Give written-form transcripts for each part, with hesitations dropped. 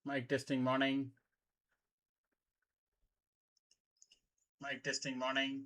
Mic testing morning. Mic testing morning.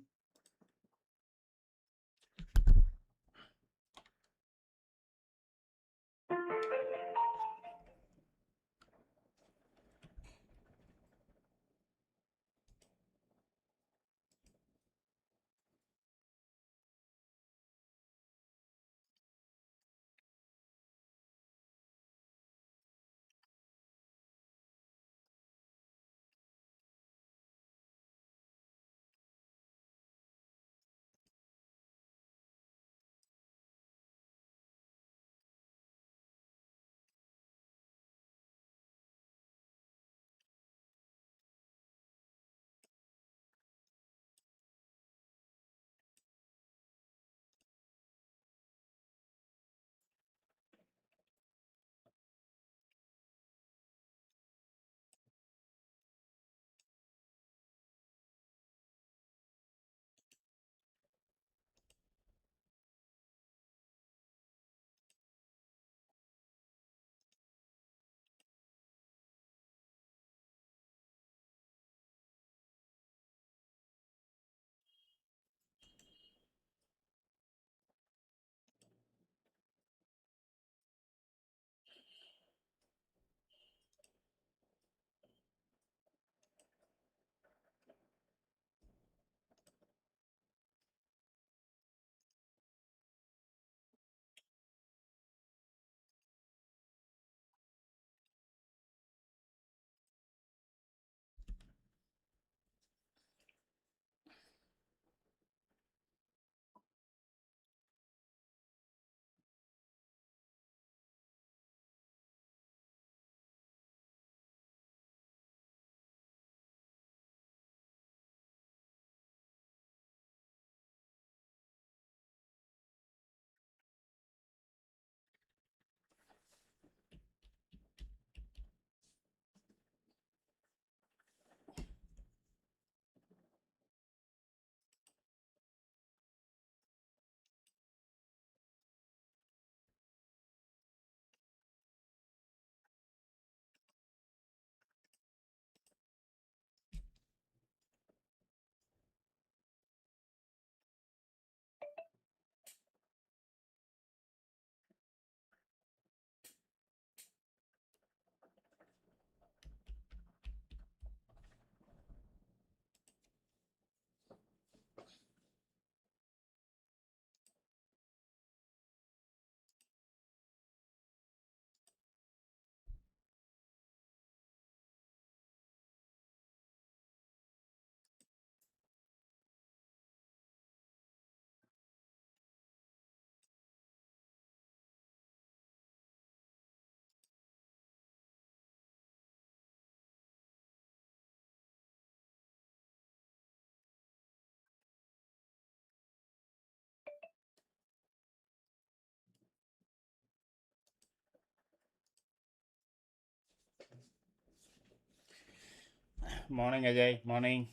Morning, Ajay. Morning.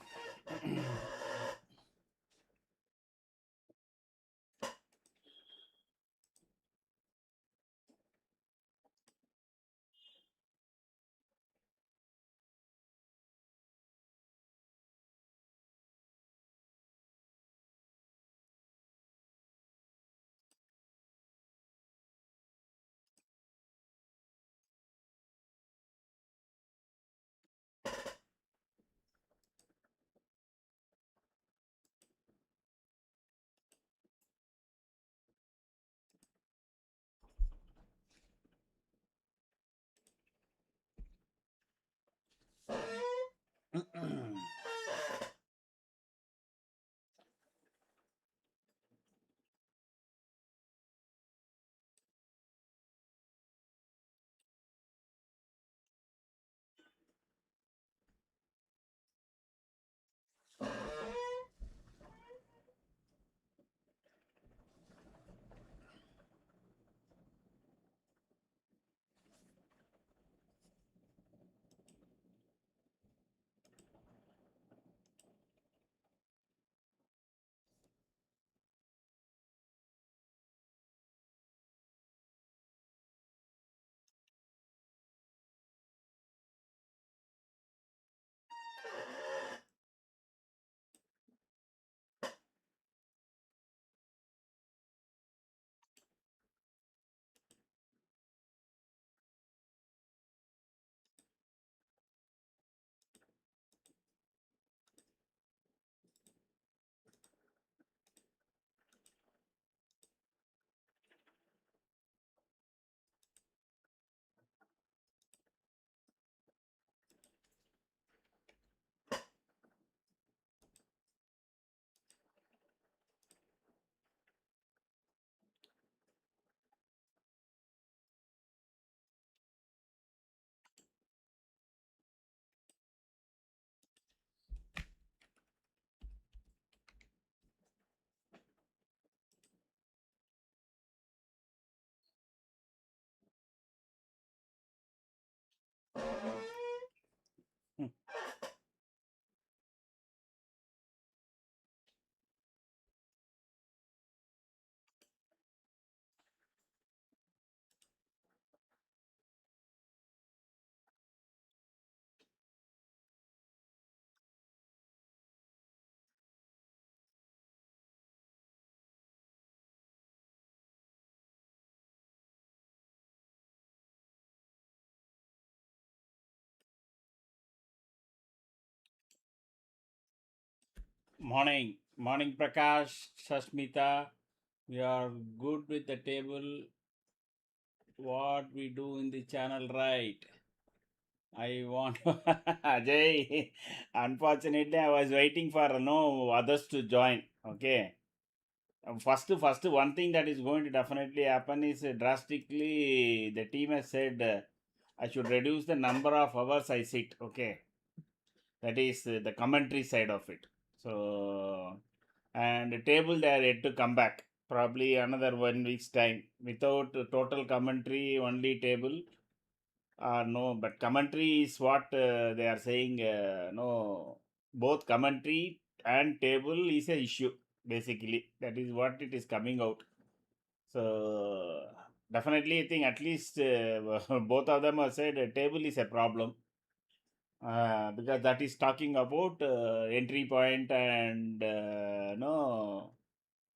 Morning, Prakash, Sashmita. We are good with the table. What we do in the channel, right? I want Ajay. Unfortunately, I was waiting for no others to join. Okay. First, one thing that is going to definitely happen is drastically. The team has said I should reduce the number of hours I sit. Okay, that is the commentary side of it. So, and the table they are yet to come back. Probably another 1 week's time without total commentary, only table. No, but commentary is what they are saying. No, both commentary and table is a issue. Basically, that is what it is coming out. So definitely, I think at least both of them have said table is a problem because that is talking about entry point and no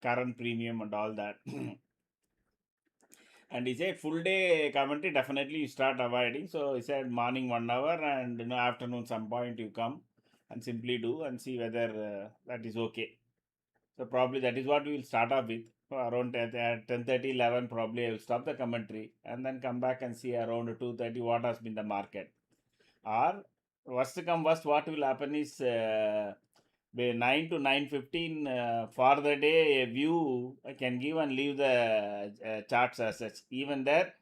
current premium and all that. And he said full day commentary definitely you start avoiding. So he said morning 1 hour and afternoon some point you come and simply do and see whether that is okay. So probably that is what we will start off with. So around 10:30, 11 probably I will stop the commentary and then come back and see around 2:30 what has been the market. Or worst come worst, what will happen is by 9 to 9:15 for the day a view I can give and leave the charts as such. Even there,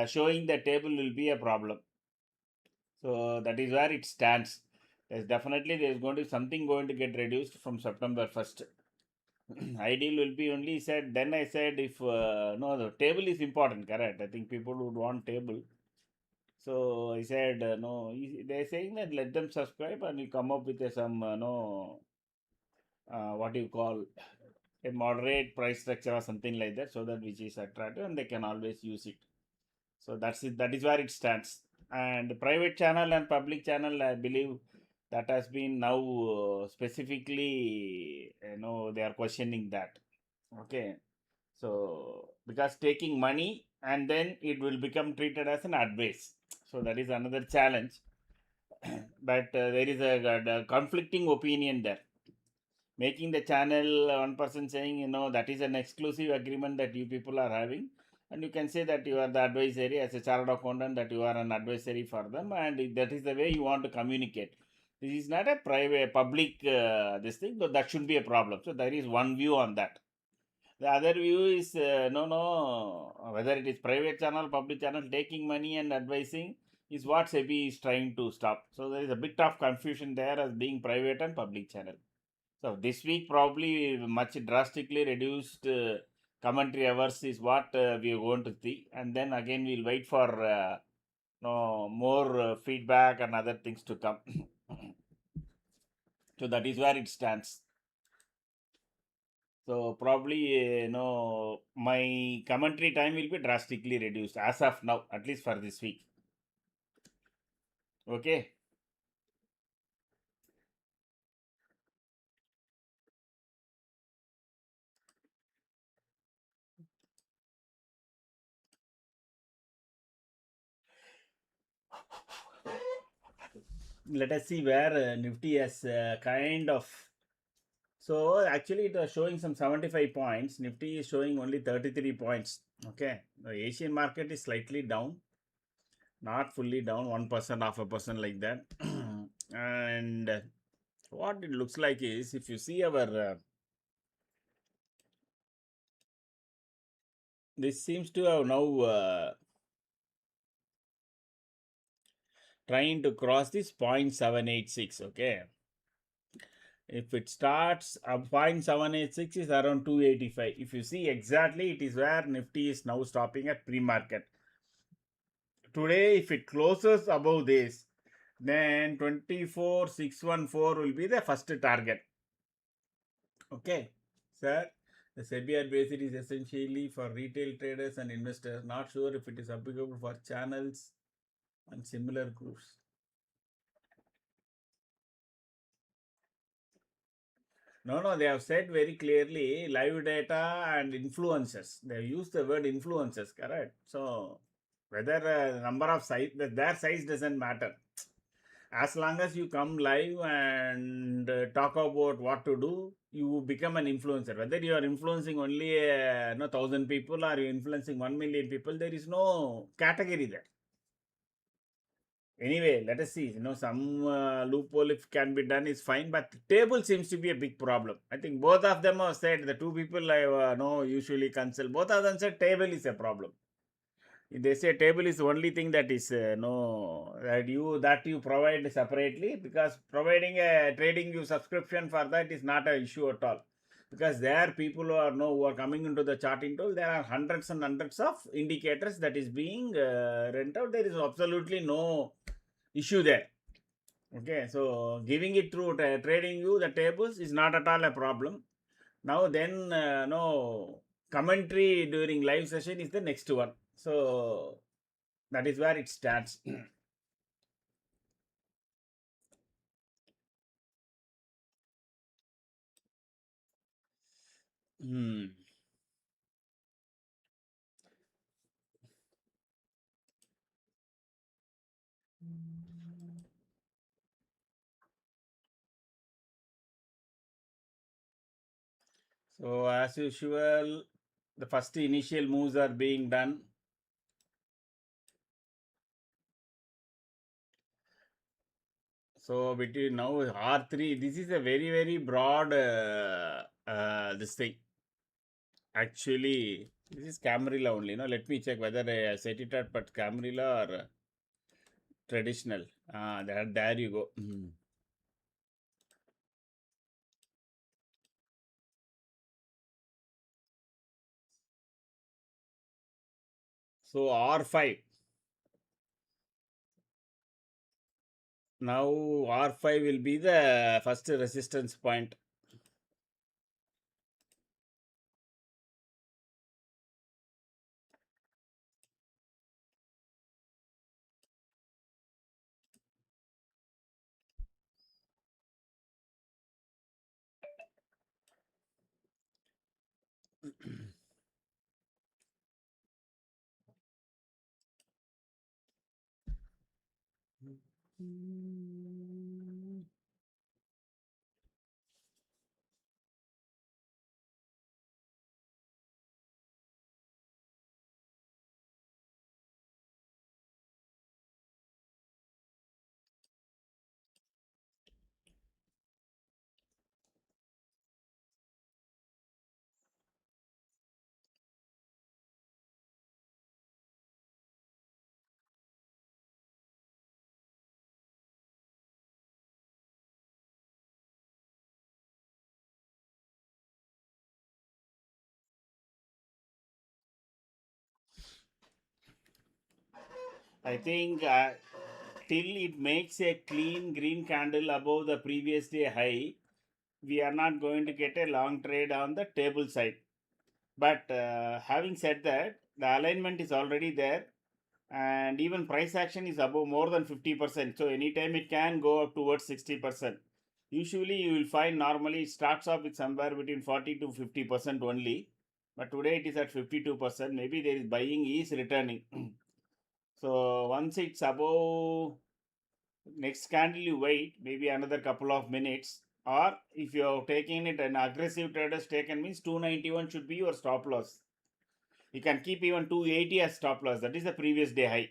showing the table will be a problem. So that is where it stands. There's definitely there is going to something going to get reduced from September 1st. Ideal will be only said. Then I said if no, the table is important, correct? I think people would want table. So I said no. They're saying that let them subscribe and you come up with some no what do you call a moderate price structure or something like that, so that which is attractive and they can always use it. So that's it. That is where it stands. And private channel and public channel, I believe that has been now specifically, they are questioning that. Okay. So because taking money and then it will become treated as an advice. So that is another challenge. But there is a conflicting opinion there. Making the channel one person saying, that is an exclusive agreement that you people are having, and you can say that you are the advisory as a chartered accountant, that you are an advisory for them, and that is the way you want to communicate. This is not a private public this thing, but that should be a problem. So there is one view on that. The other view is no, whether it is private channel, public channel, taking money and advising is what SEBI is trying to stop. So there is a bit of confusion there as being private and public channel. So this week probably much drastically reduced commentary hours is what we are going to see, and then again we'll wait for no more feedback and other things to come. So that is where it stands. So probably my commentary time will be drastically reduced as of now, at least for this week. Okay. Let us see where Nifty has kind of. So actually, it was showing some 75 points. Nifty is showing only 33 points. Okay, the Asian market is slightly down, not fully down, 1%, half a percent like that. And what it looks like is, if you see our, this seems to have now trying to cross this 0.786. Okay, if it starts 0.786 is around 285. If you see exactly, it is where Nifty is now stopping at pre-market. Today, if it closes above this, then 24,614 will be the first target. Okay, sir. The SEBI advisory is essentially for retail traders and investors. Not sure if it is applicable for channels and similar groups. No, they have said very clearly live data and influencers. They have used the word influencers, correct? So whether number of size, their size doesn't matter. As long as you come live and talk about what to do, you become an influencer. Whether you are influencing only 1,000 people or you influencing 1 million people, there is no category there. Anyway, let us see. Some loophole if can be done is fine, but table seems to be a big problem. I think both of them have said, the two people I know usually consult, both of them said table is a problem. They say table is the only thing that is no that you provide separately, because providing a trading you subscription for that is not an issue at all, because there people who are coming into the charting tool, there are hundreds and hundreds of indicators that is being rent out. There is absolutely no issue there. Okay, so giving it through trading view the tables is not at all a problem. Now then, no commentary during live session is the next one. So that is where it starts. Hmm. So as usual, the first initial moves are being done. So between now R3, this is a very very broad this thing. Actually, this is Camarilla only. No, let me check whether I set it at but Camarilla or traditional. There you go. So R5. Now R5 will be the first resistance point. I think till it makes a clean green candle above the previous day high, we are not going to get a long trade on the table side. But having said that, the alignment is already there, and even price action is above more than 50%. So anytime it can go up towards 60%. Usually you will find normally it starts off with somewhere between 40 to 50% only. But today it is at 52%. Maybe there is buying is returning. So once it's above next candle, you wait maybe another couple of minutes. Or if you're taking it, an aggressive traders taken means 291 should be your stop loss. You can keep even 280 as stop loss. That is the previous day high.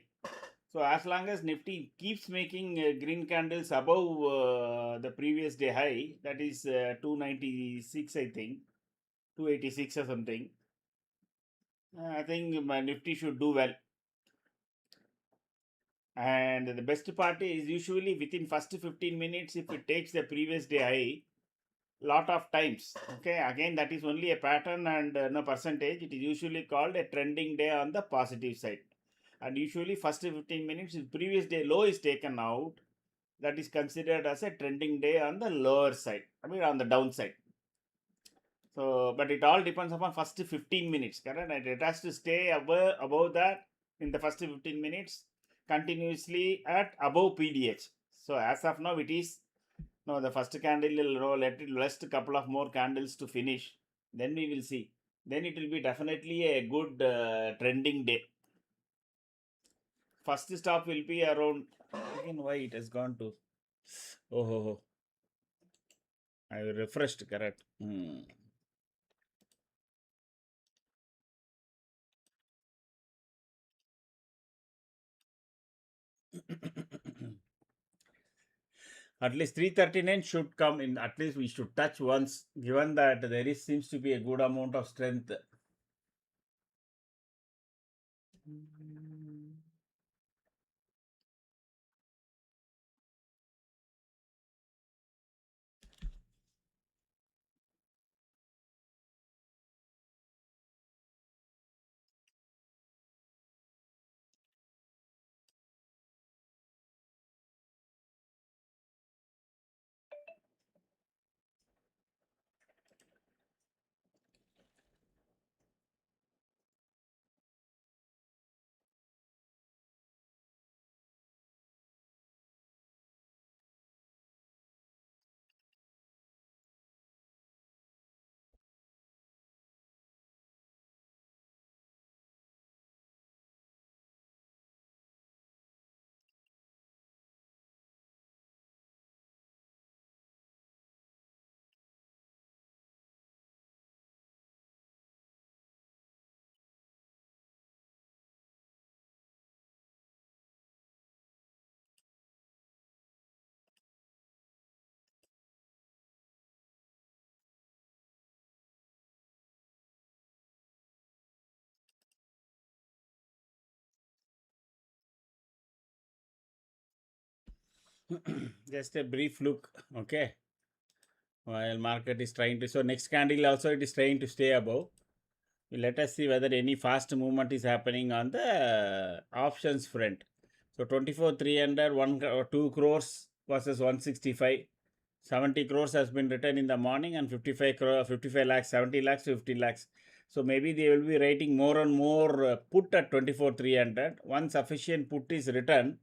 So as long as Nifty keeps making green candles above the previous day high, that is 296, I think, 286 or something. I think my Nifty should do well. And the best part is usually within first 15 minutes, if it takes the previous day high, lot of times. Okay, again that is only a pattern and no percentage. It is usually called a trending day on the positive side. And usually first 15 minutes, if previous day low is taken out, that is considered as a trending day on the lower side. I mean on the downside. So, but it all depends upon first 15 minutes, correct? And it has to stay above that in the first 15 minutes continuously at above PDH. So, as of now, it is no the first candle will roll. Let it last a couple of more candles to finish. Then we will see. Then it will be definitely a good trending day. First stop will be around again. Why it has gone to Oh, I refreshed, correct. At least 339 should come in. At least we should touch once, given that there is seems to be a good amount of strength. Just a brief look, okay. While market is trying to, so next candle also it is trying to stay above. Let us see whether any fast movement is happening on the options front. So 24,300, 2 crores versus 165. 70 crores has been written in the morning and 55 lakhs, 70 lakhs, 50 lakhs. So maybe they will be writing more and more put at 24,300. Once sufficient put is written,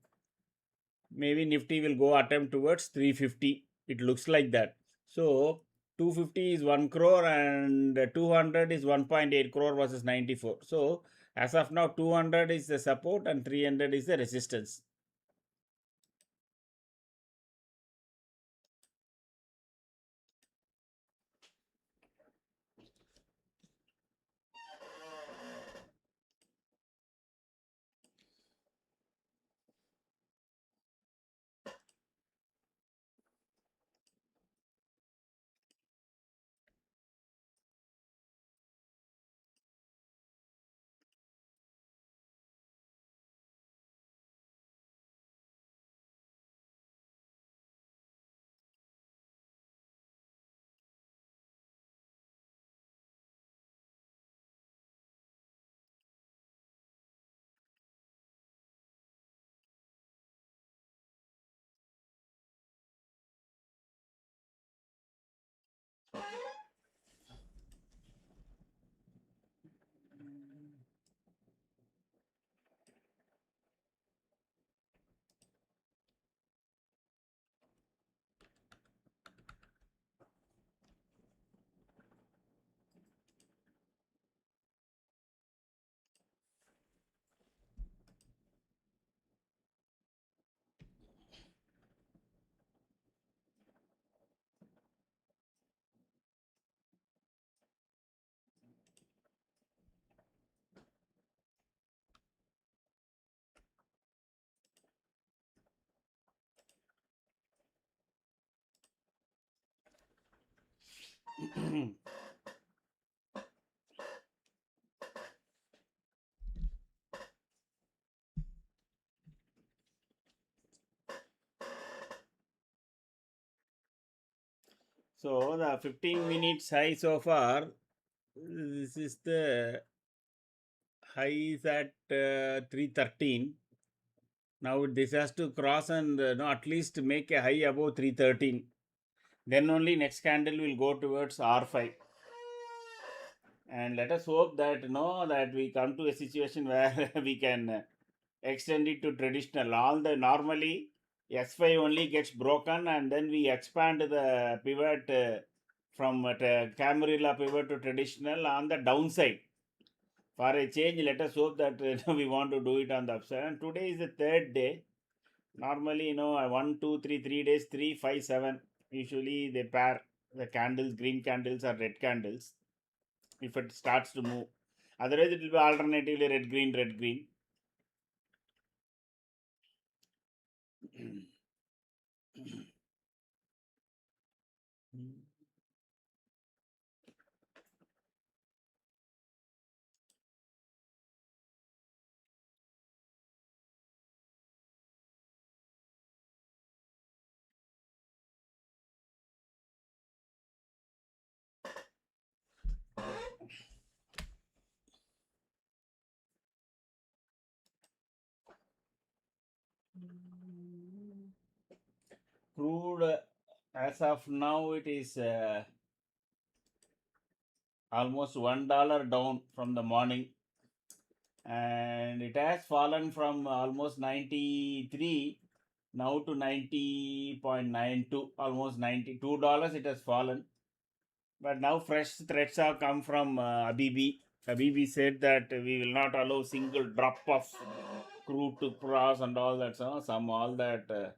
maybe Nifty will go attempt towards 350. It looks like that. So 250 is 1 crore and 200 is 1.8 crore versus 94. So as of now, 200 is the support and 300 is the resistance. So the 15 minutes high so far, this is the high is at 313. Now this has to cross and no, at least make a high above 313. Then only next candle will go towards R5. And let us hope that that we come to a situation where we can extend it to traditional. All the normally S5 only gets broken and then we expand the pivot from Camarilla pivot to traditional on the downside. For a change, let us hope that we want to do it on the upside. And today is the third day. Normally, 1, 2, 3 days, 3, 5, 7. Usually they pair the candles, green candles or red candles. If it starts to move, otherwise it will be alternatively red green. Crude, as of now, it is almost $1 down from the morning, and it has fallen from almost 93 now to 90.92, almost $92 it has fallen. But now fresh threats have come from Abibi. Abibi said that we will not allow single drop of crude to cross and all that. So some all that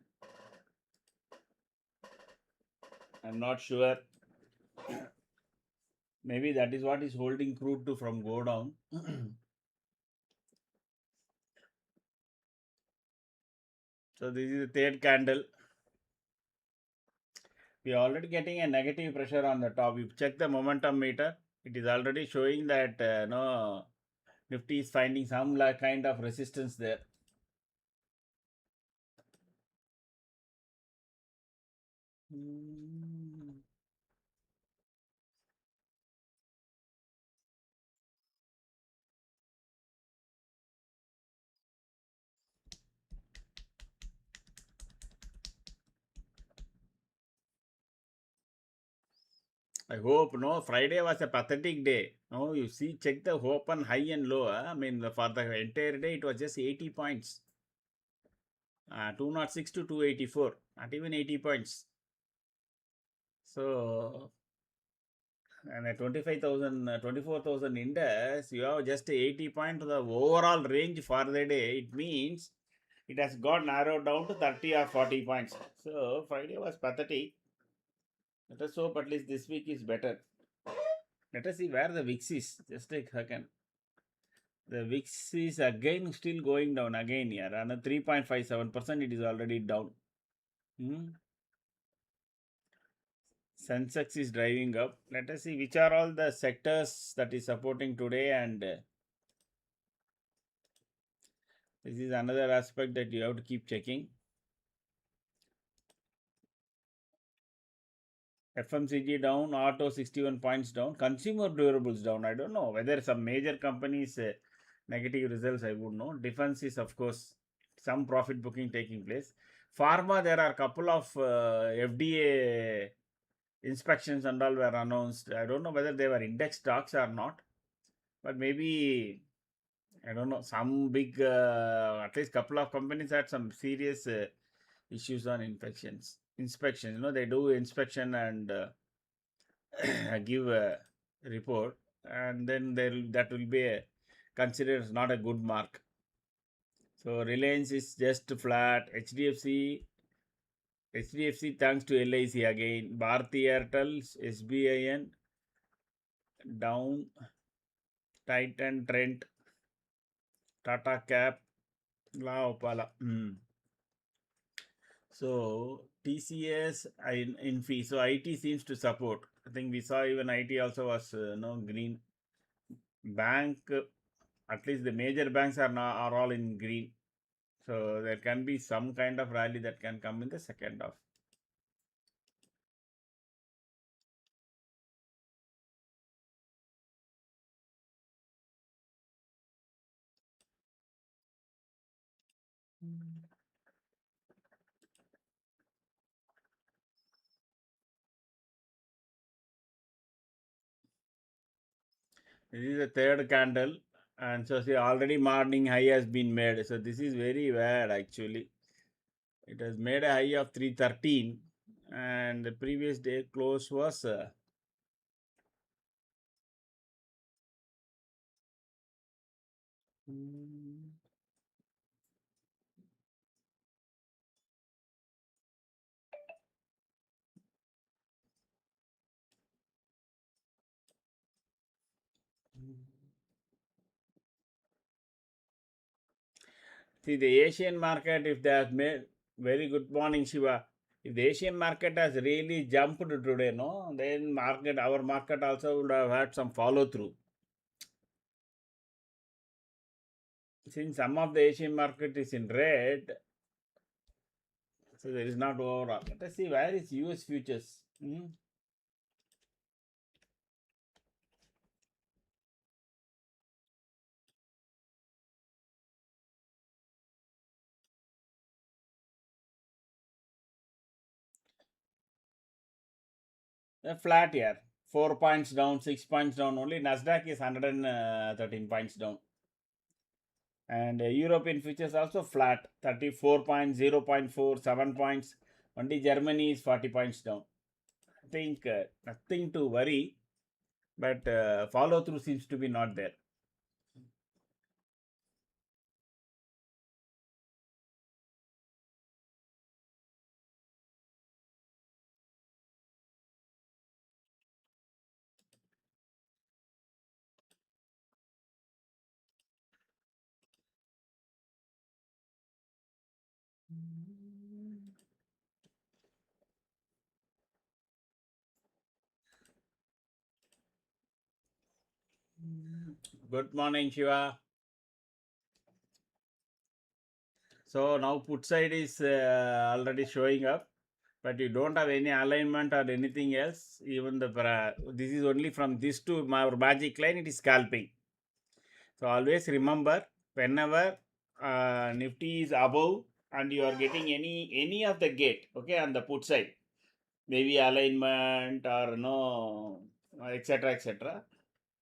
I'm not sure. Maybe that is what is holding crude to from go down. So this is the third candle. We are already getting a negative pressure on the top. If you check the momentum meter, it is already showing that no Nifty is finding some kind of resistance there. I hope no. Friday was a pathetic day. No, you see, check the open high and low. I mean, for the entire day, it was just 80 points. 206 to 284, not even 80 points. So, and a 25,000, 24,000 index, you have just 80 point to the overall range for the day. It means it has got narrowed down to 30 or 40 points. So, Friday was pathetic. Let us hope at least this week is better. Let us see where the VIX is. Just a second. The VIX is again still going down again here. Another 3.57%, it is already down. Sensex is driving up. Let us see which are all the sectors that is supporting today, and this is another aspect that you have to keep checking. FMCG down, auto 61 points down, consumer durables down. I don't know whether some major companies negative results, I would know. Defense is, of course, some profit booking taking place. Pharma, there are a couple of FDA inspections and all were announced. I don't know whether they were index stocks or not, but maybe I don't know. Some big, at least couple of companies had some serious issues on inspection. They do inspection and give a report, and then that will be considered as not a good mark. So Reliance is just flat. HDFC thanks to LIC again. Bharti Airtel, SBIN down. Titan Trent, Tata Cap, La Opala. So TCS in fee. So IT seems to support. I think we saw even IT also was no green. Bank, at least the major banks are all in green. So there can be some kind of rally that can come in the second half. This is the third candle, and so see already morning high has been made. So this is very bad actually. It has made a high of 313, and the previous day close was See the Asian market, if they have made very good morning, Shiva. If the Asian market has really jumped today, no, then market our market also would have had some follow through. Since some of the Asian market is in red, so there is not overall. Let us see where is US futures. Flat here. 4 points down, 6 points down. Only Nasdaq is 113 points down. And European futures also flat. 34 points, 0.4, 7 points. Only Germany is 40 points down. I think nothing to worry, but follow through seems to be not there. Good morning, Shiva. So now put side is already showing up, but you don't have any alignment or anything else. Even the this is only from this to my magic line. It is scalping. So always remember, whenever Nifty is above and you are getting any of the gate, okay, on the put side, maybe alignment or no, etc., etc.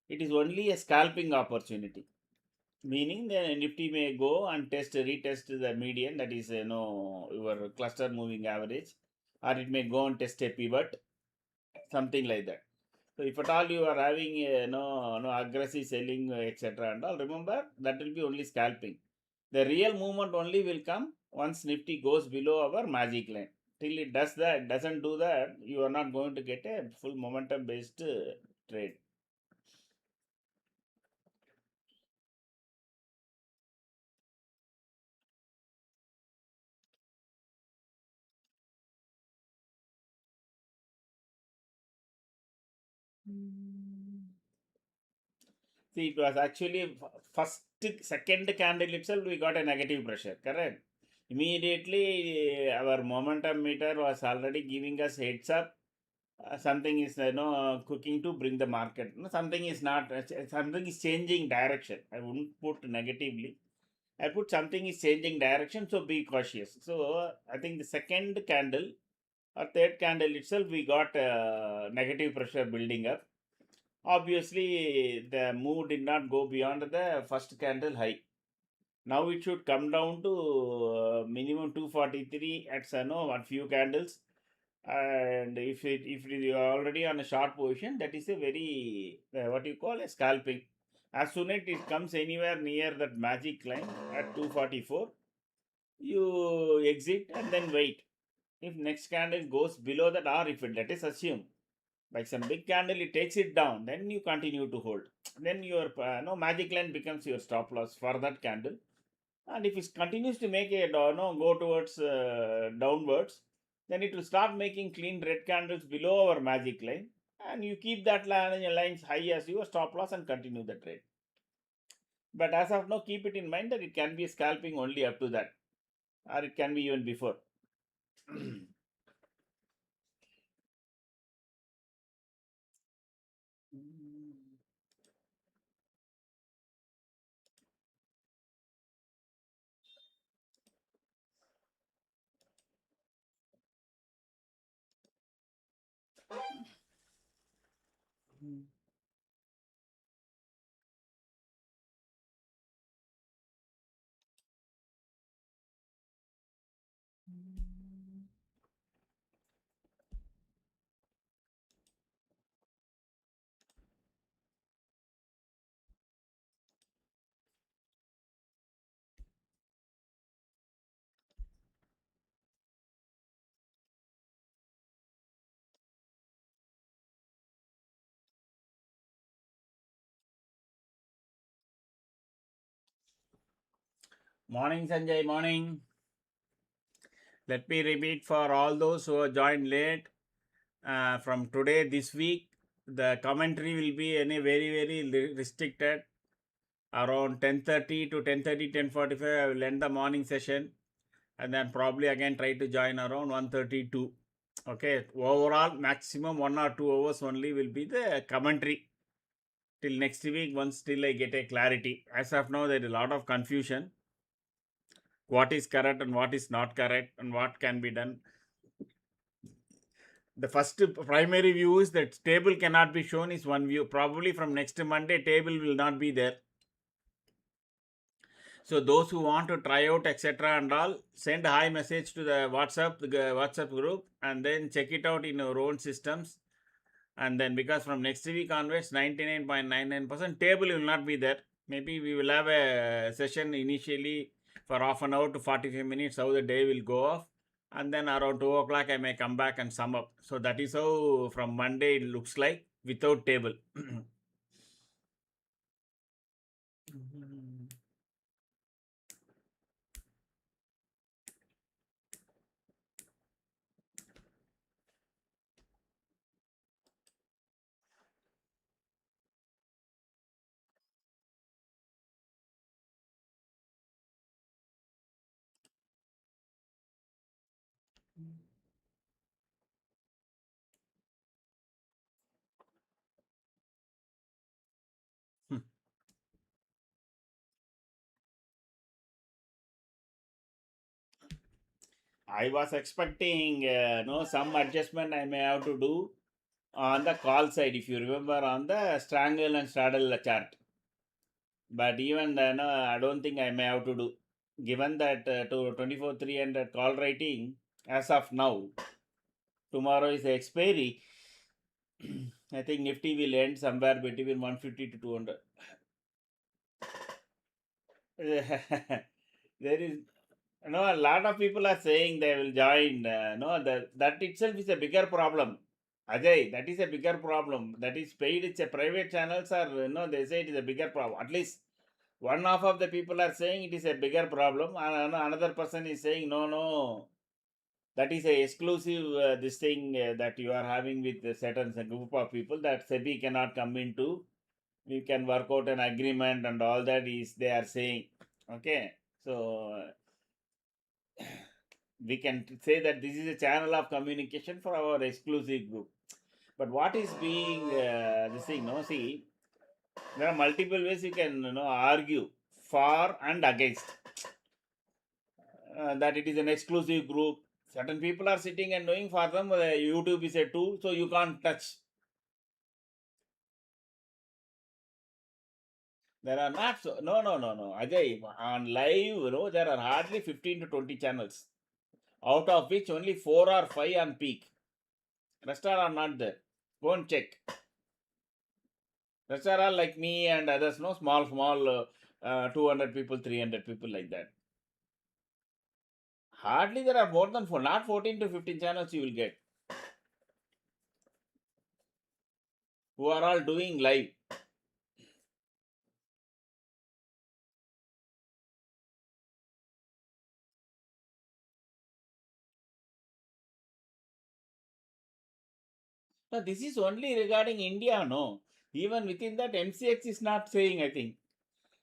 It is only a scalping opportunity. Meaning the Nifty may go and retest the median, that is your cluster moving average, or it may go and test a pivot, something like that. So if at all you are having no aggressive selling, etc., and all, remember that will be only scalping. The real movement only will come once Nifty goes below our magic line. Till it doesn't do that, you are not going to get a full momentum based trade. See, it was actually first, second candle itself, we got a negative pressure, correct? Immediately, our momentum meter was already giving us heads up. Something is cooking to bring the market. Something is not. Something is changing direction. I wouldn't put negatively. I put something is changing direction. So be cautious. So I think the second candle or third candle itself, we got negative pressure building up. Obviously, the move did not go beyond the first candle high. Now it should come down to minimum 243 at one few candles. And if you are already on a short position, that is a very what you call a scalping. As soon as it comes anywhere near that magic line at 244, you exit and then wait. If next candle goes below that, or if it, let us assume like some big candle, it takes it down, then you continue to hold. Then your no magic line becomes your stop loss for that candle. And if it continues to make a go towards downwards, then it will start making clean red candles below our magic line, and you keep that lines high as your stop loss and continue the trade. But as of now, keep it in mind that it can be scalping only up to that, or it can be even before. Morning, Sanjay. Morning. Let me repeat for all those who have joined late. From today, this week, the commentary will be any very restricted. Around 10:30 to 10:30, 10:45, I will end the morning session, and then probably again try to join around 1:32. Okay, overall maximum 1 or 2 hours only will be the commentary till next week. Once still I get a clarity. As of now, there is a lot of confusion. What is correct and what is not correct and what can be done. The first primary view is that table cannot be shown is one view. Probably from next Monday, table will not be there. So those who want to try out etc. and all, send a hi message to the WhatsApp group, and then check it out in your own systems. And then because from next week onwards, 99.99% table will not be there. Maybe we will have a session initially for half an hour to 45 minutes, how the day will go off. And then around 2 o'clock, I may come back and sum up. So that is how from Monday it looks like without table. I was expecting some adjustment I may have to do on the call side, if you remember, on the strangle and straddle chart. But even no, I don't think I may have to do, given that to 24,300 call rating as of now. Tomorrow is the expiry. I think Nifty will end somewhere between 150 to 200. There is a lot of people are saying they will join. No, that itself is a bigger problem. Ajay, that is a bigger problem. That is paid. It's a private channels are they say it is a bigger problem. At least one half of the people are saying it is a bigger problem, and another person is saying no, that is a exclusive this thing that you are having with a certain group of people that SEBI cannot come into. We can work out an agreement and all that is they are saying. Okay, so we can say that this is a channel of communication for our exclusive group. But what is being this thing? No, see, there are multiple ways you can argue for and against that it is an exclusive group. Certain people are sitting and doing for them. YouTube is a tool, so you can't touch. There are not so no. Ajay, on live, there are hardly 15 to 20 channels, out of which only 4 or 5 on peak. Rest are not there. Go and check. Rest are all like me and others, no small 200 people, 300 people like that. Hardly there are more than not 14 to 15 channels you will get who are all doing live. Now, this is only regarding India, no. Even within that, MCX is not saying, I think.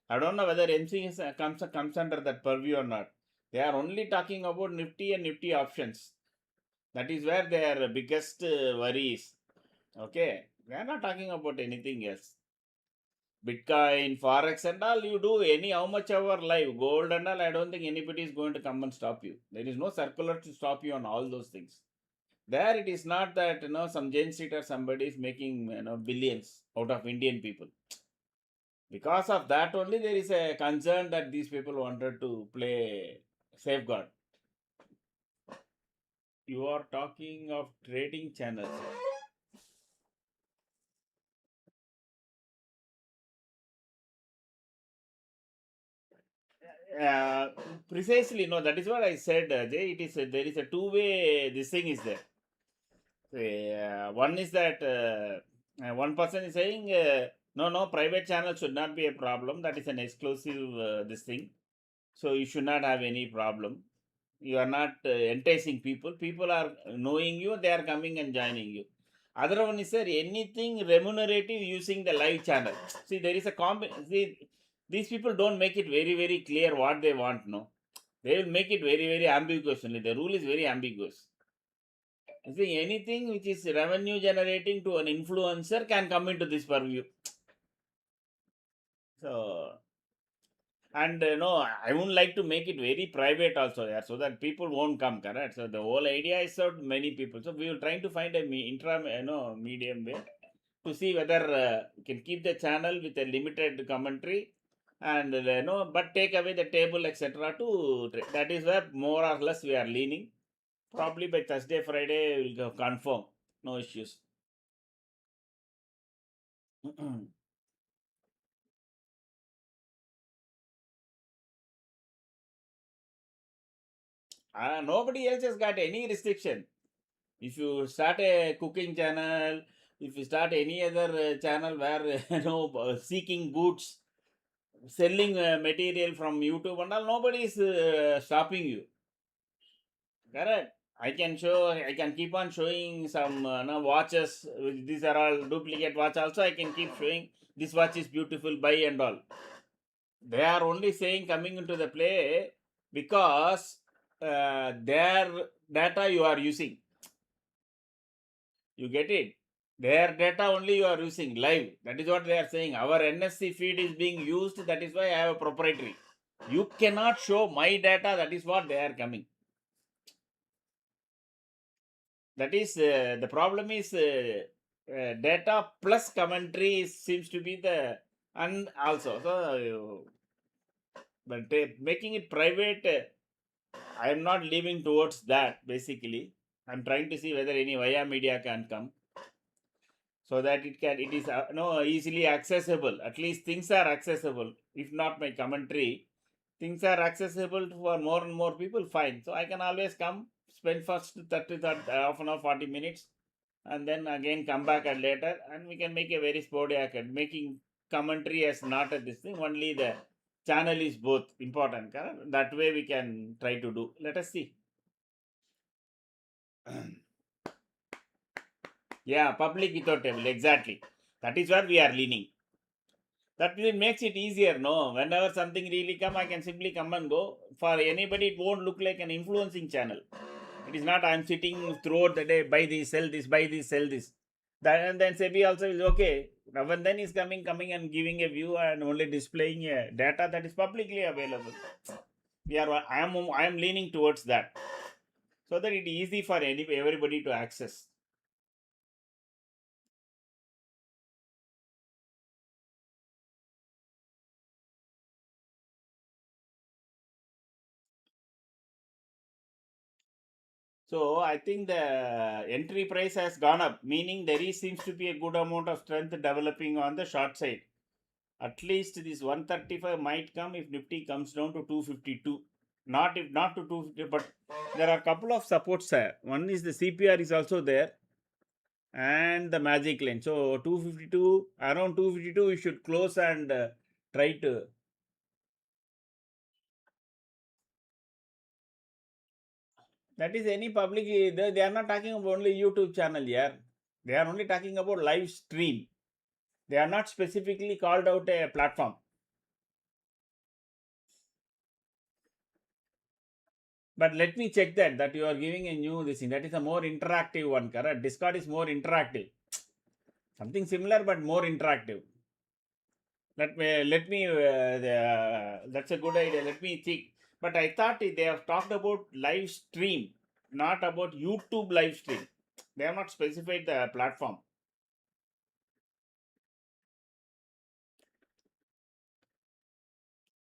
I don't know whether MCX comes under that purview or not. They are only talking about Nifty and Nifty options. That is where their biggest worry is. Okay. They are not talking about anything else. Bitcoin, Forex and all, you do any how much ever live, gold and all, I don't think anybody is going to come and stop you. There is no circular to stop you on all those things. There it is not that some Jane Street or somebody is making billions out of Indian people. Because of that only there is a concern that these people wanted to play safeguard. You are talking of trading channels. Uh, Precisely, no. That is what I said, Jay. There is a two-way. This thing is there. One is that one person is saying no, private channel should not be a problem. That is an exclusive this thing. So you should not have any problem. You are not enticing people. People are knowing you, they are coming and joining you. Other one is, sir, anything remunerative using the live channel. See, there is a see, these people don't make it very very clear what they want. No, they will make it very very ambiguous only. The rule is very ambiguous. See, anything which is revenue generating to an influencer can come into this purview. So, and no, I wouldn't like to make it very private also, yeah, so that people won't come, correct? So the whole idea is so many people. So we will trying to find a medium way to see whether we can keep the channel with a limited commentary, and but take away the table, etc. To that is where more or less we are leaning. Probably by Thursday, Friday we'll confirm. No issues. Nobody else has got any restriction. If you start a cooking channel, if you start any other channel where seeking goods, selling material from YouTube and all, nobody is stopping you. Correct. I can keep on showing some watches. These are all duplicate watch. Also, I can keep showing this watch is beautiful, buy and all. They are only saying coming into the play because their data you are using. You get it? Their data only you are using live. That is what they are saying. Our NSC feed is being used. That is why I have a proprietary. You cannot show my data. That is what they are coming. That is the problem is data plus commentary seems to be the, and also so but making it private. I am not leaving towards that. Basically, I'm trying to see whether any via media can come, so that it is no easily accessible. At least things are accessible. If not my commentary, things are accessible for more and more people. Fine. So I can always come, spend first 30 half an hour, 40 minutes, and then again come back at later, and we can make a very sporadic making commentary as not a this thing. Only the channel is both important. Correct? That way we can try to do. Let us see. Yeah, public without table. Exactly. That is where we are leaning. That really makes it easier. No, whenever something really come, I can simply come and go. For anybody, it won't look like an influencing channel. It is not I'm sitting throughout the day, buy this, sell this, buy this, sell this. That, and then Sebi also is okay. Now and then is coming and giving a view and only displaying a data that is publicly available. I am leaning towards that, so that it is easy for everybody to access. So I think the entry price has gone up, meaning there is seems to be a good amount of strength developing on the short side. At least this 135 might come if Nifty comes down to 252. Not if not to 250, but there are a couple of supports there. One is the CPR is also there, and the magic line. So 252, around 252, we should close and try to. That is any public. They are not talking about only YouTube channel here. They are only talking about live stream. They are not specifically called out a platform. But let me check that you are giving a new this thing. That is a more interactive one, correct? Discord is more interactive. Something similar but more interactive. That's a good idea. Let me think. But I thought they have talked about live stream, not about YouTube live stream. They have not specified the platform.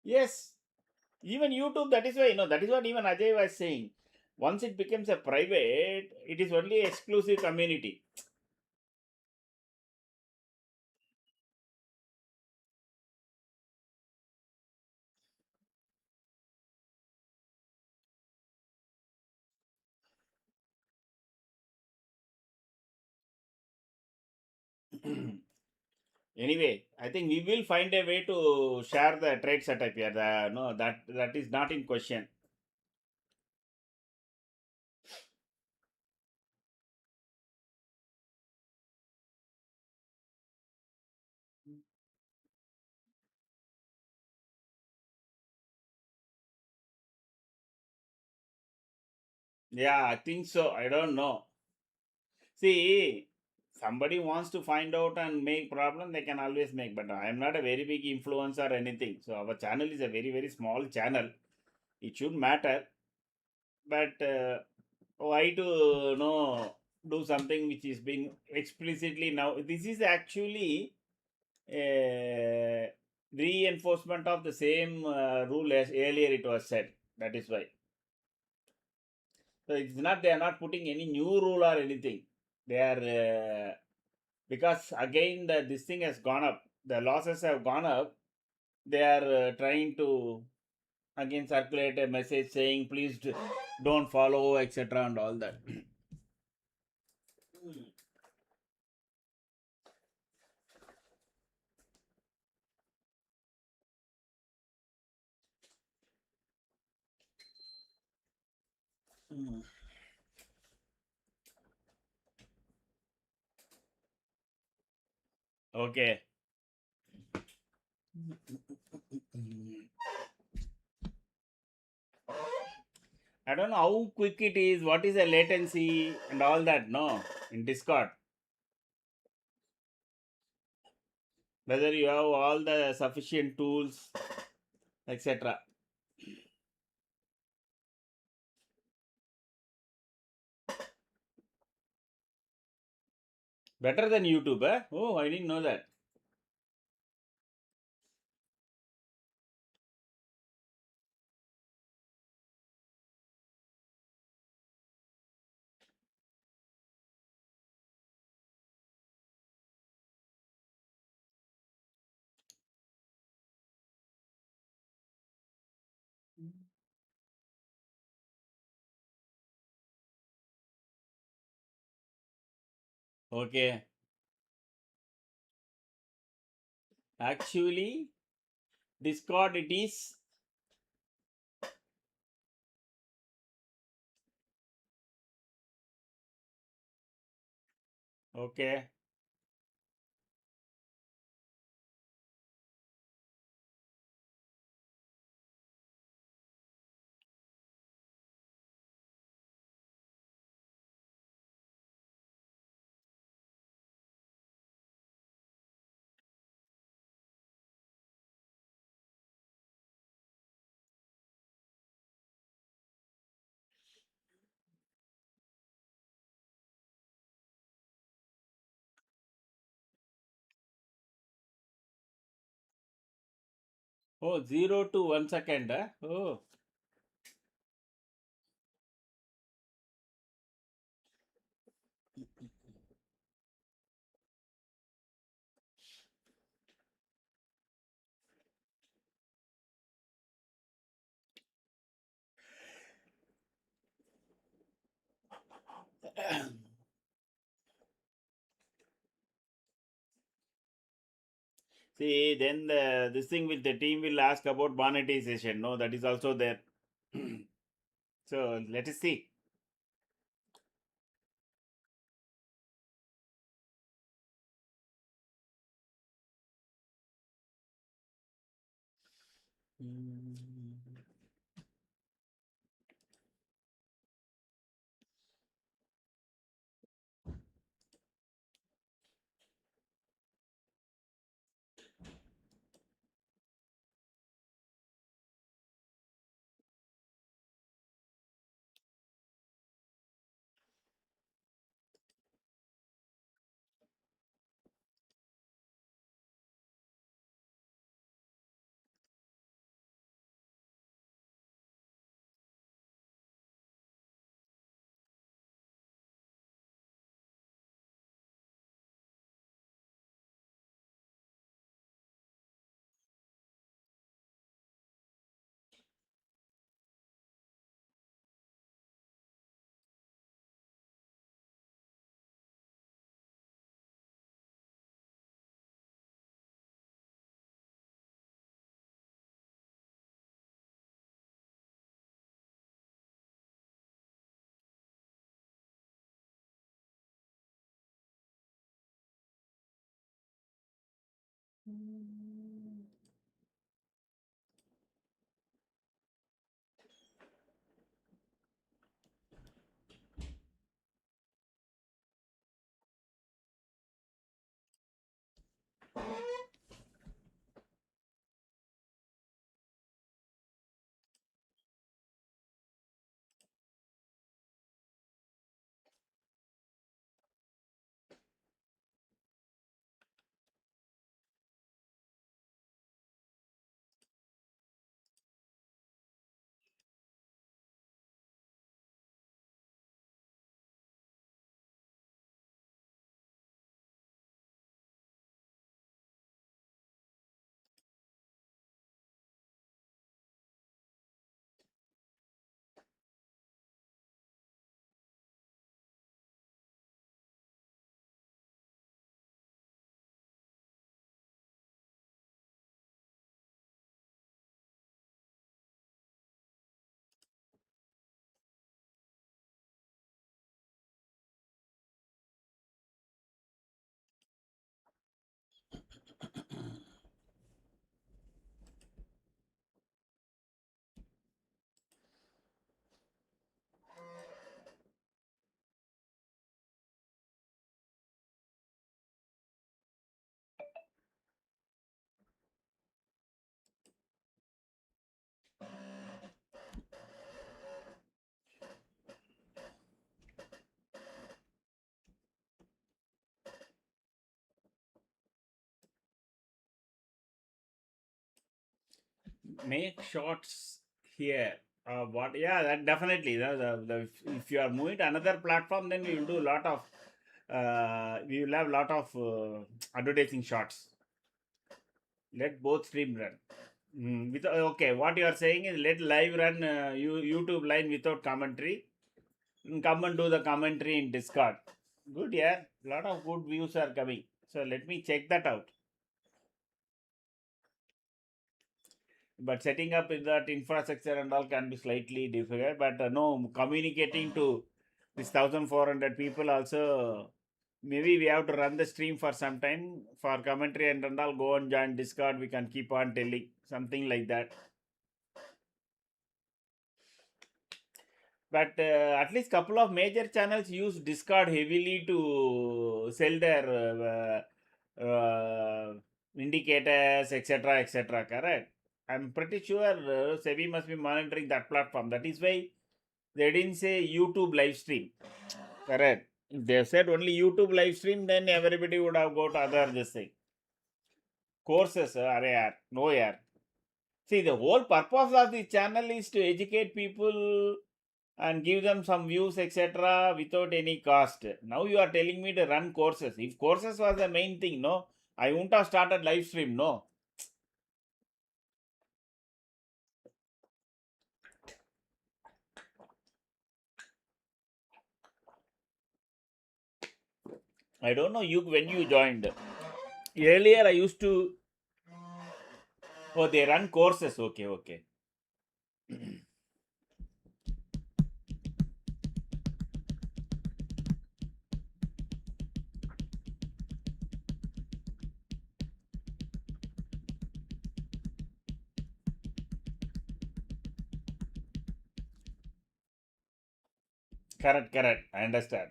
Yes, even YouTube. That is why that is what even Ajay was saying. Once it becomes a private, it is only exclusive community. Anyway, I think we will find a way to share the trade setup here. No, that is not in question. Yeah, I think so. I don't know. See, somebody wants to find out and make problem, they can always make. But I am not a very big influencer or anything. So our channel is a very small channel. It should matter, but why to do something which is being explicitly now? This is actually a reinforcement of the same rule as earlier it was said. That is why. So it's not they are not putting any new rule or anything. They are because again this thing has gone up. The losses have gone up. They are trying to again circulate a message saying please don't follow etc and all that. Okay. I don't know how quick it is, what is the latency and all that, no, in Discord. Whether you have all the sufficient tools, etc. Better than YouTube, eh? Oh, I didn't know that. Okay. Actually, Discord it is. Okay. Oh, 0 to 1 second. Eh? Oh, see, then this thing with the team will ask about monetization. No, that is also there. So let us see. make shots here. What? Yeah, that definitely. If you are moving to another platform, then we will do a lot of. We will have a lot of advertising shots. Let both stream run. Okay, what you are saying is let live run YouTube line without commentary. Come and do the commentary in Discord. Good, yeah. A lot of good views are coming. So let me check that out. But setting up in that infrastructure and all can be slightly difficult. But no, communicating to this 1,400 people also. Maybe we have to run the stream for some time for commentary and all. Go and join Discord. We can keep on telling something like that. But at least couple of major channels use Discord heavily to sell their indicators, etc., etc. Correct? I'm pretty sure SEBI must be monitoring that platform. That is why they didn't say YouTube live stream. Correct? If they said only YouTube live stream, then everybody would have got other this thing. Courses, no, yeah. See, the whole purpose of the channel is to educate people and give them some views, etc., without any cost. Now you are telling me to run courses. If courses was the main thing, no, I wouldn't have started live stream, no. I don't know you when you joined. Earlier, I used to. Oh, they run courses. Okay, okay. Correct, correct. I understand.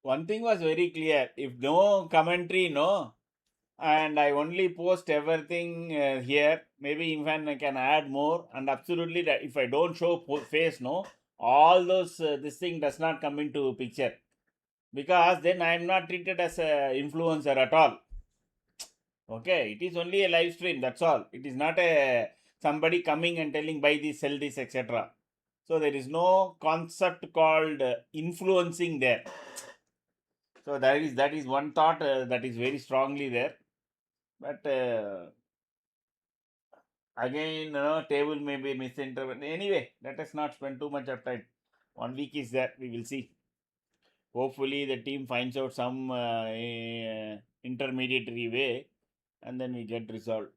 One thing was very clear. If no commentary, no, and I only post everything here. Maybe even I can add more. And absolutely, that if I don't show face, no, all those this thing does not come into picture because then I am not treated as a influencer at all. Okay, it is only a live stream. That's all. It is not a somebody coming and telling buy this, sell this, etc. So there is no concept called influencing there. So that is one thought that is very strongly there. But again, table may be misinterpreted. Anyway, let us not spend too much of time. 1 week is there. We will see. Hopefully, the team finds out some intermediary way, and then we get resolved.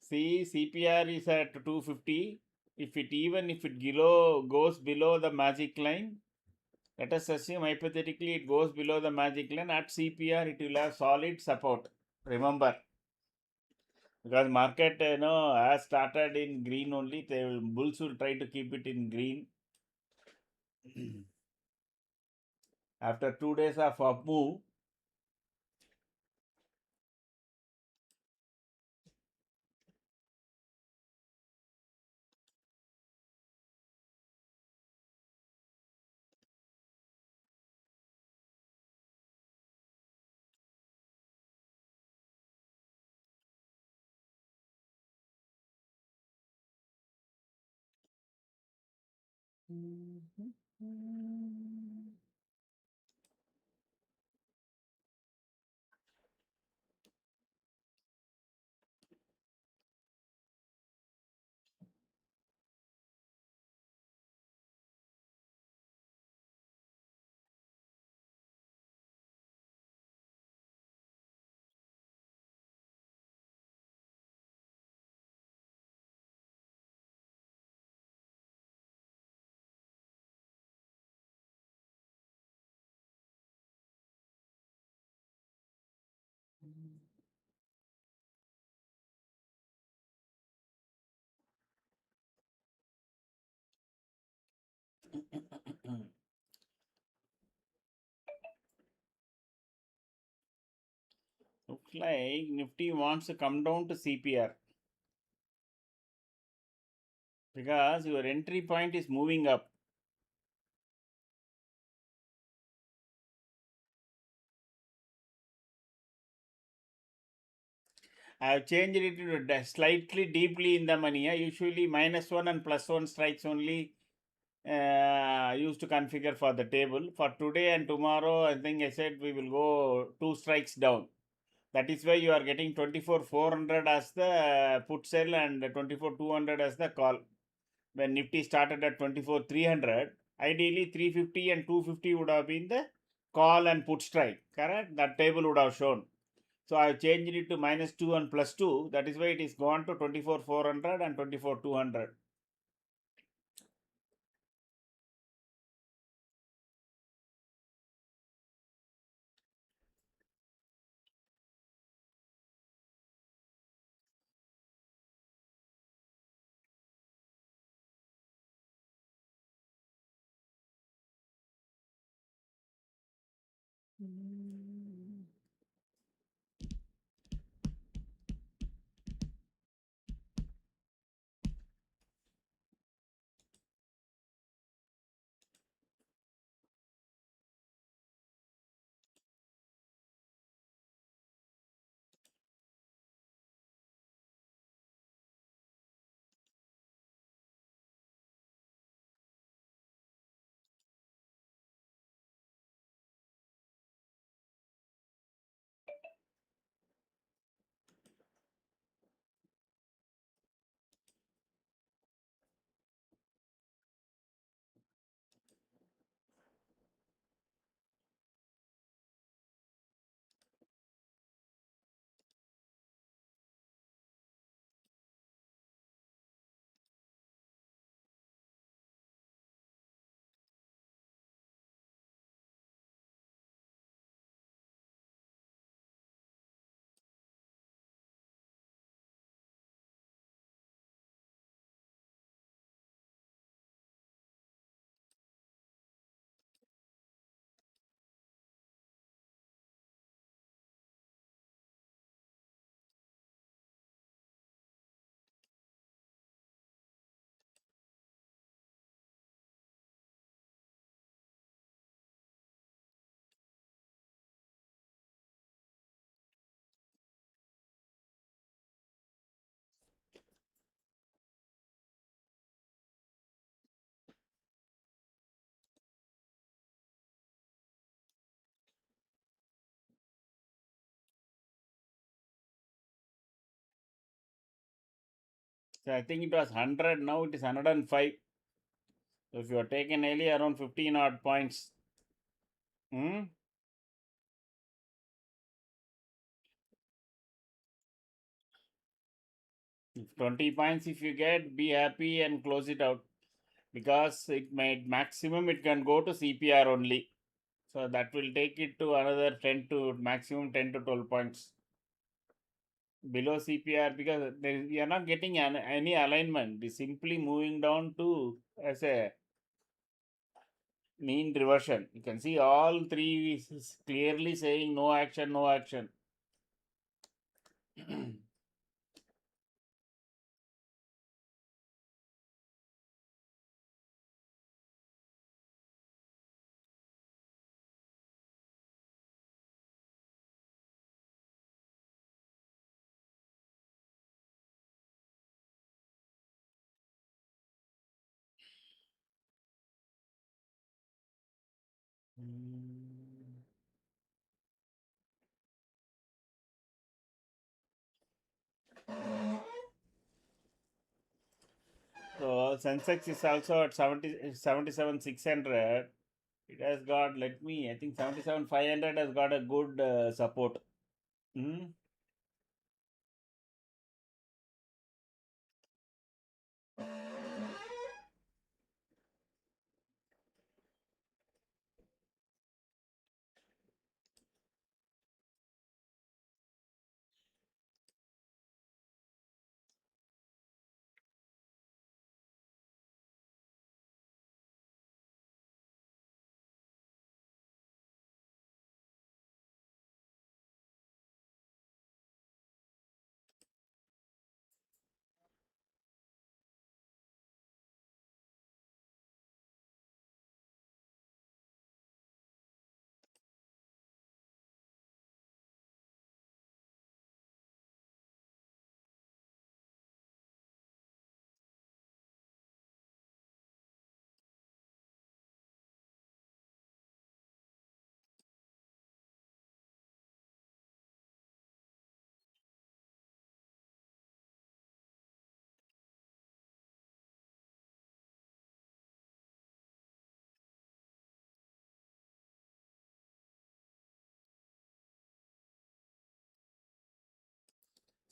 See, CPR is at 250. If it goes below the magic line, let us assume hypothetically it goes below the magic line. At CPR, it will have solid support. Remember, because market has started in green only, bulls will try to keep it in green. After 2 days of up move, Looks like Nifty wants to come down to CPR because your entry point is moving up. I have changed it to slightly deeply in the money. Usually -1 and +1 strikes only used to configure for the table. For today and tomorrow, I think I said we will go 2 strikes down. That is why you are getting 24,400 as the put sell and 24,200 as the call. When Nifty started at 24,300, ideally 350 and 250 would have been the call and put strike. Correct? That table would have shown. So I have changed it to -2 and +2. That is why it is gone to 24,400 and 24,200. So I think it was 100, now it is 105. So if you are taken early around 15 odd points, hmm? If 20 points if you get, be happy and close it out because it might maximum it can go to CPR only. So that will take it to another 10 to maximum 10 to 12 points below CPR because we are not getting any alignment. It's simply moving down to as a mean reversion. You can see all three is clearly saying no action, no action. So Sensex is also at 77,600. It has got, let me, I think 77,500 has got a good support. Hmm?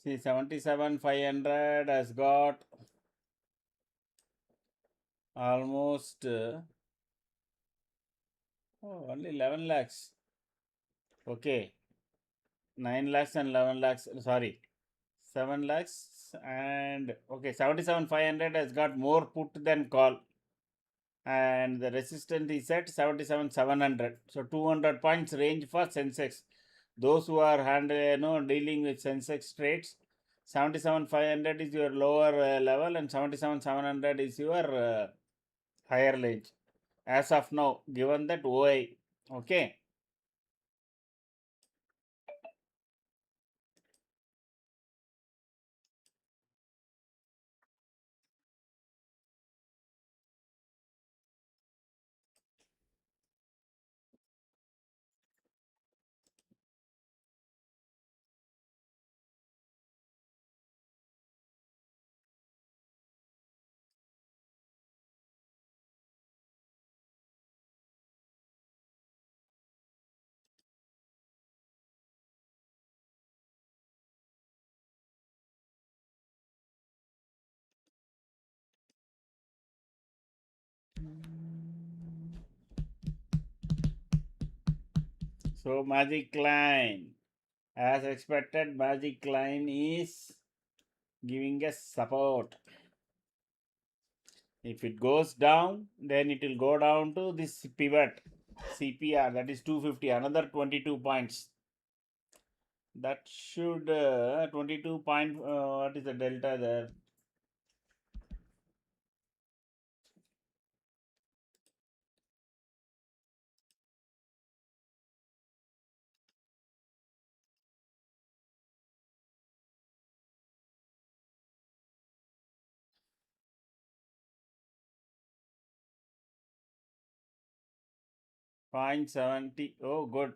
See, 77,500 has got almost only 11 lakhs. Okay, 9 lakhs and 11 lakhs. Sorry, 7 lakhs and okay, 77,500 has got more put than call, and the resistance is at 77,700. So 200 points range for Sensex. Those who are dealing with Sensex trades, 77,500 is your lower level, and 77,700 is your higher range as of now, given that OI. Okay. So magic line, as expected, magic line is giving us support. If it goes down, then it will go down to this pivot CPR, that is 250, another 22 points. That should 22 point. What is the delta there? 0.70. Oh, good.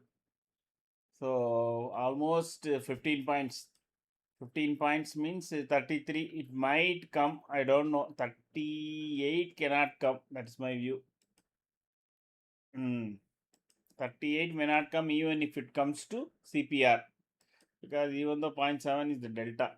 So almost 15 points. 15 points means 33. It might come. I don't know. 38 cannot come. That's my view. 38 may not come even if it comes to CPR, because even though 0.7 is the delta.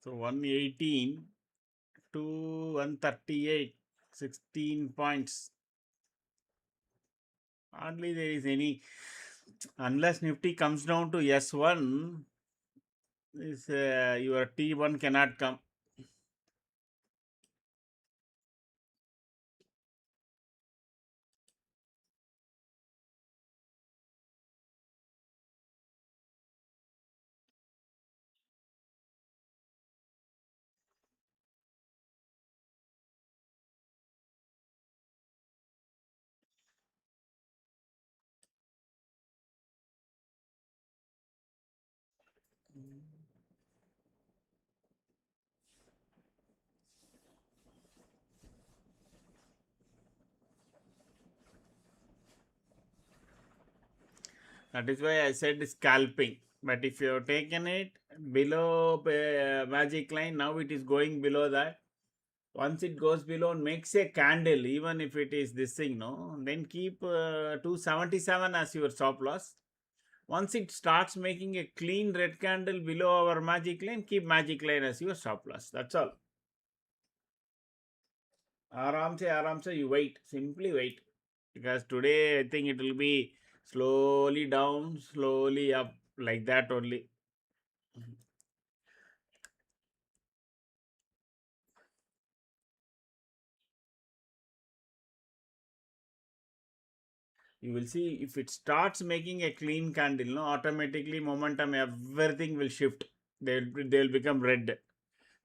So 118 to 138, 16 points. Hardly there is any, unless Nifty comes down to S1, this your T1 cannot come. That is why I said scalping. But if you have taken it below magic line, now it is going below that. Once it goes below and makes a candle, even if it is this thing, no, then keep 277 as your stop loss. Once it starts making a clean red candle below our magic line, keep magic line as your stop loss. That's all. Aram se, you wait. Simply wait. Because today I think it will be slowly down, slowly up, like that only. You will see if it starts making a clean candle, no, automatically momentum, everything will shift. They'll become red.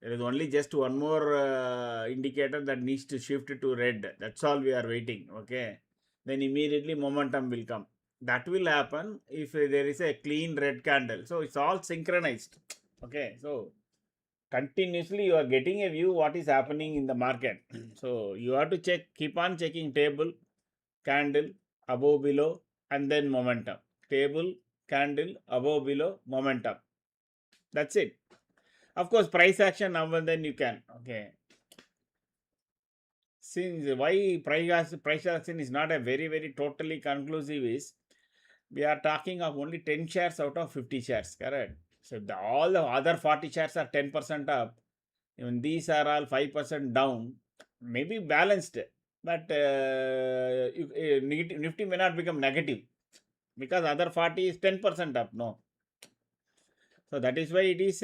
There is only just one more indicator that needs to shift to red. That's all we are waiting. Okay. Then immediately momentum will come. That will happen if there is a clean red candle. So it's all synchronized. Okay. So continuously you are getting a view what is happening in the market. So you have to check, keep on checking table, candle, above, below, and then momentum. Table, candle, above, below, momentum. That's it. Of course, price action now and then you can. Okay. Since why price action is not a very totally conclusive is we are talking of only 10 shares out of 50 shares, correct? So all the other 40 shares are 10% up. Even these are all 5% down. Maybe balanced, but Nifty may not become negative because other 40 is 10% up. No. So that is why it is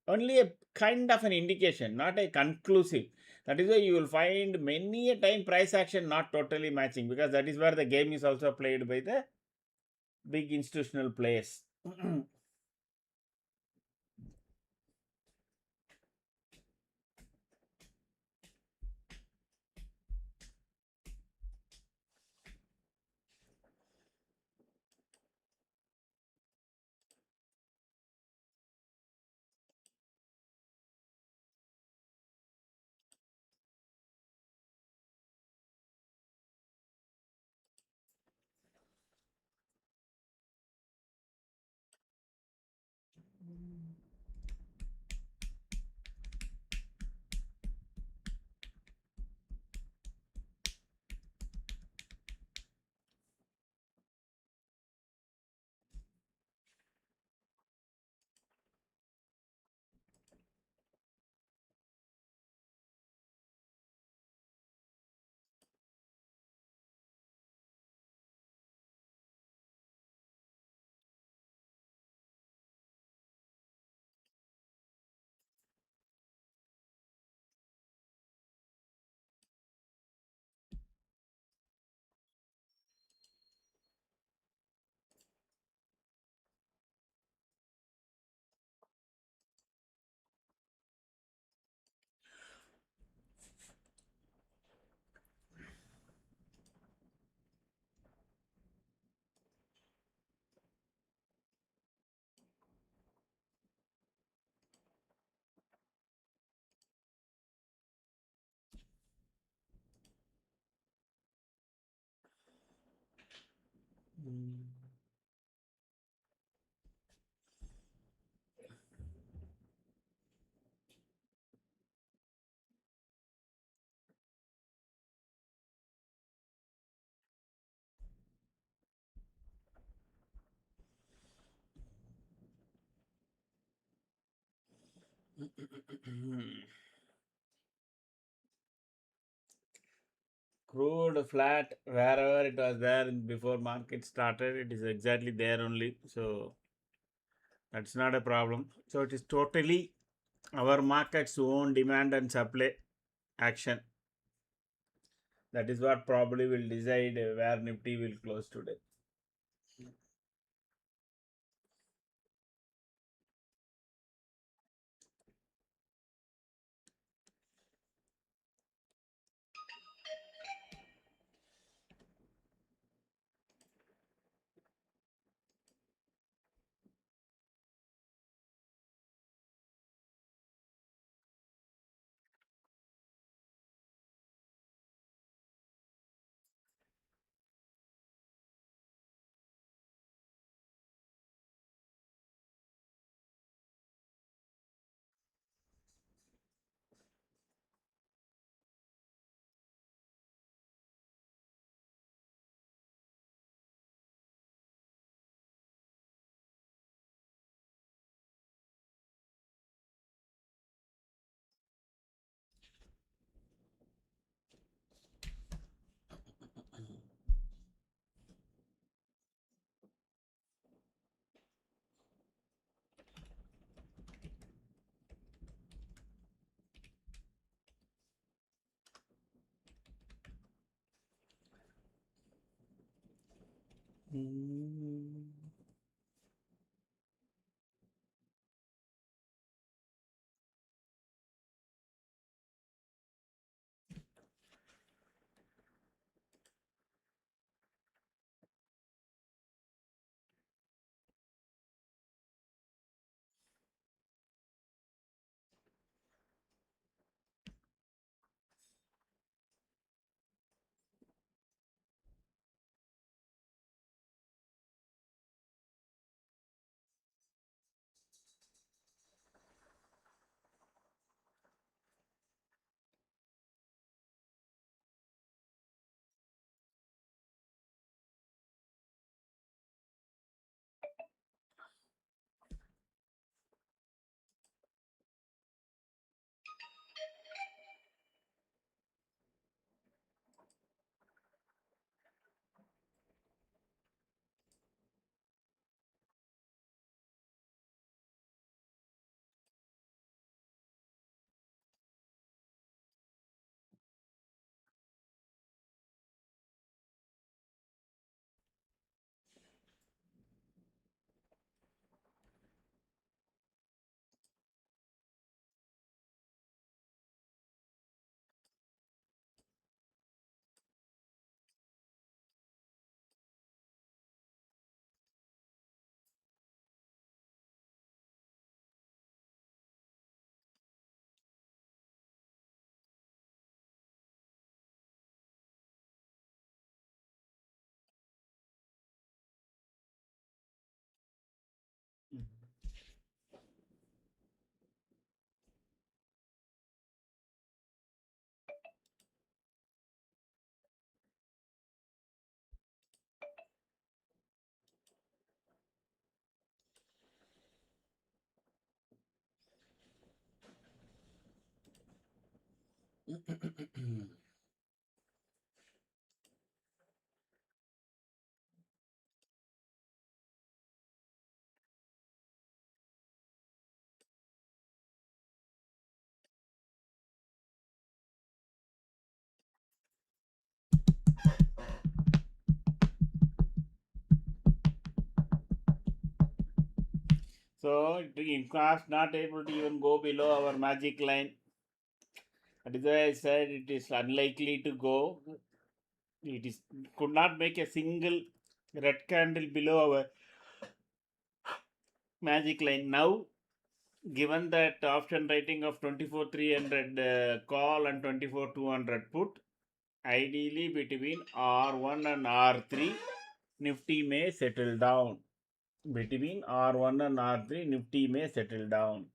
only a kind of an indication, not a conclusive. That is why you will find many a time price action not totally matching, because that is where the game is also played by the big institutional players. Crude flat wherever it was there before market started, it is exactly there only. So that's not a problem. So it is totally our market's own demand and supply action. That is what probably will decide where Nifty will close today. So in class not able to even go below our magic line. That is why I said it is unlikely to go. It is could not make a single red candle below our magic line. Now, given that option rating of 24,300 call and 24,200 put, ideally between R1 and R3, Nifty may settle down. Between R1 and R3, Nifty may settle down.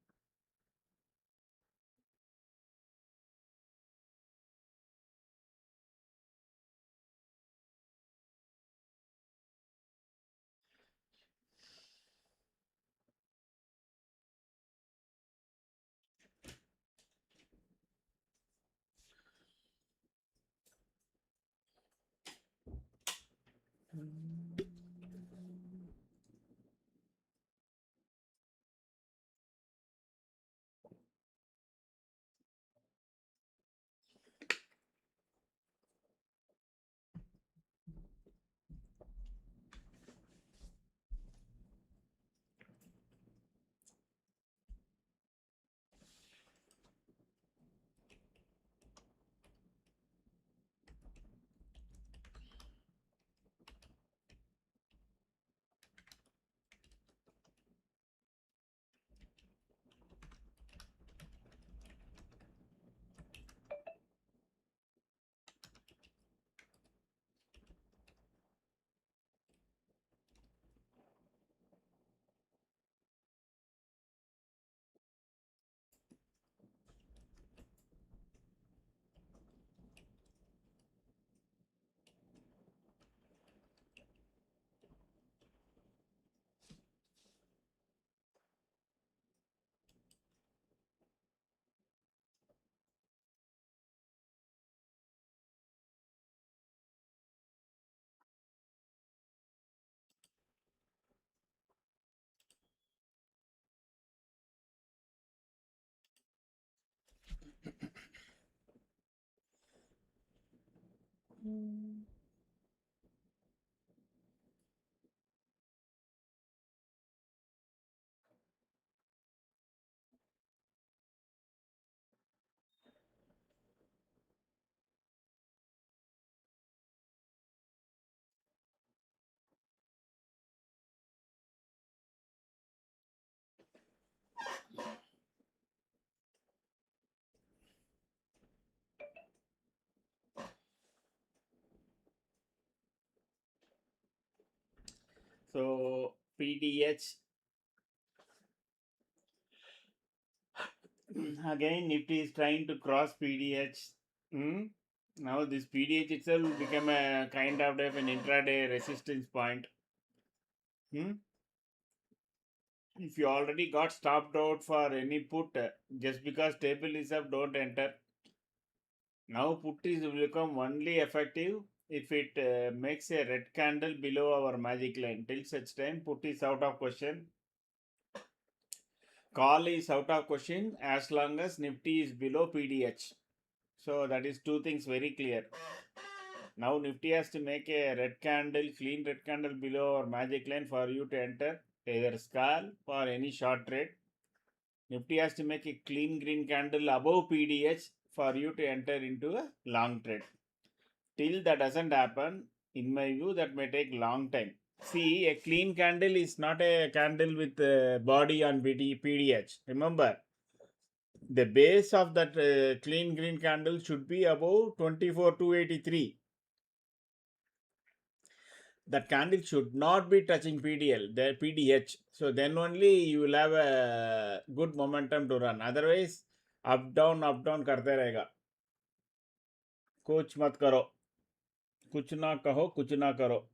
So PDH again, Nifty is trying to cross PDH. Hmm? Now this PDH itself will become a kind of an intraday resistance point. Hmm? If you already got stopped out for any put, just because table is up, don't enter. Now put is will become only effective if it makes a red candle below our magic line. Till such time, put is out of question. Call is out of question as long as Nifty is below PDH. So that is two things very clear. Now Nifty has to make a red candle, clean red candle below our magic line for you to enter either scalp or any short trade. Nifty has to make a clean green candle above PDH for you to enter into a long trade. Till that doesn't happen, in my view, that may take long time. See, a clean candle is not a candle with body on PDH. Remember, the base of that clean green candle should be above 24,283. That candle should not be touching the PDH. So then only you will have a good momentum to run. Otherwise, up down करते रहेगा. कुछ मत करो, कुछ ना कहो, कुछ ना करो.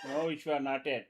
No, Vishwa, not yet.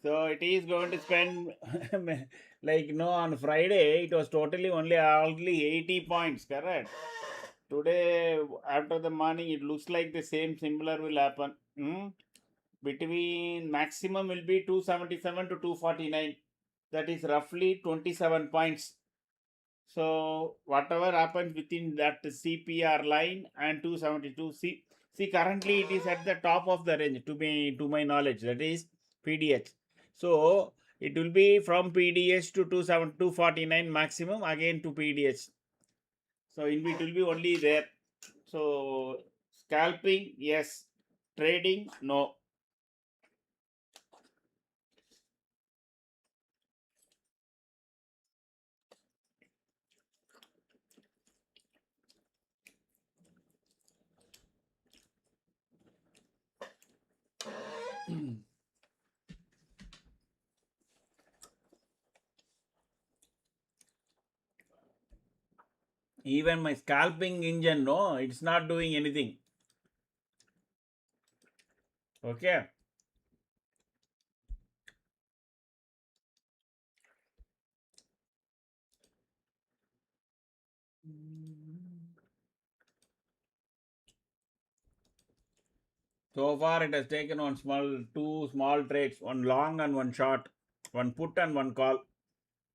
So it is going to spend like on Friday it was totally only 80 points, correct? Today after the morning it looks like the same similar will happen. Between maximum will be 277 to 249. That is roughly 27 points. So whatever happens within that CPR line and 272, see currently it is at the top of the range to my knowledge, that is PDH. So it will be from PDH to 249 maximum again to PDH. So it will be only there. So scalping, yes. Trading, no. Even my scalping engine, no, it's not doing anything. Okay. So far, it has taken two small trades, one long and one short, one put and one call.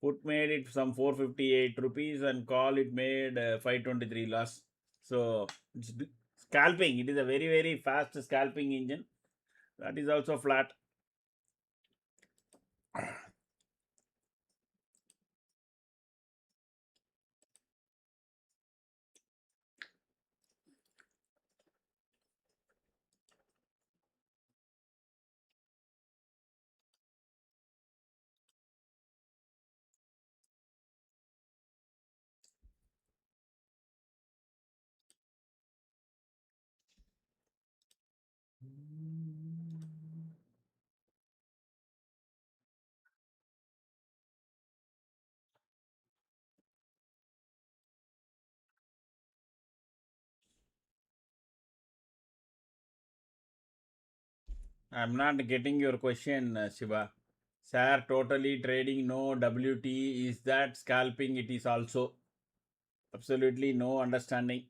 Put made it some 458 rupees and call it made 523 loss. So it's scalping. It is a very, very fast scalping engine. That is also flat. I'm not getting your question, Shiva. Sir, totally trading, no WT. Is that scalping? It is also absolutely no understanding.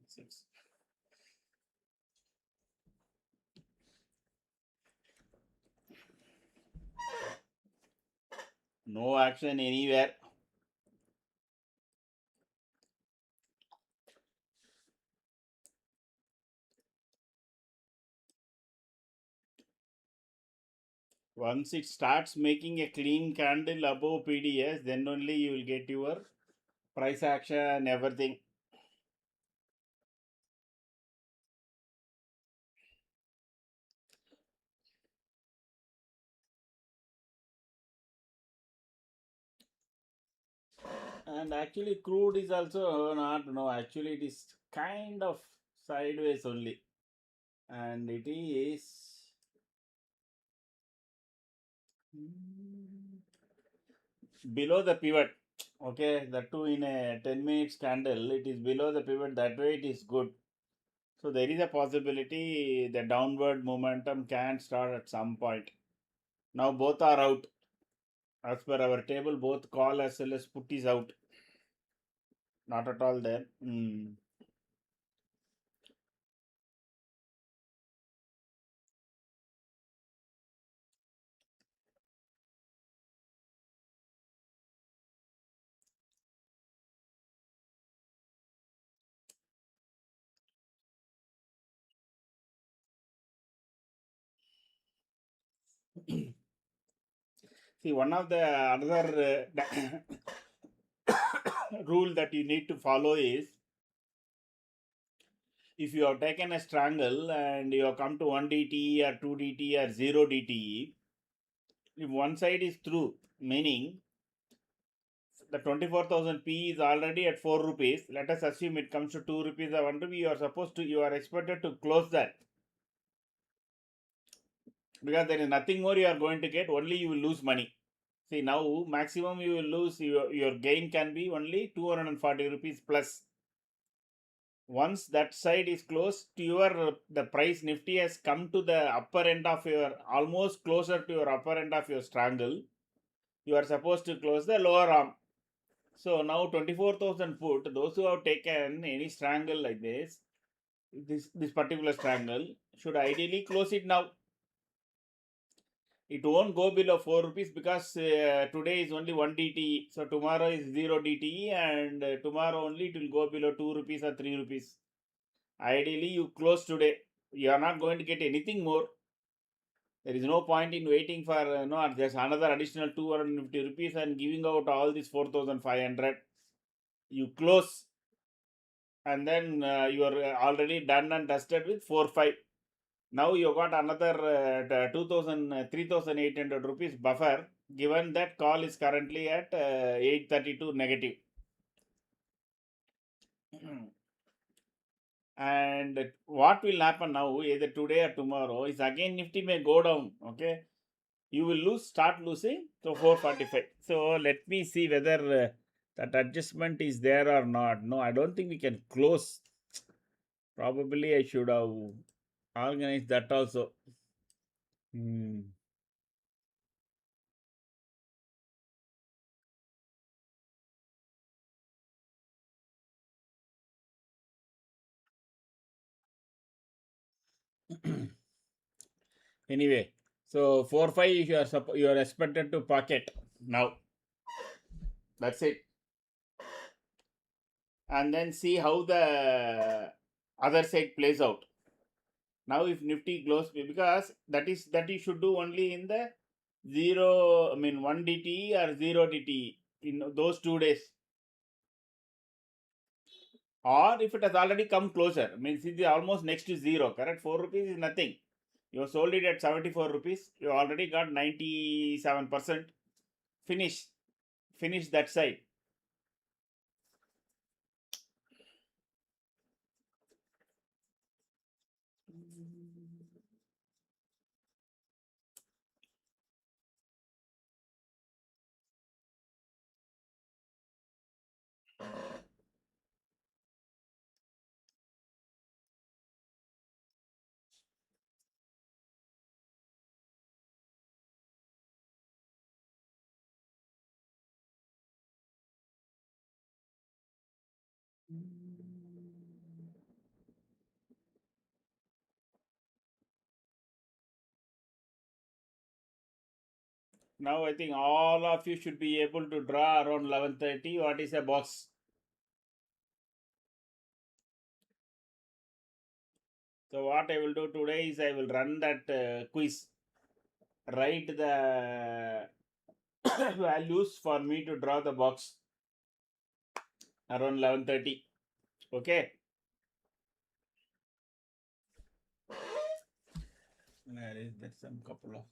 Six. No action anywhere. Once it starts making a clean candle above PDS, then only you will get your price action, everything. And actually, crude is also not, no, actually, it is kind of sideways only. And it is below the pivot. Okay, that too in a 10 minutes candle, it is below the pivot. That way, it is good. So, there is a possibility the downward momentum can start at some point. Now, both are out. As per our table, both call as well as put is out. Not at all there. See, one of the another rule that you need to follow is if you have taken a strangle and you have come to 1 DTE or 2 DTE or 0 DTE, if one side is through, meaning the 24,000 P is already at 4 rupees, let us assume it comes to 2 rupees or 1 rupee, you are expected to close that. Because there is nothing more you are going to get, only you will lose money. See, now maximum you will lose, your gain can be only 240 rupees plus. Once that side is close to your, the price Nifty has come to the upper end of your, almost closer to your upper end of your strangle, you are supposed to close the lower arm. So now 24,000 put, those who have taken any strangle like this particular strangle should ideally close it now. It won't go below 4 rupees because today is only 1 DTE. So tomorrow is 0 DTE and tomorrow only it will go below 2 rupees or 3 rupees. Ideally, you close today. You are not going to get anything more. There is no point in waiting for no, just another additional 250 rupees and giving out all this 4,500. You close and then you are already done and dusted with 4-5. Now you got another 3,800 rupees buffer, given that call is currently at 832 negative. And what will happen now, either today or tomorrow, is again Nifty may go down. Okay, you will start losing. So 445. So let me see whether that adjustment is there or not. No, I don't think we can close. Probably I should have organized that also. Anyway, so 4-5 you are expected to pocket now. That's it. And then see how the other side plays out. Now if Nifty close, because that you should do only in the 1 DTE or 0 DTE in those 2 days. Or if it has already come closer, means it is almost next to 0, correct? 4 rupees is nothing. You sold it at 74 rupees. You already got 97%. Finish. Finish that side. Now I think all of you should be able to draw around 11:30. What is a box? So what I will do today is I will run that quiz. Write the values for me to draw the box around 11:30. Okay. Where is there some couple of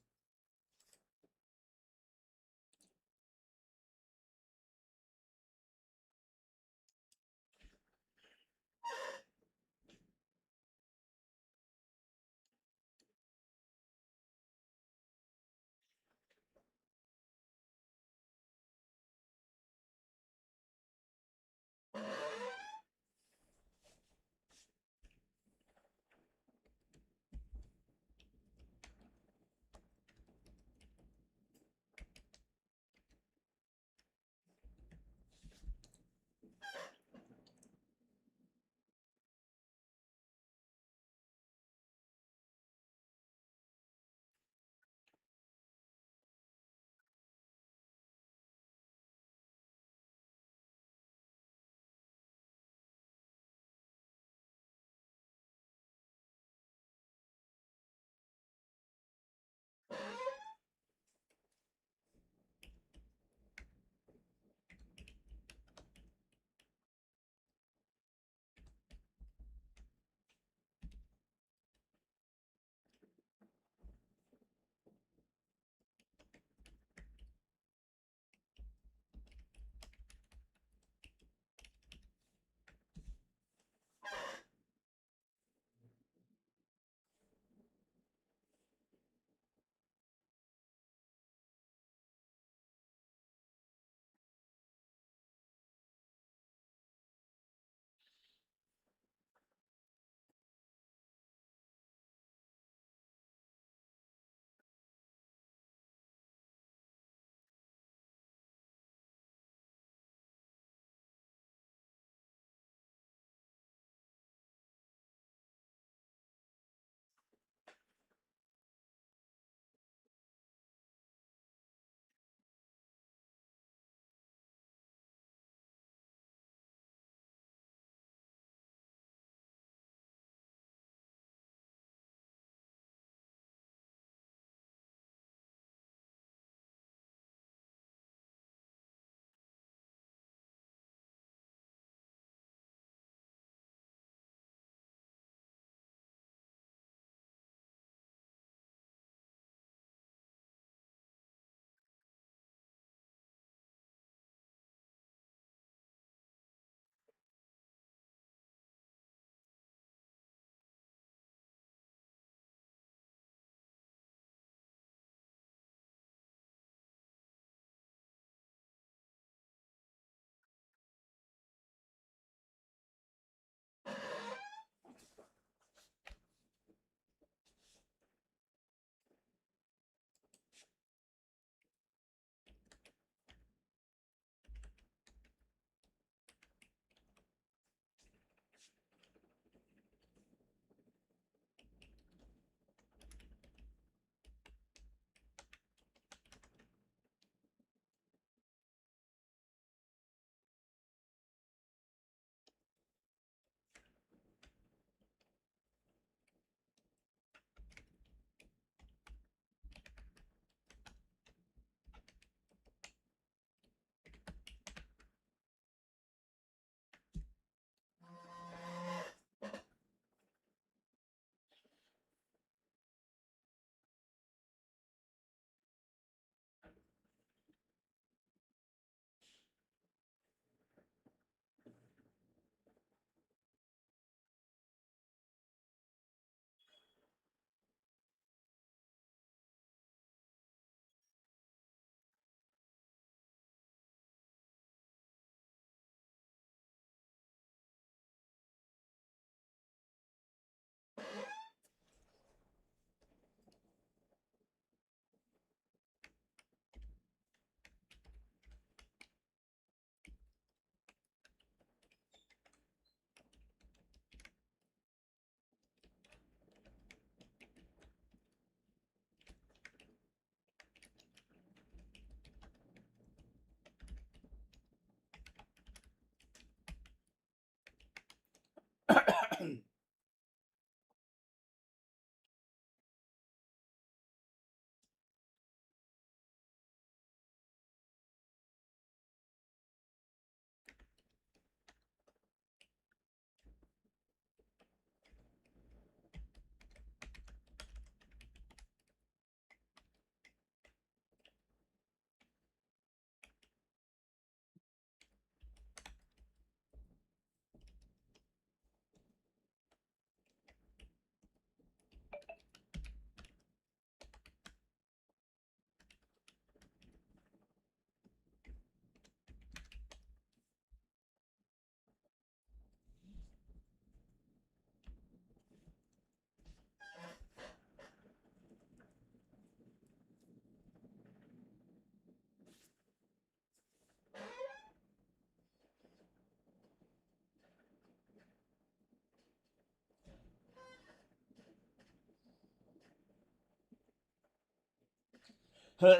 So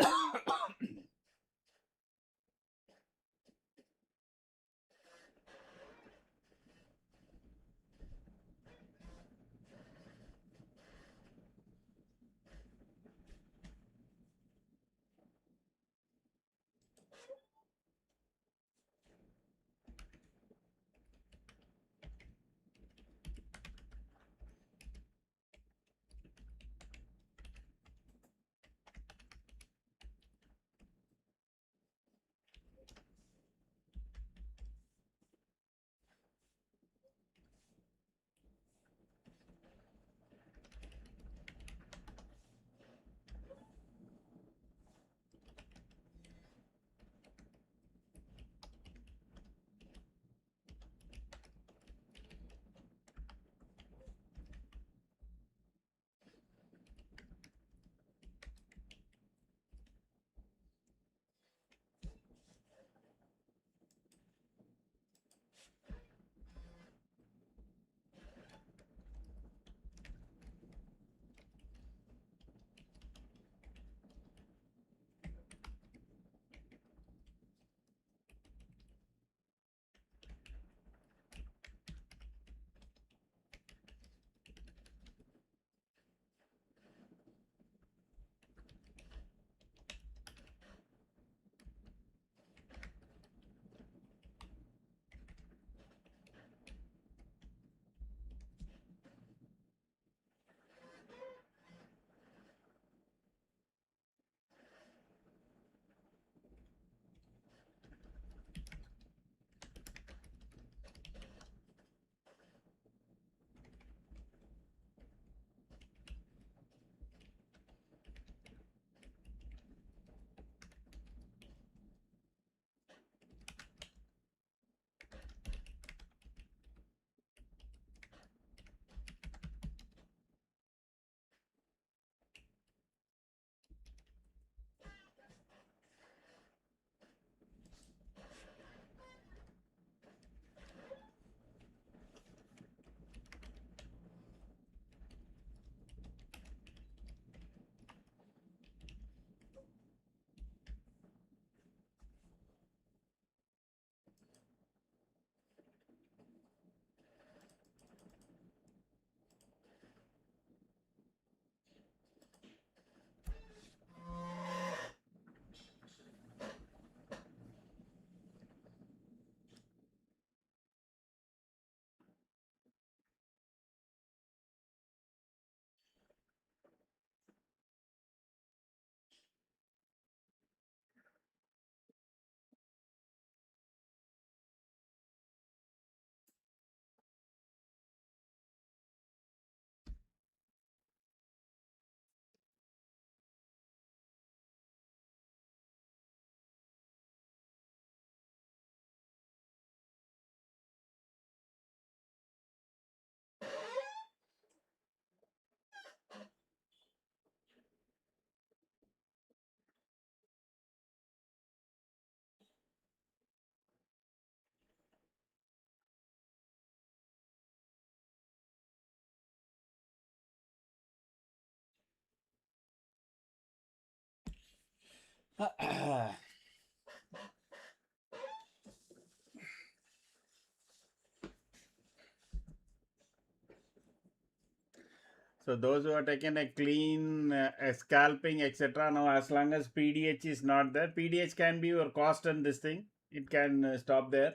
those who are taken a clean scalping, etc. Now, as long as PDH is not there, PDH can be your cost and this thing. It can stop there.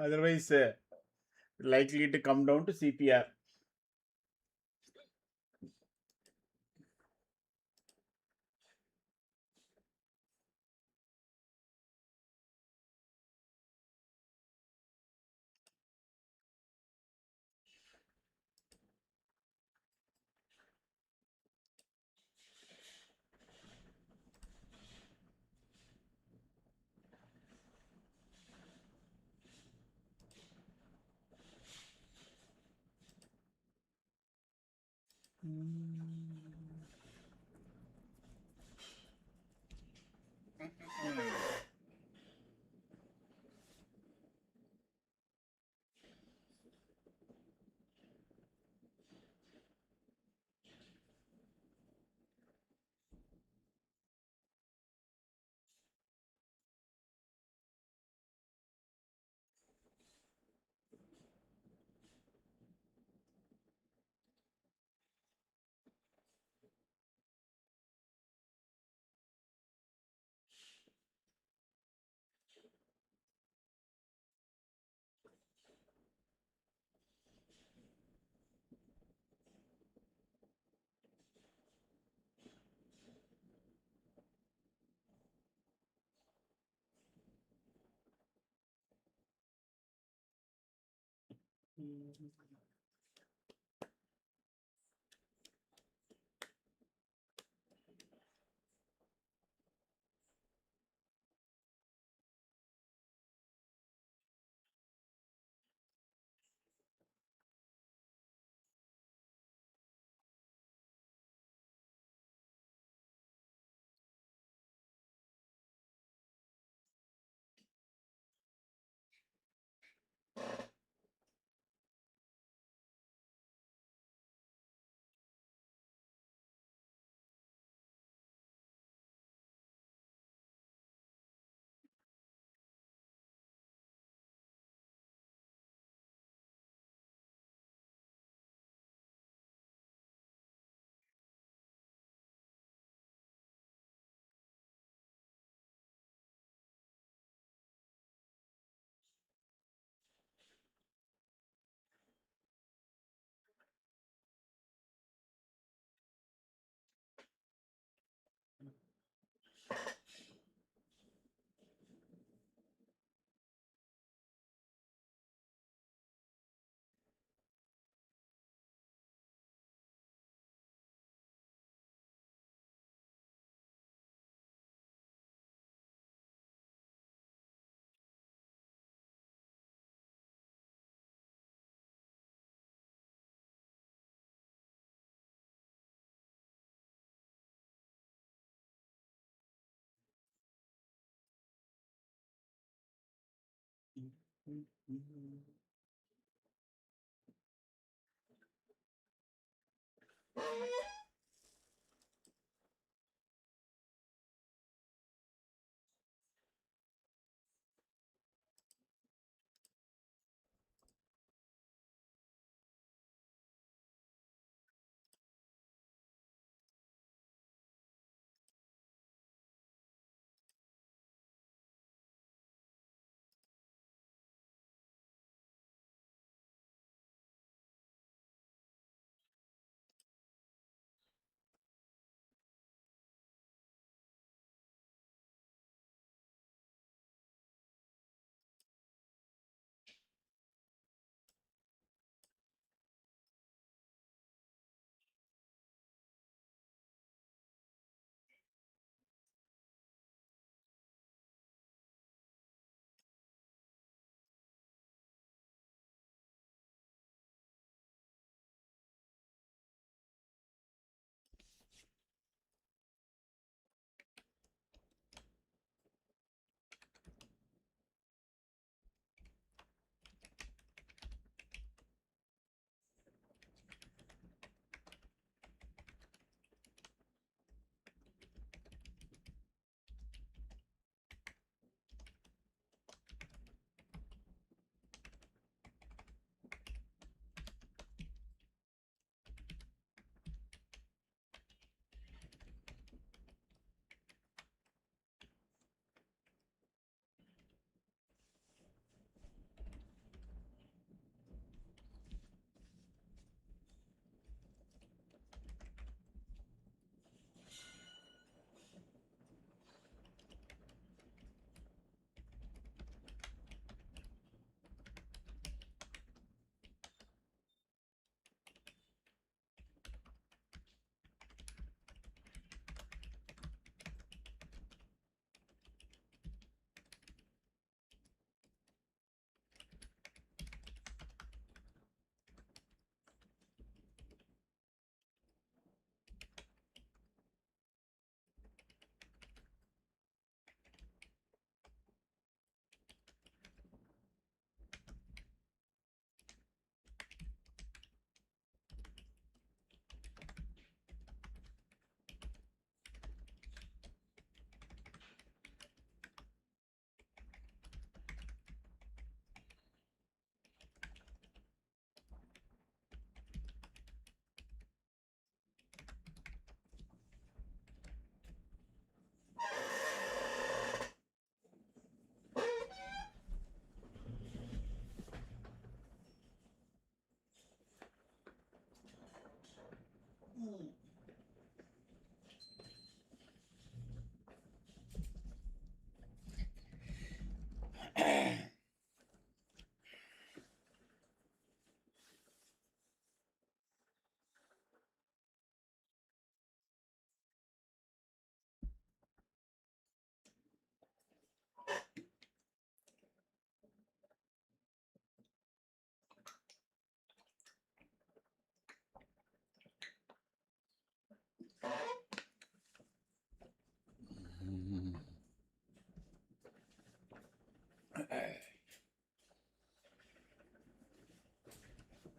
Otherwise, likely to come down to CPR.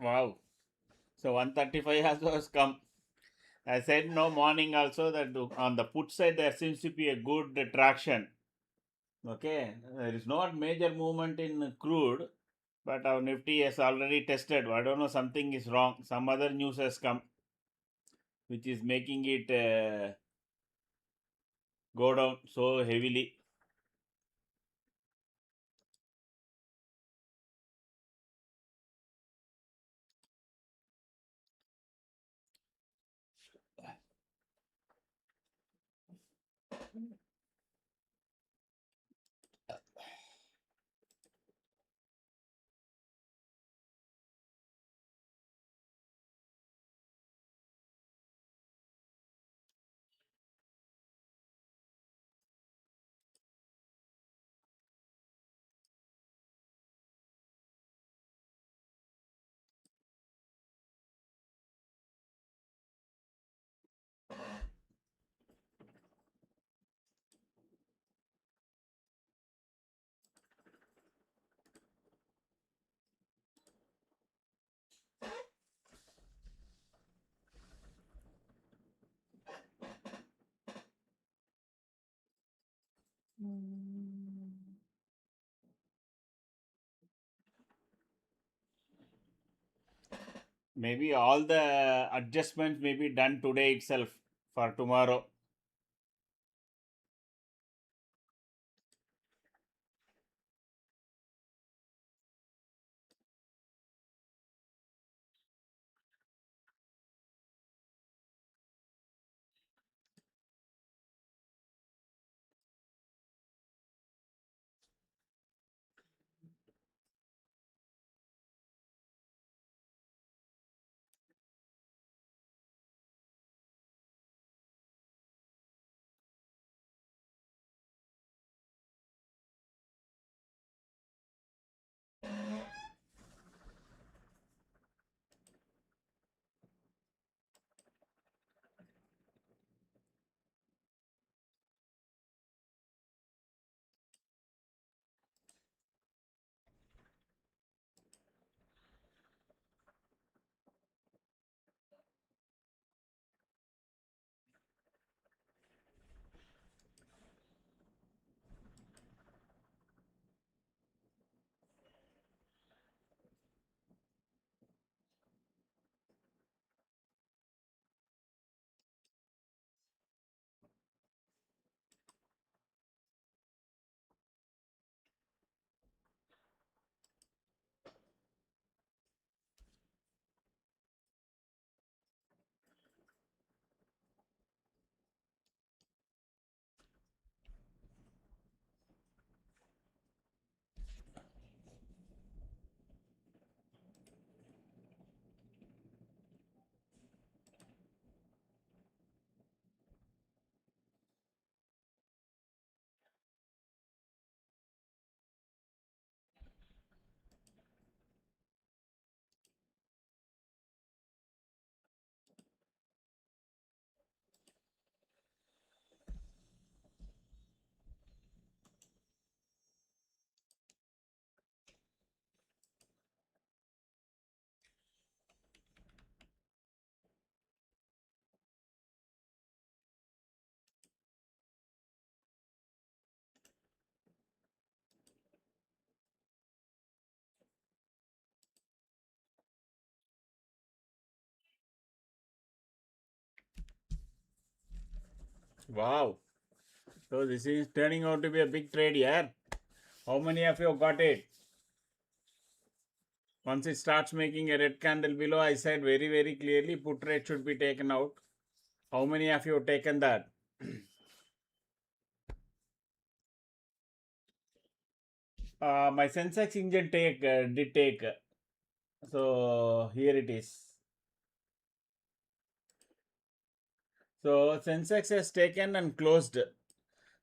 Wow. So 135 has come. I said no morning also that on the put side there seems to be a good traction. Okay, there is not major movement in crude, but our Nifty has already tested. I don't know, something is wrong. Some other news has come, which is making it go down so heavily. Maybe all the adjustments may be done today itself for tomorrow. Wow. So this is turning out to be a big trade here. How many of you got it? Once it starts making a red candle below, I said very, very clearly put rate should be taken out. How many of you have taken that? My Sensex engine did take. So here it is. So Sensex has taken and closed.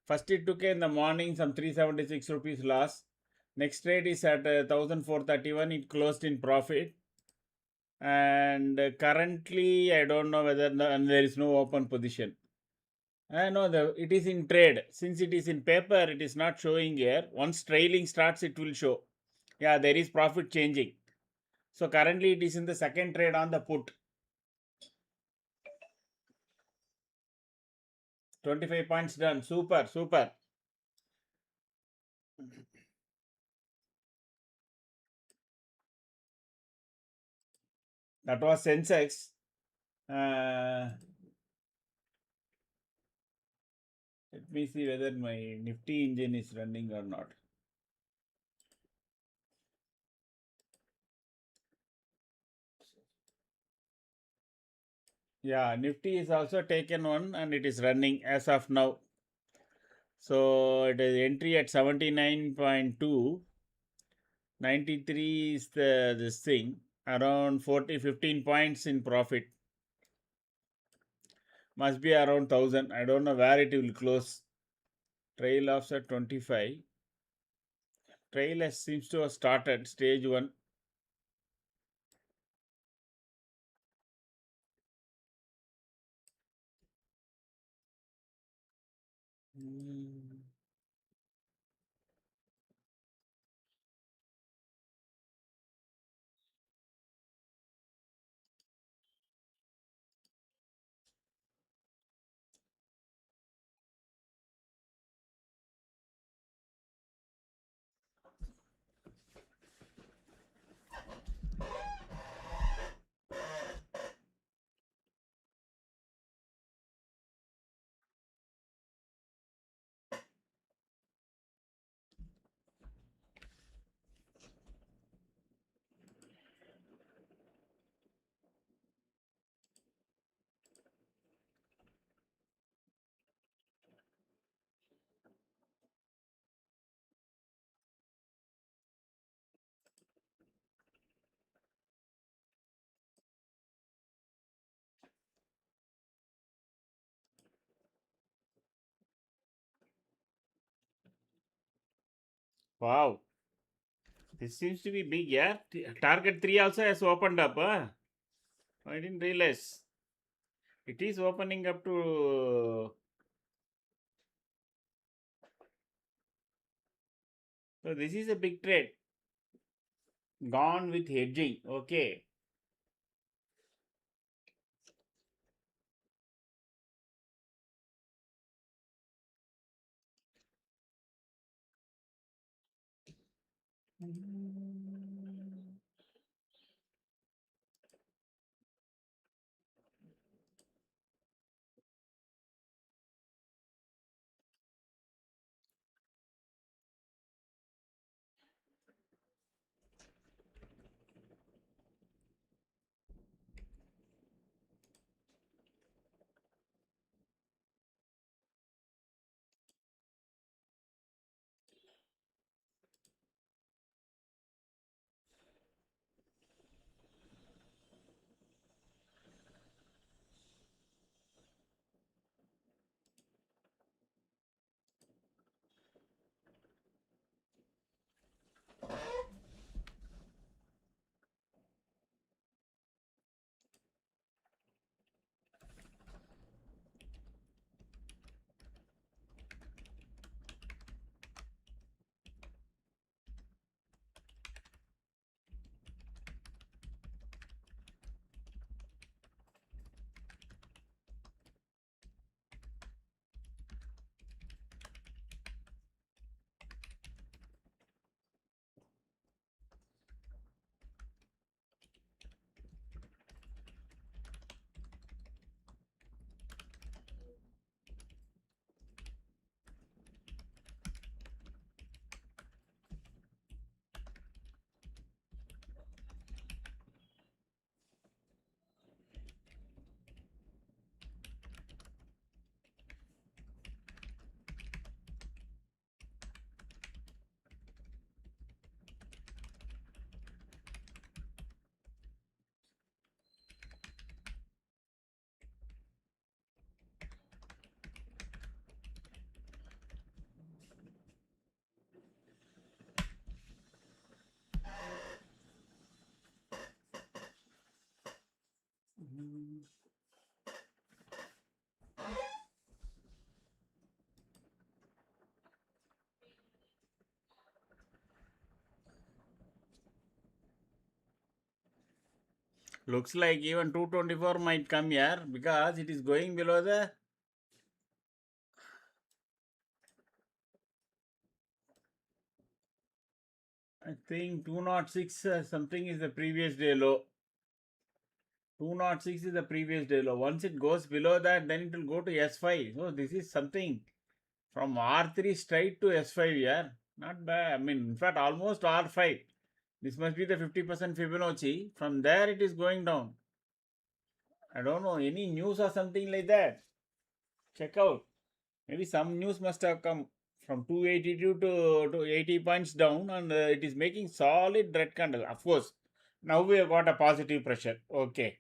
First it took in the morning some 376 rupees loss. Next trade is at 1431. It closed in profit. And currently I don't know whether and there is no open position. No, it is in trade. Since it is in paper, it is not showing here. Once trailing starts, it will show. Yeah, there is profit changing. So currently it is in the second trade on the put. 25 points done. Super, super. That was Sensex. Let me see whether my Nifty engine is running or not. Yeah, Nifty is also taken one and it is running as of now. So it is entry at 79.2. 93 is this thing. Around 15 points in profit. Must be around 1000. I don't know where it will close. Trail offs at 25. Trail has seems to have started stage 1. Wow, this seems to be big, yeah. Target 3 also has opened up. Huh? I didn't realize. It is opening up to. So this is a big trade. Gone with hedging. Okay. Looks like even 224 might come here because it is going below the. I think 206 something is the previous day low. 206 is the previous day low. Once it goes below that, then it will go to S5. So this is something from R3 straight to S5 here. Not bad. I mean, in fact, almost R5. This must be the 50% Fibonacci. From there, it is going down. I don't know. Any news or something like that? Check out. Maybe some news must have come from 282 to 80 points down, and it is making solid red candle. Of course, now we have got a positive pressure. Okay.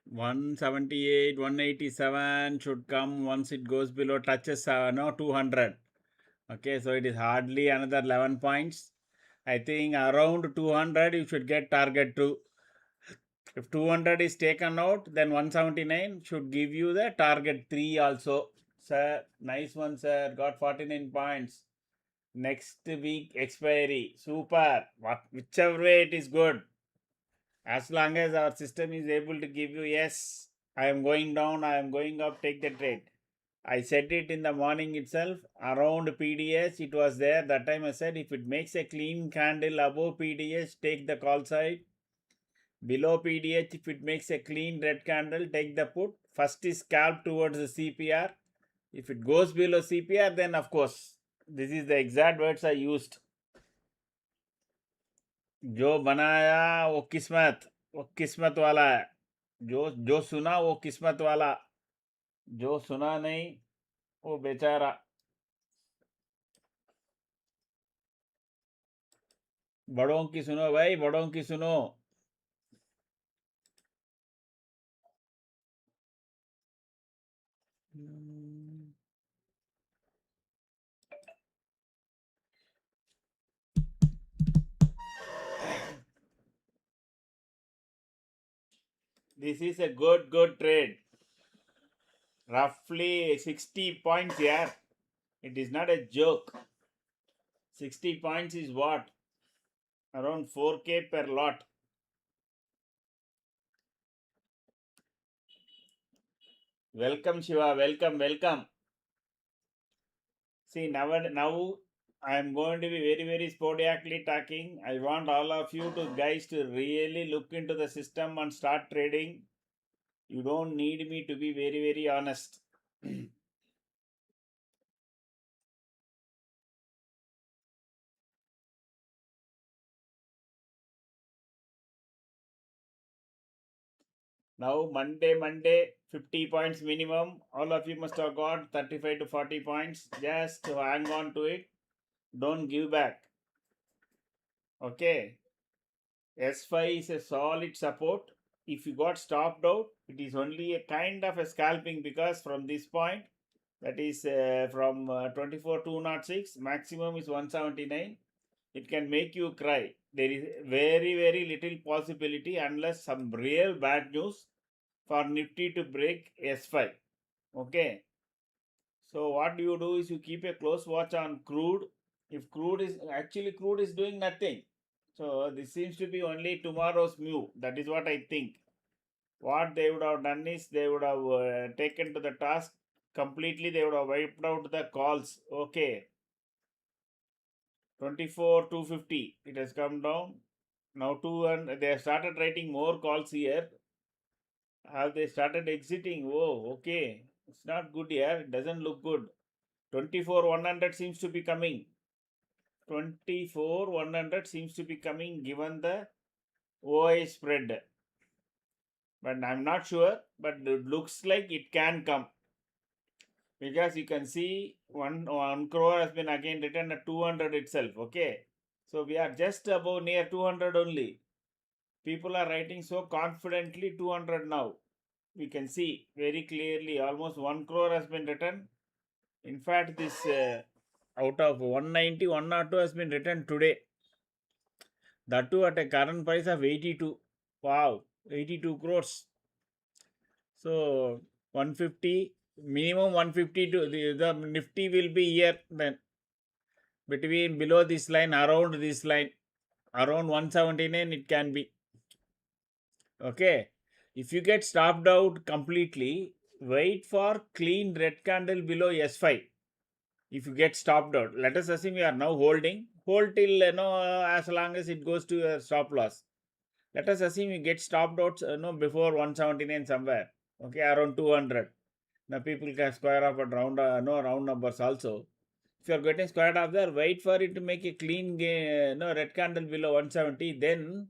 One 78, 187 should come once it goes below, touches no 200. Okay, so it is hardly another 11 points. I think around 200 you should get target 2. If 200 is taken out, then 179 should give you the target 3 also. Sir, nice one, sir. Got 49 points. Next week expiry. Super. Whichever way it is good. As long as our system is able to give you, yes, I am going down, I am going up, take the trade. I said it in the morning itself, around PDS, it was there. That time I said, if it makes a clean candle above PDS, take the call side. Below PDH, if it makes a clean red candle, take the put. First is scalp towards the CPR. If it goes below CPR, then of course, this is the exact words I used. जो बनाया वो किस्मत वाला है. जो सुना वो किस्मत वाला, जो सुना नहीं वो बेचारा। बड़ों की सुनो भाई, बड़ों की सुनो। This is a good trade. Roughly 60 points here. It is not a joke. 60 points is what? Around 4K per lot. Welcome Shiva, welcome. See, now I am going to be very sporadiacally talking. I want all of you to guys to really look into the system and start trading. You don't need me to be very honest. Now Monday, 50 points minimum. All of you must have got 35 to 40 points. Just hang on to it. Don't give back. Okay. S5 is a solid support. If you got stopped out, it is only a kind of a scalping, because from this point, that is from 24,206, maximum is 179. It can make you cry. There is very little possibility, unless some real bad news, for Nifty to break S5. Okay. So what you do is you keep a close watch on crude. If crude is doing nothing. So this seems to be only tomorrow's move. That is what I think. What they would have done is they would have taken to the task completely. They would have wiped out the calls. Okay. 24 250. It has come down. Now two, and they have started writing more calls here. Have they started exiting? Oh, okay. It's not good here. It doesn't look good. 24 100 seems to be coming. 24 100 seems to be coming given the OI spread. But I'm not sure. But it looks like it can come. Because you can see one crore has been again written at 200 itself. Okay. So we are just above near 200 only. People are writing so confidently 200 now. We can see very clearly almost 1 crore has been written. In fact, this out of 190, 102 has been written today. That too at a current price of 82. Wow, 82 crores. So 150, minimum 150 to the Nifty will be here then. Between below this line, around this line, around 179 it can be. Okay. If you get stopped out completely, wait for clean red candle below S5. If you get stopped out, let us assume you are now holding, hold till as long as it goes to your stop loss. Let us assume you get stopped out before 179 somewhere. Okay, around 200. Now people can square off at round round numbers also. If you are getting squared off there, wait for it to make a clean red candle below 170. Then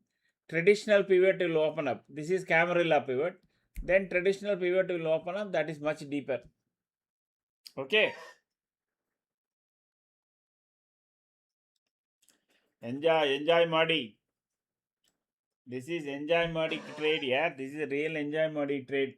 traditional pivot will open up. This is Camarilla pivot. Then traditional pivot will open up. That is much deeper. Okay. Enjoy Madi. This is enjoy Madi trade. Yeah, this is a real enjoy Madi trade.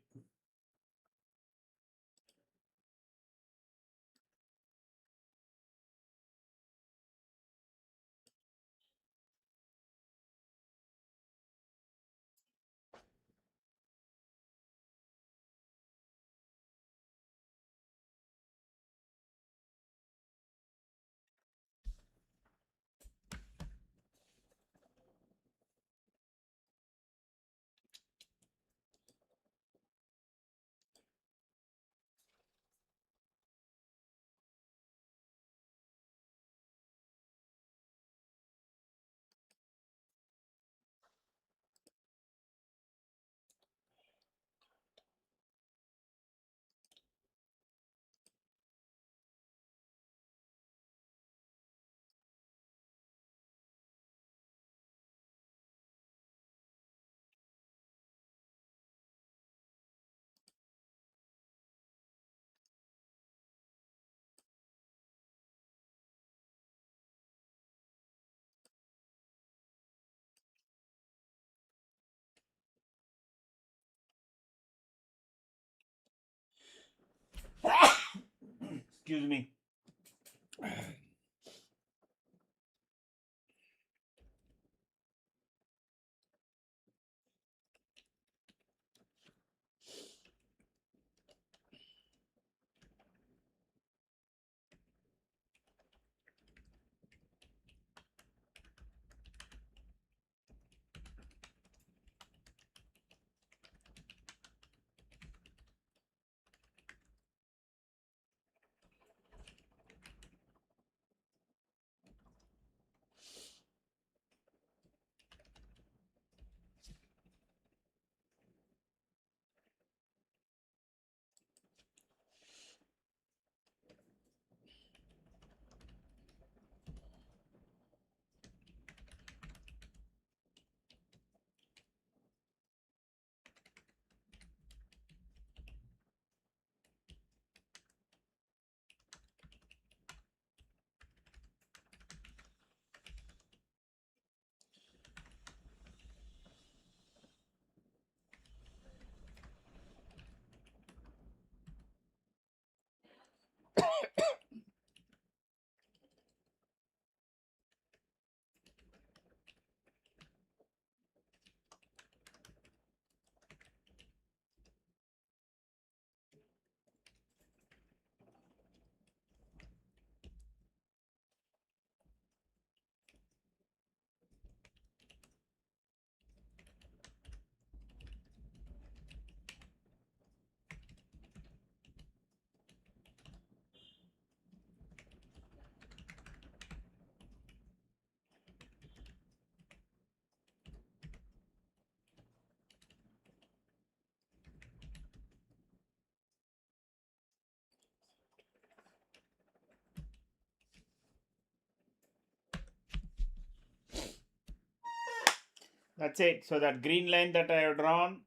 Excuse me. That's it. So that green line that I have drawn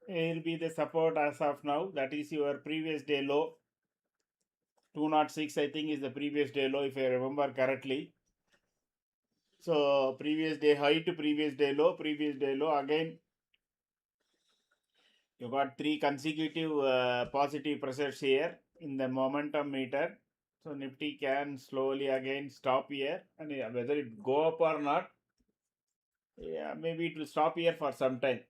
will be the support as of now. That is your previous day low. 206, I think, is the previous day low, if I remember correctly. So previous day high to previous day low, again you got three consecutive positive pressures here in the momentum meter. So Nifty can slowly again stop here, and whether it go up or not, yeah, maybe it will stop here for some time.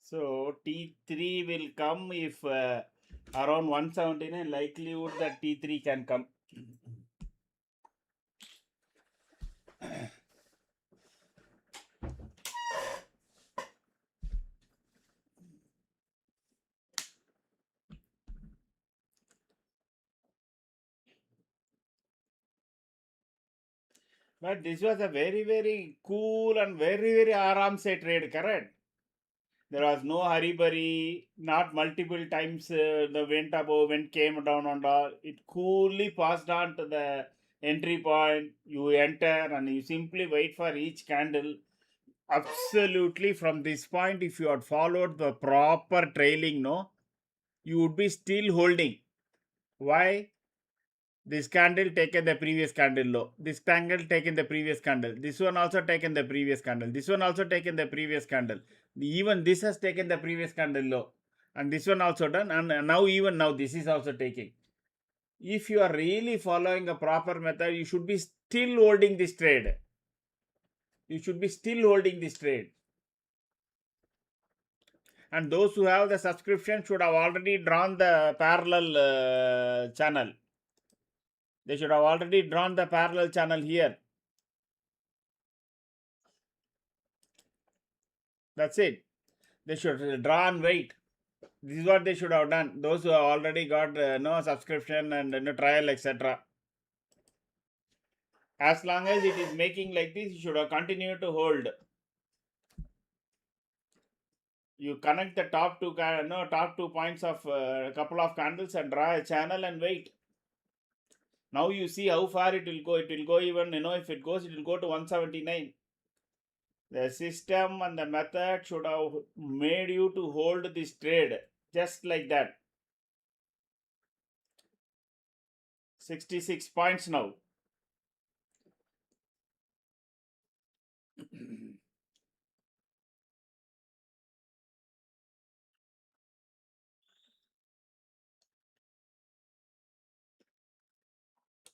So T3 will come if around 179, likelihood that T3 can come. But this was a very, very cool and very, very aram se trade, correct? There was no hurry burry, not multiple times the went above, went came down and all. It coolly passed on to the entry point. You enter and you simply wait for each candle. Absolutely, from this point, if you had followed the proper trailing, no, you would be still holding. Why? This candle taken the previous candle low. This candle taken the previous candle. This one also taken the previous candle. This one also taken the previous candle. Even this has taken the previous candle low. And this one also done. And now even now this is also taking. If you are really following a proper method, you should be still holding this trade. You should be still holding this trade. And those who have the subscription should have already drawn the parallel channel. They should have already drawn the parallel channel here. That's it. They should draw and wait. This is what they should have done. Those who have already got no subscription and no trial, etc. As long as it is making like this, you should have continued to hold. You connect the top 2 points of a couple of candles and draw a channel and wait. Now you see how far it will go. It will go even, if it goes, it will go to 179. The system and the method should have made you to hold this trade just like that. 66 points now.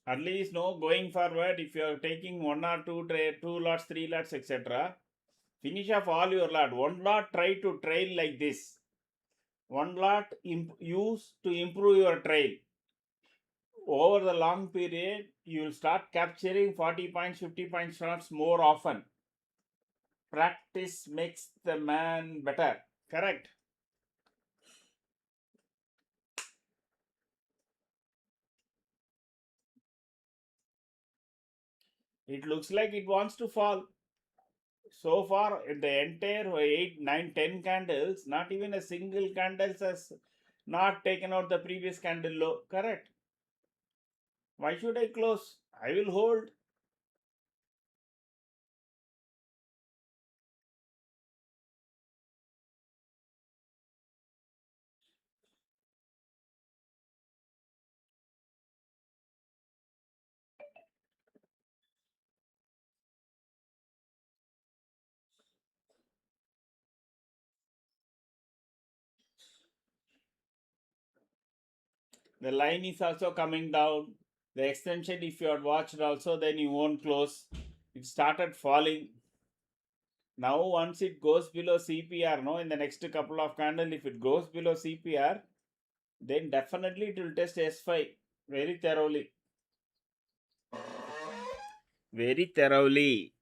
At least going forward, if you are taking one or two trade, 2 lots, 3 lots, etc., finish off all your lot. One lot try to trail like this. One lot use to improve your trail. Over the long period, you will start capturing 40 points, 50 points shots more often. Practice makes the man better. Correct. It looks like it wants to fall. So far, in the entire 8, 9, 10 candles, not even a single candle has not taken out the previous candle low. Correct. Why should I close? I will hold. The line is also coming down. The extension, if you had watched also, then you won't close. It started falling. Now, once it goes below CPR, in the next couple of candle, if it goes below CPR, then definitely it will test S5 very thoroughly. Very thoroughly.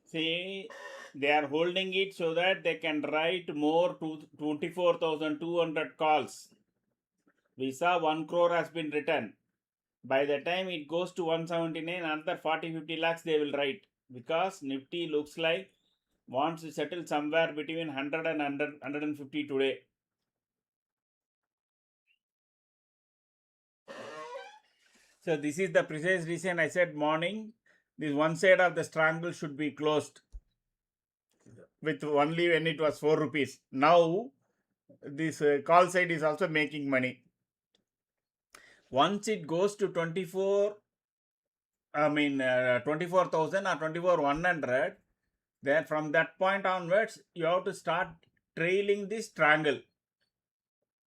See, they are holding it so that they can write more to 24,200 calls. We saw 1 crore has been written. By the time it goes to 179, another 40 50 lakhs they will write. Because Nifty looks like wants to settle somewhere between 100 and 150 today. So this is the precise reason I said morning, this one side of the triangle should be closed with only when it was 4 rupees. Now this call side is also making money. Once it goes to 24,000 or 24,100, then from that point onwards you have to start trailing this triangle.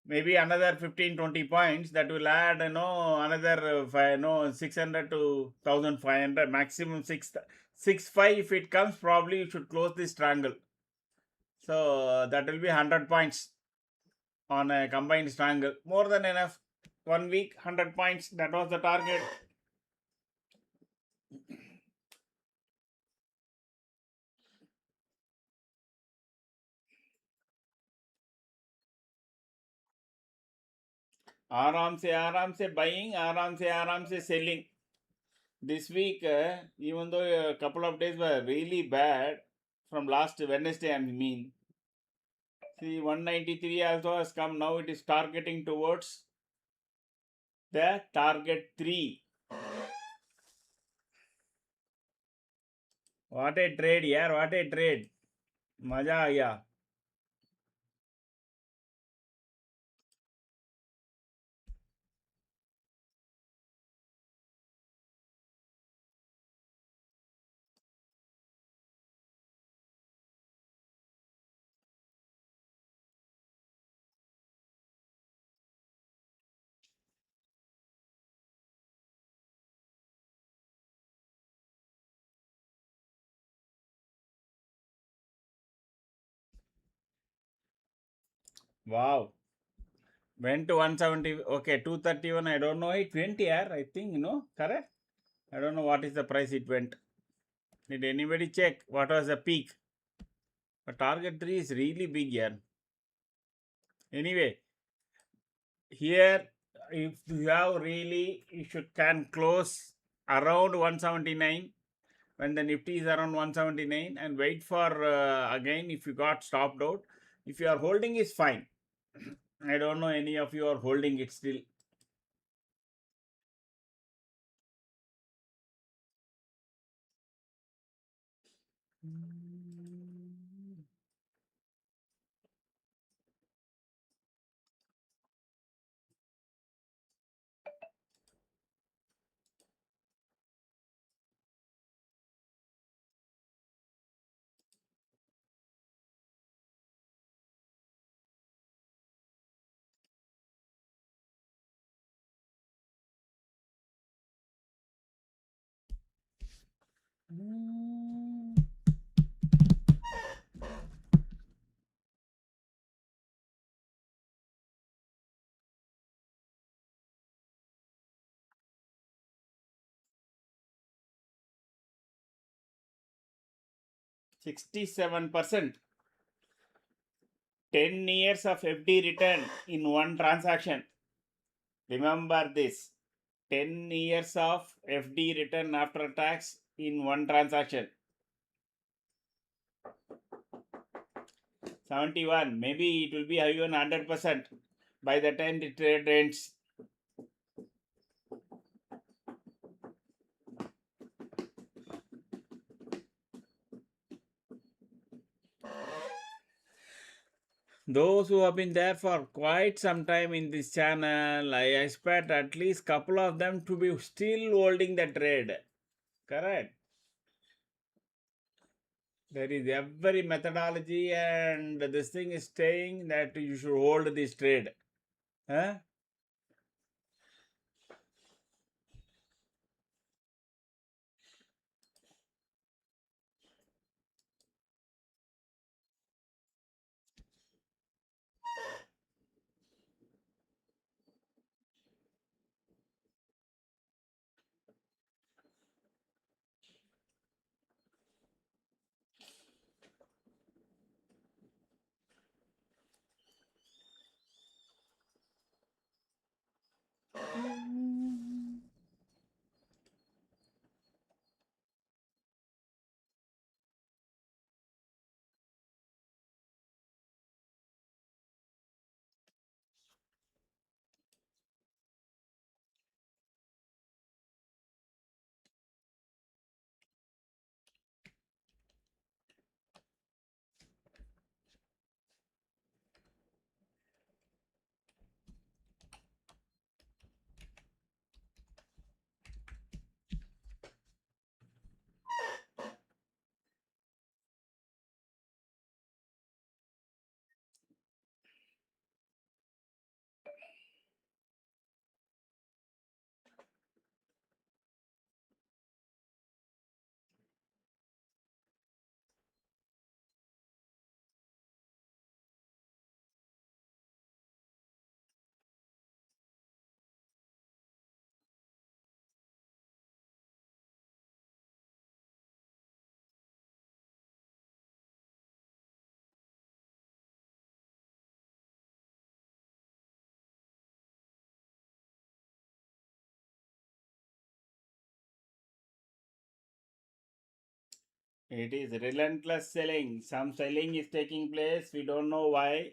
Maybe another 15-20 points, that will add another 600 to 1,500, maximum 6.5. If it comes, probably you should close this triangle. So that will be 100 points on a combined triangle, more than enough. 1 week 100 points, that was the target. आराम से buying, आराम से selling. This week, even though a couple of days were really bad, from last Wednesday I mean, see 193 also has come. Now it is targeting towards the target 3. What a trade yaar, what a trade. मजा आ गया. Wow. Went to 170. Okay, 231. I don't know. It went here, I think, correct? I don't know what is the price it went. Did anybody check what was the peak? The target 3 is really big here. Anyway, here, if you have really, you can close around 179 when the Nifty is around 179 and wait for again if you got stopped out. If you are holding, is fine. I don't know any of you are holding it still. Mm. 67%. 10 years of FD return in one transaction. Remember this. 10 years of FD return after tax in one transaction. 71. Maybe it will be even 100% by the time the trade ends. Those who have been there for quite some time in this channel, I expect at least couple of them to be still holding the trade. Correct? There is every methodology and this thing is saying that you should hold this trade. Huh? It is relentless selling. Some selling is taking place. We don't know why,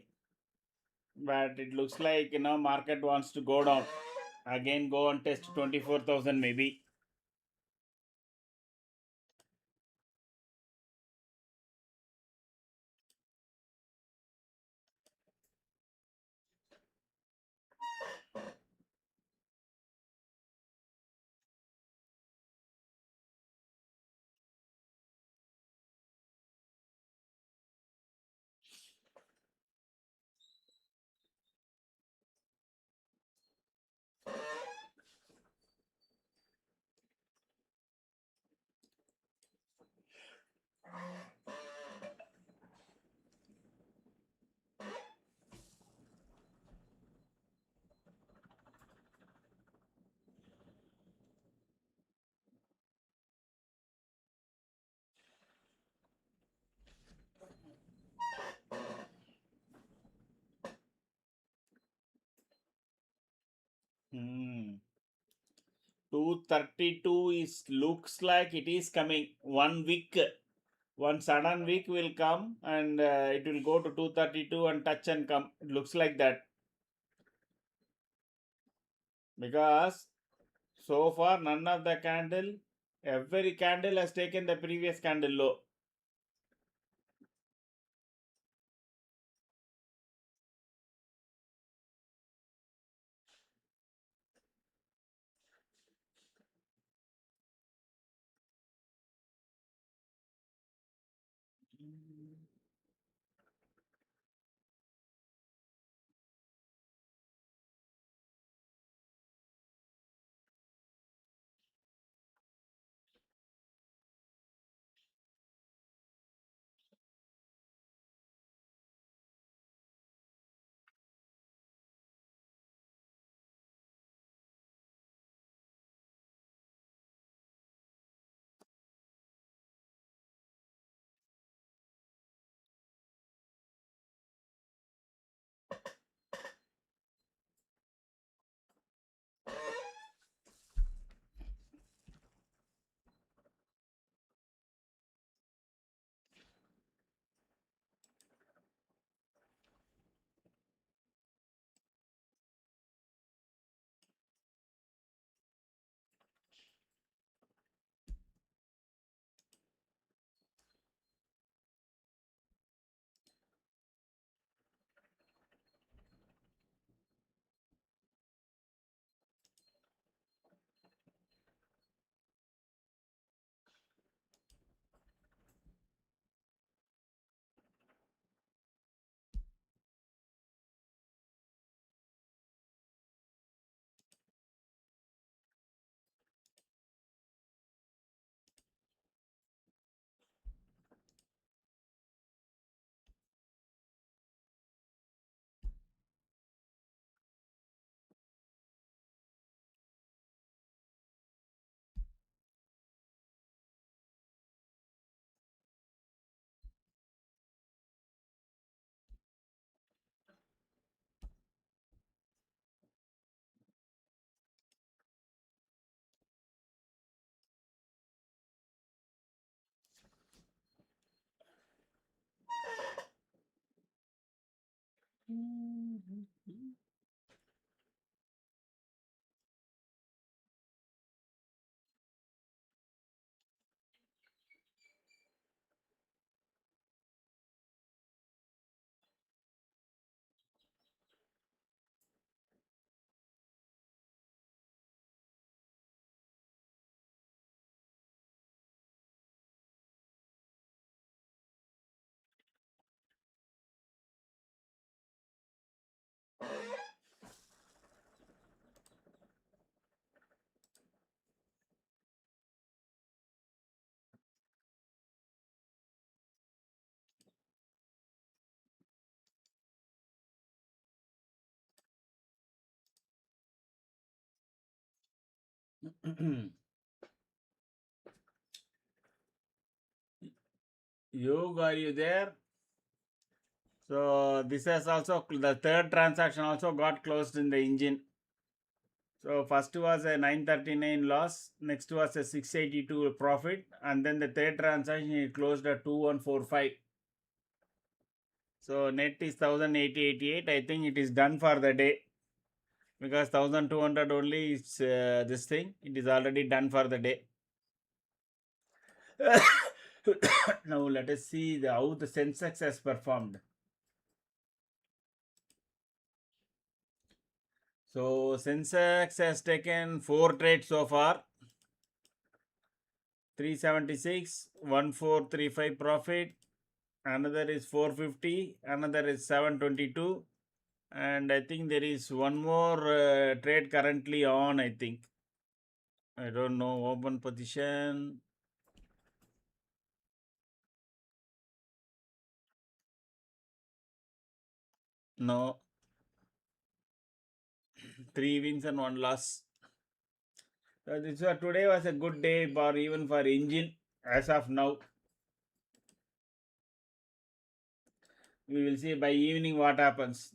but it looks like market wants to go down again. Go and test 24,000 maybe. Hmm. 232 is looks like it is coming. 1 week, one sudden week will come, and it will go to 232 and touch and come. It looks like that because so far none of the candle, every candle has taken the previous candle low. Yog, are you there? So this has also the third transaction also got closed in the engine. So first was a 939 loss, next was a 682 profit, and then the third transaction it closed at 2145. So net is 1088. I think it is done for the day because 1200 only is this thing. It is already done for the day. Now let us see how the Sensex has performed. So Sensex has taken 4 trades so far. 376, 1435 profit. Another is 450. Another is 722. And I think there is one more trade currently on, I think. I don't know. Open position. No. 3 wins and 1 loss. So today was a good day for even for engine as of now. We will see by evening what happens.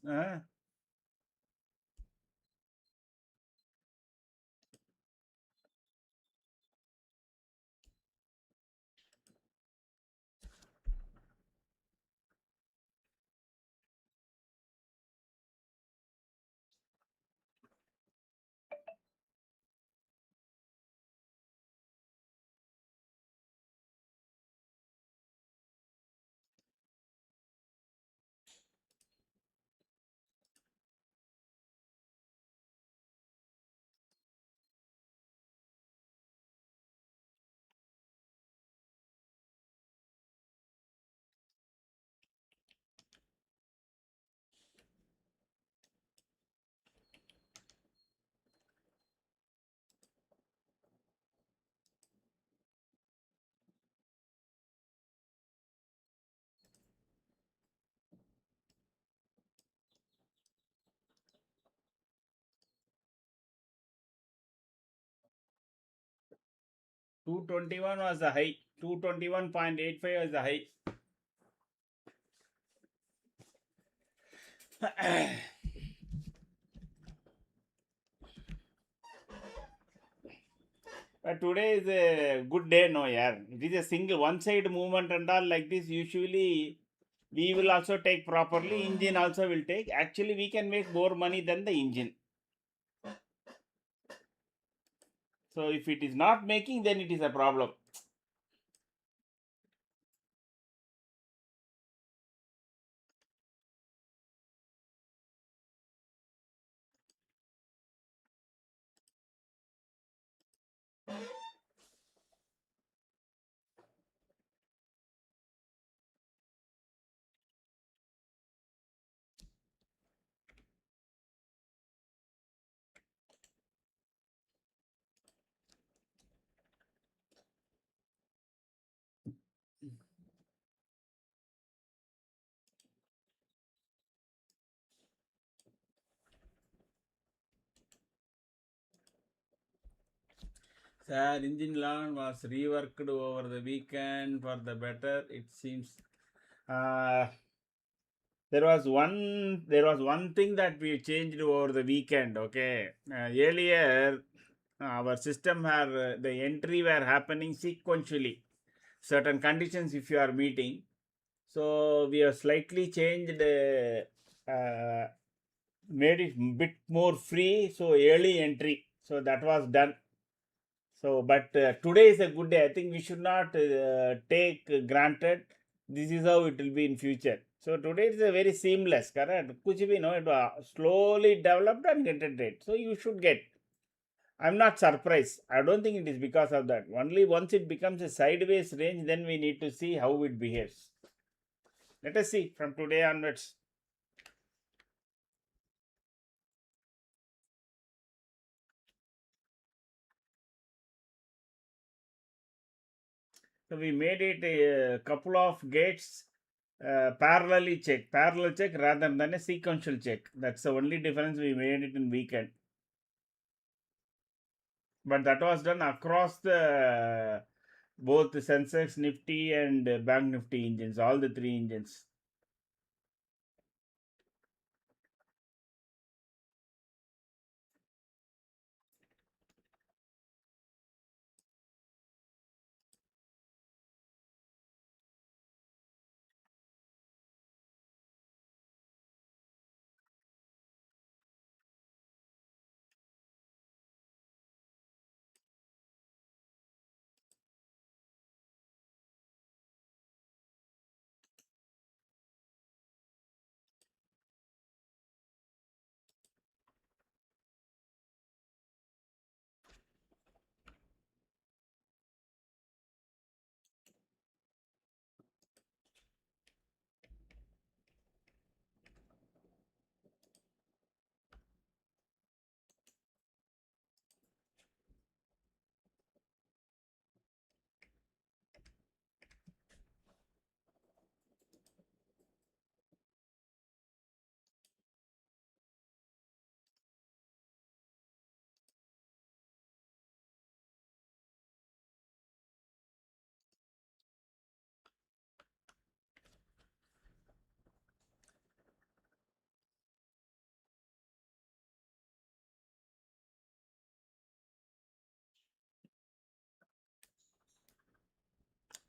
221 was the high. 221.85 was the high. But today is a good day, no, yeah. It is a single one side movement and all like this. Usually, we will also take properly. Engine also will take. Actually, we can make more money than the engine. So, if it is not making, then it is a problem. Sir, engine lawn was reworked over the weekend for the better. It seems. Uh, there was one thing that we changed over the weekend. Okay, earlier our system had the entry were happening sequentially. Certain conditions if you are meeting, so we have slightly changed, made it bit more free. So early entry. So that was done. So, but today is a good day. I think we should not take granted. This is how it will be in future. So today is a very seamless, correct? कुछ भी no, it slowly developed and get a date. So you should get. I'm not surprised. I don't think it is because of that. Only once it becomes a sideways range, then we need to see how it behaves. Let us see from today onwards. So we made it a couple of gates parallel check rather than a sequential check. That's the only difference we made it in weekend. But that was done across the both the Sensex, Nifty, and Bank Nifty engines, all the 3 engines.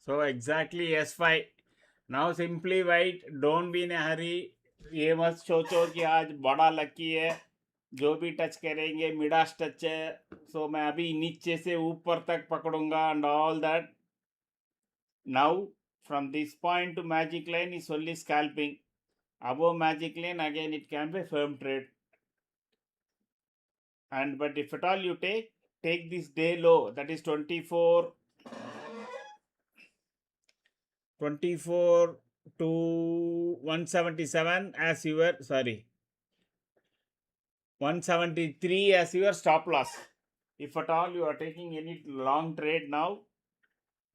So exactly S5. Now simply wait. Don't be in a hurry. ये मत सोचो कि आज बड़ा lucky है, जो भी touch करेंगे मिडास टच है, सो मैं अभी नीचे से ऊपर तक पकड़ूंगा and all that. Now from this point to magic line is only scalping. Above magic line again it can be firm trade. And but if at all you take this day low, that is 24 to 177 as your 173 as your stop loss. If at all you are taking any long trade now,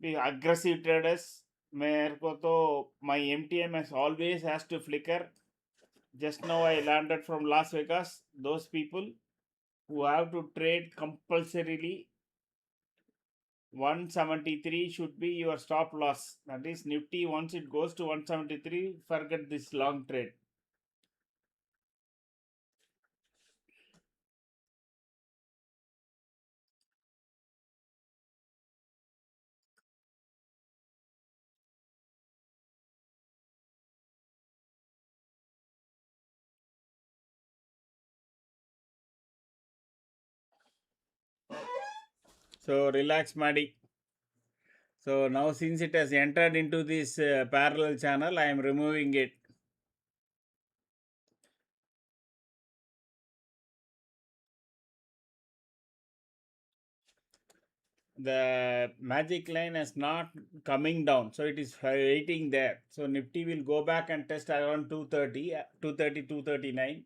be aggressive traders. मेरे को तो my MTM has always has to flicker. Just now I landed from Las Vegas. Those people who have to trade compulsorily, 173 should be your stop loss. That is Nifty. Once it goes to 173, forget this long trade. So relax, Maddy. So now since it has entered into this parallel channel, I am removing it. The magic line is not coming down, so it is waiting there. So Nifty will go back and test around 230, 230, 239.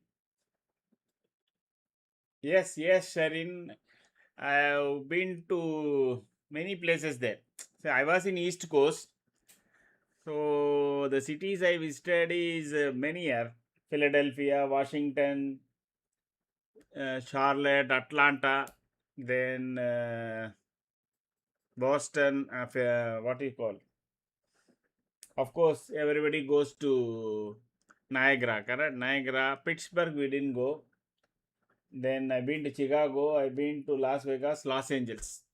Yes, Sharin. I have been to many places there. So I was in East Coast. So the cities I visited is many here: Philadelphia, Washington, Charlotte, Atlanta, then Boston. What do you call? Of course, everybody goes to Niagara, correct? Niagara, Pittsburgh, we didn't go. Then I've been to Chicago, I've been to Las Vegas, Los Angeles.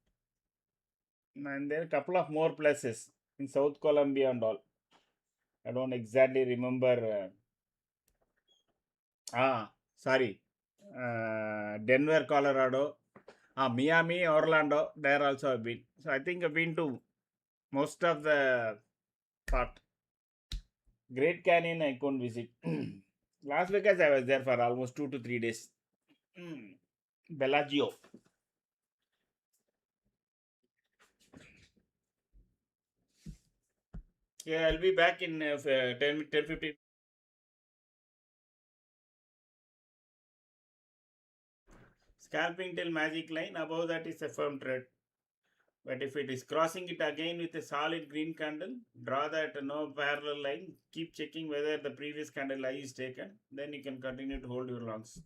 And there are a couple of more places in South Columbia and all. I don't exactly remember. Sorry. Denver, Colorado. Miami, Orlando. There also I've been. So I think I've been to most of the part. Great Canyon I couldn't visit. Las Vegas I was there for almost 2 to 3 days. Bellagio. Yeah, I'll be back in 10, 15. Scalping till magic line. Above that is a firm trade. But if it is crossing it again with a solid green candle, draw that no parallel line. Keep checking whether the previous candle high is taken. Then you can continue to hold your longs.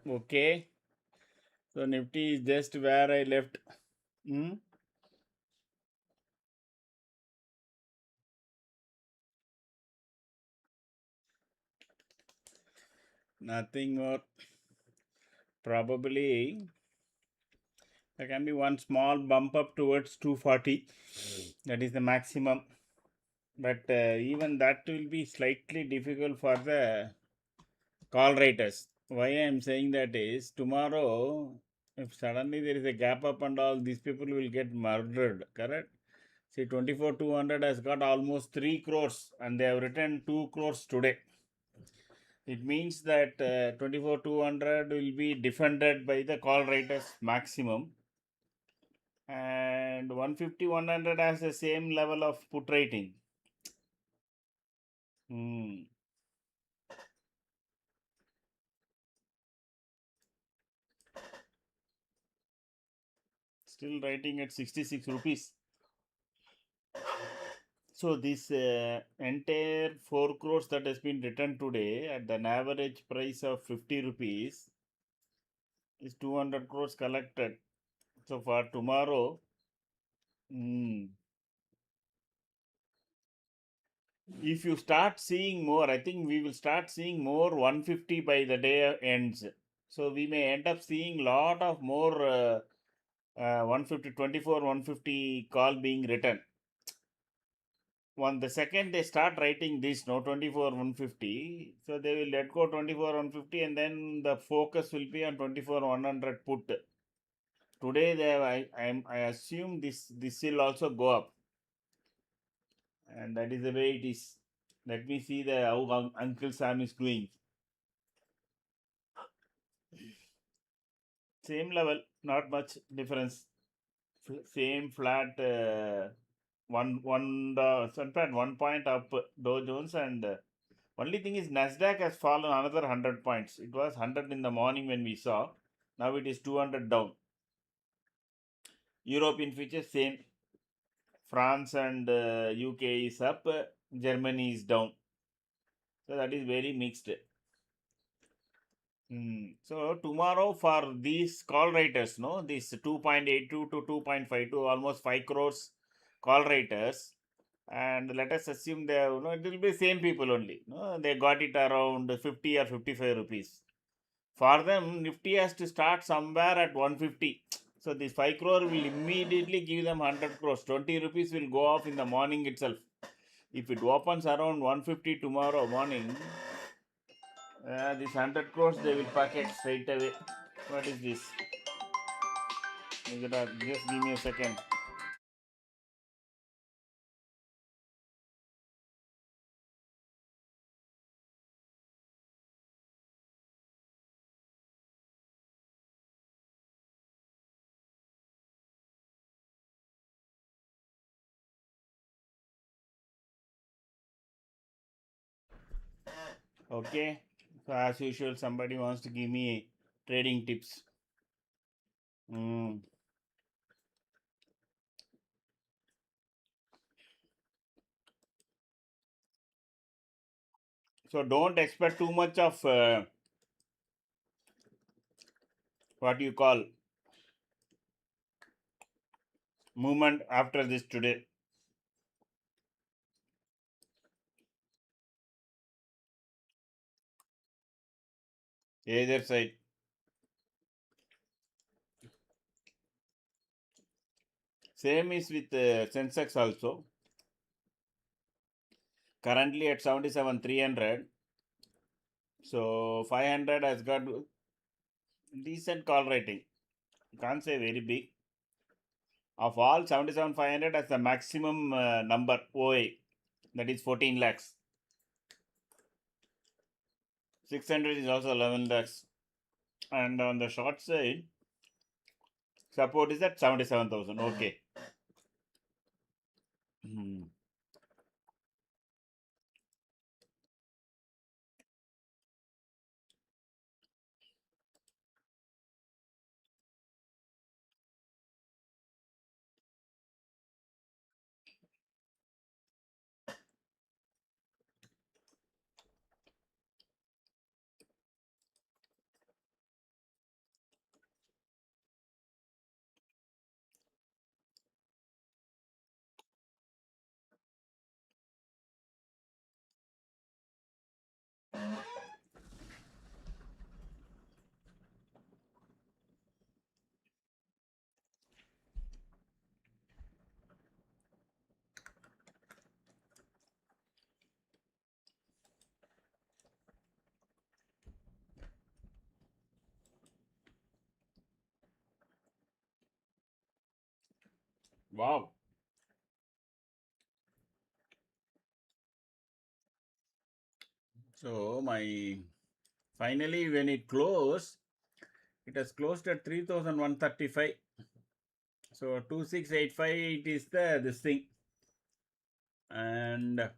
Okay. So Nifty is just where I left. Hmm? Nothing more. Probably there can be one small bump up towards 240. That is the maximum. But even that will be slightly difficult for the call writers. Why I am saying that is tomorrow, if suddenly there is a gap up and all, these people will get murdered. Correct? See, 24,200 has got almost 3 crores and they have returned 2 crores today. It means that 24,200 will be defended by the call writers maximum, and 150 100 has the same level of put rating. Hmm. Still writing at 66 rupees. So this entire 4 crores that has been returned today at an average price of 50 rupees is 200 crores collected. So for tomorrow, if you start seeing more, I think we will start seeing more 150 by the day ends. So we may end up seeing lot of more 150 150 call being written. One the second they start writing this no 24 150, so they will let go 24 150 and then the focus will be on 24 100 put. Today they have, I assume this will also go up, and that is the way it is. Let me see the how Uncle Sam is doing. Same level, not much difference. Same flat, in fact 1 point up Dow Jones, and only thing is Nasdaq has fallen another 100 points. It was 100 in the morning when we saw. Now it is 200 down. European futures same. France and UK is up. Germany is down. So that is very mixed. So tomorrow for these call writers, no, this 2.82 to 2.52, almost 5 crores call writers, and let us assume they, it will be same people only. No, they got it around 50 or 55 rupees. For them, Nifty has to start somewhere at 150. So this 5 crore will immediately give them 100 crores. 20 rupees will go off in the morning itself. If it opens around 150 tomorrow morning, this 100 crores they will packet straight away. What is this? Just give me a second. Okay. So as usual, somebody wants to give me trading tips. Mm. So don't expect too much of what you call movement after this today. Either side. Same is with Sensex also. Currently at 77 300. So 500 has got decent call rating. Can't say very big. Of all, 77 500 has the maximum number OA, that is 14 lakhs. 600 is also 11 lakhs. And on the short side, support is at 77,000. Okay. Hmm. Wow. So finally when it closed, it has closed at 3,135. So 2685 it is this thing, and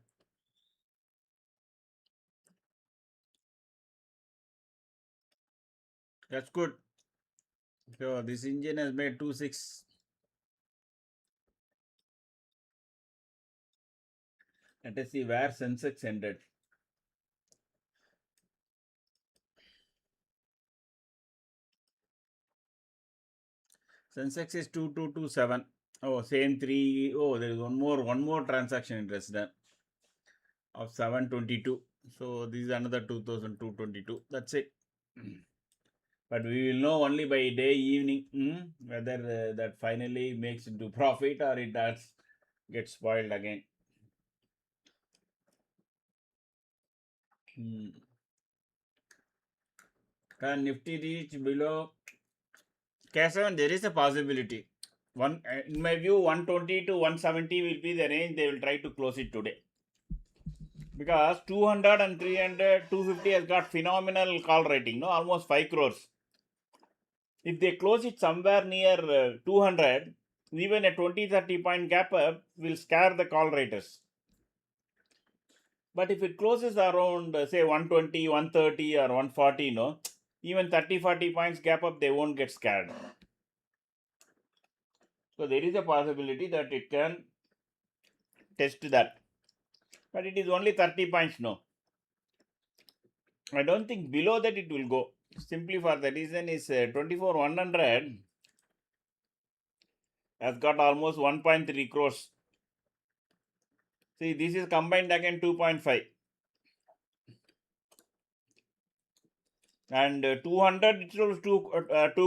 that's good. So this engine has made 26. Let us see where Sensex ended. Sensex is 2227. Oh, same three. Oh, there is one more transaction interest done of 722. So this is another 2222. That's it. But we will know only by day evening whether that finally makes into profit or it does get spoiled again. Can Nifty reach below K7? There is a possibility. In my view, 120 to 170 will be the range they will try to close it today. Because 200 and 300, 250 has got phenomenal call rating, no, almost 5 crores. If they close it somewhere near 200, even a 20-30 point gap up will scare the call raters. But if it closes around, say, 120, 130 or 140, no, even 30-40 points gap up, they won't get scared. So there is a possibility that it can test that. But it is only 30 points, no. I don't think below that it will go. Simply for the reason is 24,100 has got almost 1.3 crores. See, this is combined again 2.5. And 200 it shows 2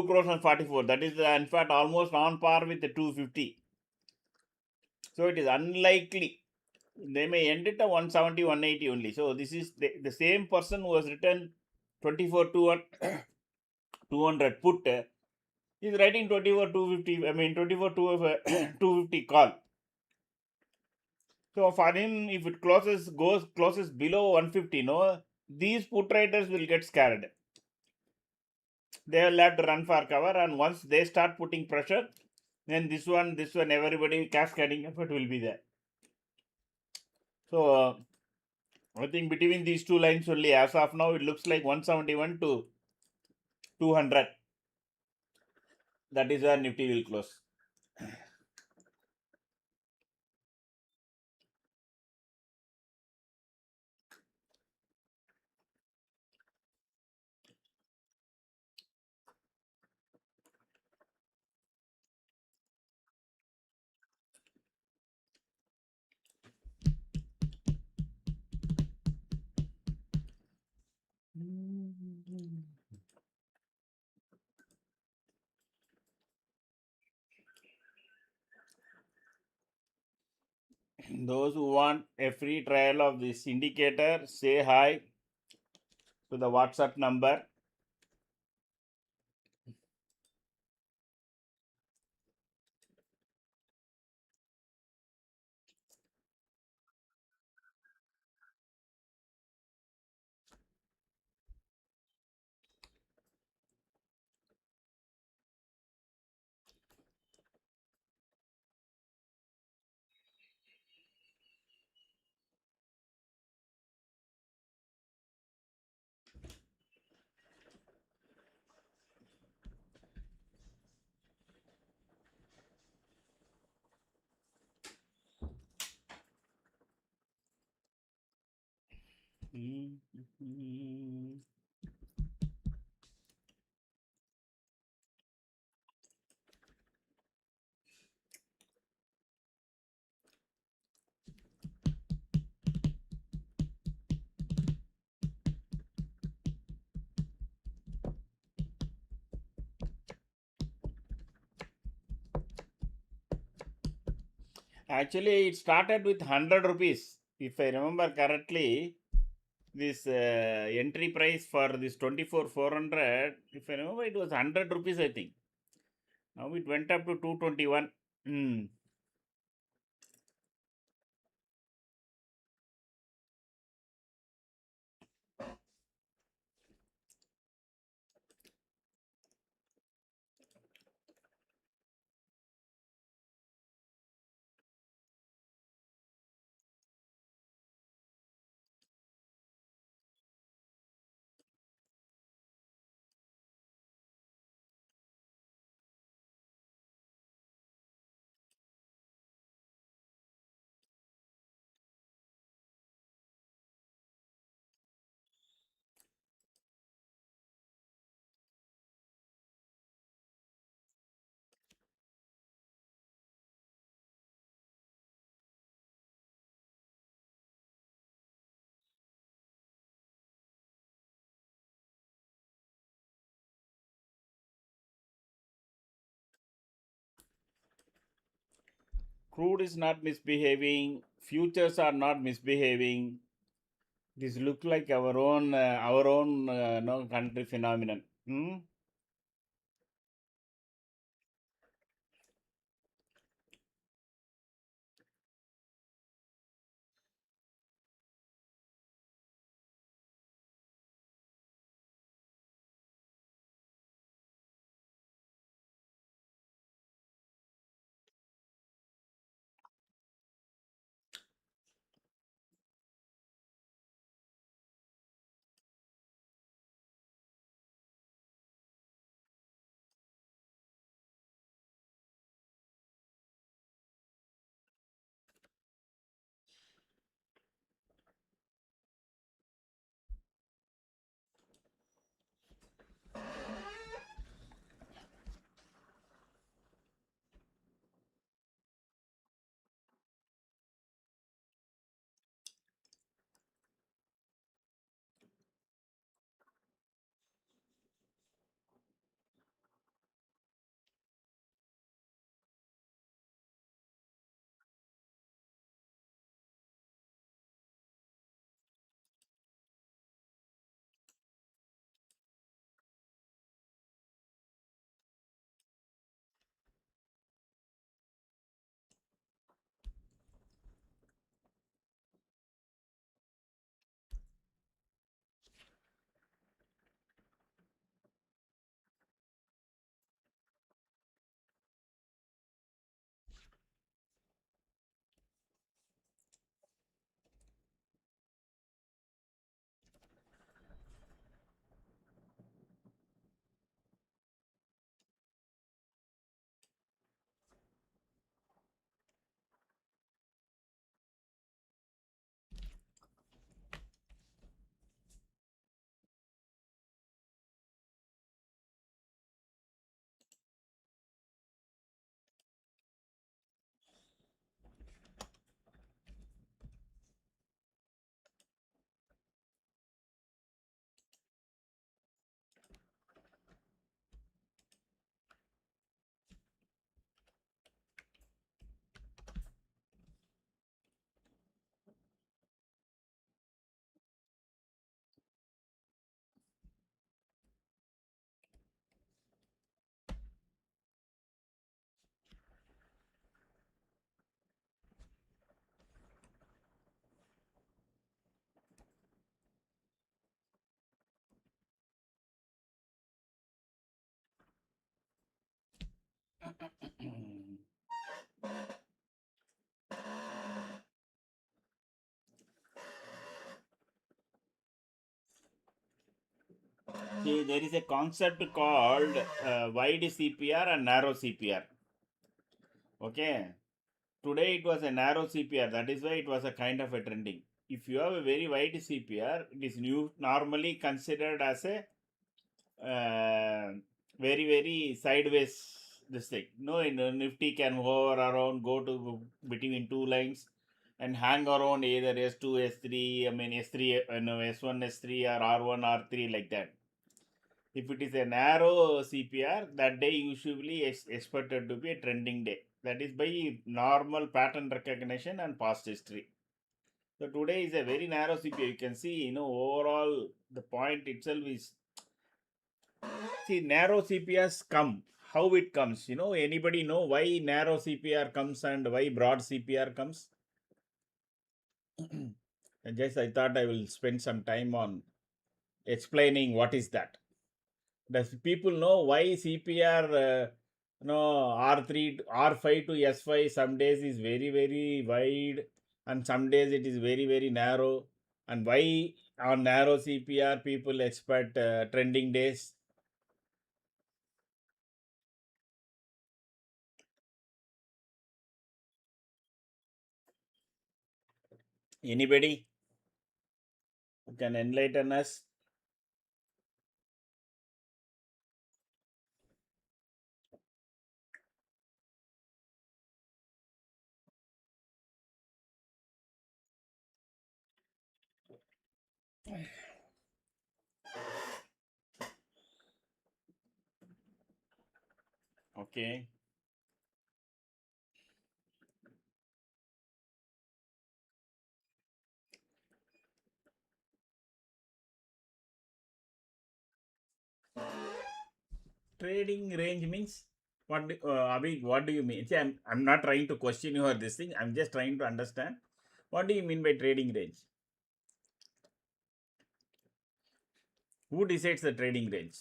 crores and 44. That is in fact almost on par with the 250. So it is unlikely. They may end it at 170, 180 only. So this is the same person who has written 24 200 put is writing 24 250. I mean 24 250 call. So for him, if it closes below 150, no, these put writers will get scared. They will have to run for cover, and once they start putting pressure, then this one, everybody cascading effort will be there. So I think between these two lines only, as of now, it looks like 171 to 200. That is where Nifty will close. Those who want a free trial of this indicator, say hi to the WhatsApp number. Actually, it started with 100 rupees. If I remember correctly, this entry price for this 24,400, if I remember, it was 100 rupees, I think. Now it went up to 221. Crude is not misbehaving. Futures are not misbehaving. This look like our own no country phenomenon. Hmm? See, there is a concept called wide CPR and narrow CPR. Okay. Today it was a narrow CPR. That is why it was a kind of a trending. If you have a very wide CPR, it is normally considered as a uh, very sideways this thing. No, in Nifty can hover around, go to between two lines, and hang around either S2, S3. I mean S3, no, S1, S3, or R1, R3 like that. If it is a narrow CPR, that day usually is expected to be a trending day. That is by normal pattern recognition and past history. So today is a very narrow CPR. You can see, overall the point itself is, see, narrow CPRs come. How it comes? Anybody know why narrow CPR comes and why broad CPR comes? And just I thought I will spend some time on explaining what is that. Does people know why CPR, R3, R5 to S5 some days is very wide and some days it is very narrow? And why on narrow CPR people expect trending days? Anybody who can enlighten us? Okay. Trading range means what? Abhi, what do you mean? See, I'm not trying to question you or this thing. I'm just trying to understand. What do you mean by trading range? Who decides the trading range?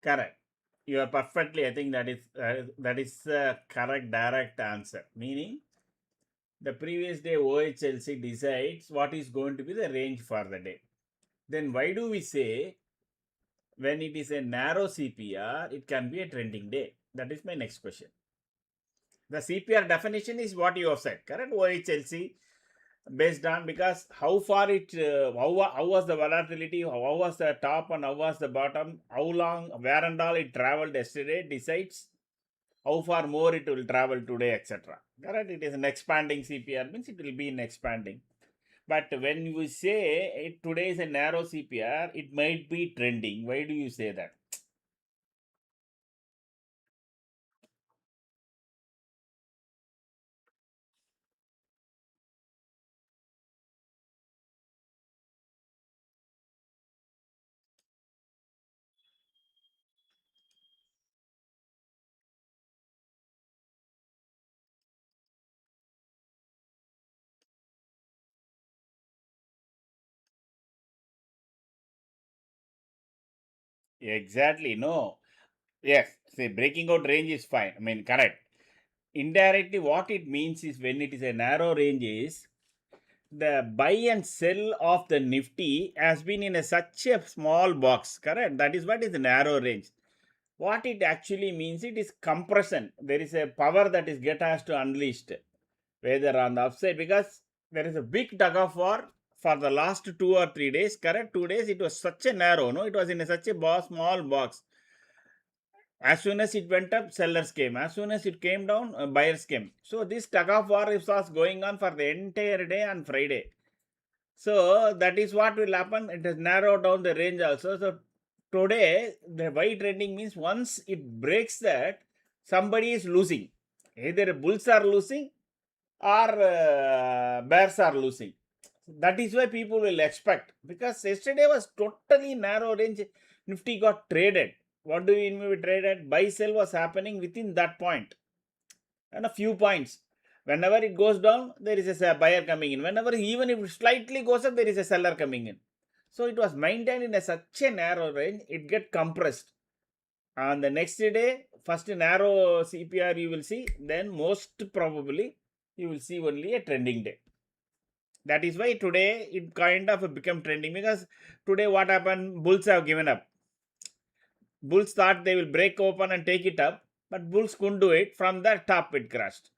Correct. You are perfectly. I think that is correct direct answer. Meaning the previous day OHLC decides what is going to be the range for the day. Then why do we say when it is a narrow CPR, it can be a trending day? That is my next question. The CPR definition is what you have said, correct? OHLC based on because how far it, how was the volatility, how was the top and how was the bottom, how long, where and all it traveled yesterday decides how far more it will travel today, etc. Correct? It is an expanding CPR means it will be in expanding. But when you say today is a narrow CPR, it might be trending. Why do you say that? Exactly. No. Yes. See, breaking out range is fine. I mean, correct. Indirectly, what it means is when it is a narrow range is the buy and sell of the Nifty has been in such a small box. Correct. That is what is the narrow range. What it actually means, it is compression. There is a power that is get has to unleashed, whether on the upside because there is a big tug of war for the last 2 or 3 days. Correct, 2 days it was such a narrow. No, it was in such a small box. As soon as it went up, sellers came. As soon as it came down, buyers came. So this tug of war was going on for the entire day on Friday. So that is what will happen. It has narrowed down the range also. So today, the buy trending means once it breaks that, somebody is losing. Either bulls are losing or bears are losing. That is why people will expect. Because yesterday was totally narrow range. Nifty got traded. What do you mean by traded? Buy sell was happening within that point and a few points. Whenever it goes down, there is a buyer coming in. Whenever, even if it slightly goes up, there is a seller coming in. So it was maintained in such a narrow range, it get compressed. On the next day, first narrow CPR you will see, then most probably you will see only a trending day. That is why today it kind of become trending because today what happened? Bulls have given up. Bulls thought they will break open and take it up, but bulls couldn't do it. From the top, it crashed.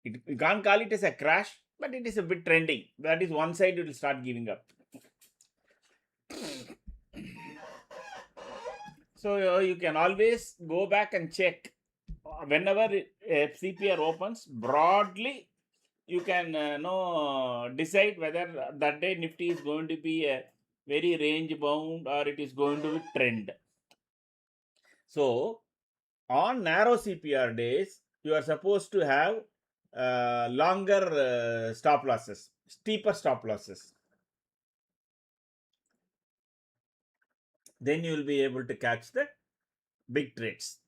You can't call it as a crash, but it is a bit trending. That is one side it will start giving up. So you can always go back and check whenever CPR opens broadly. You can know decide whether that day Nifty is going to be a very range bound or it is going to be trend. So on narrow CPR days, you are supposed to have longer stop losses, steeper stop losses. Then you will be able to catch the big trades.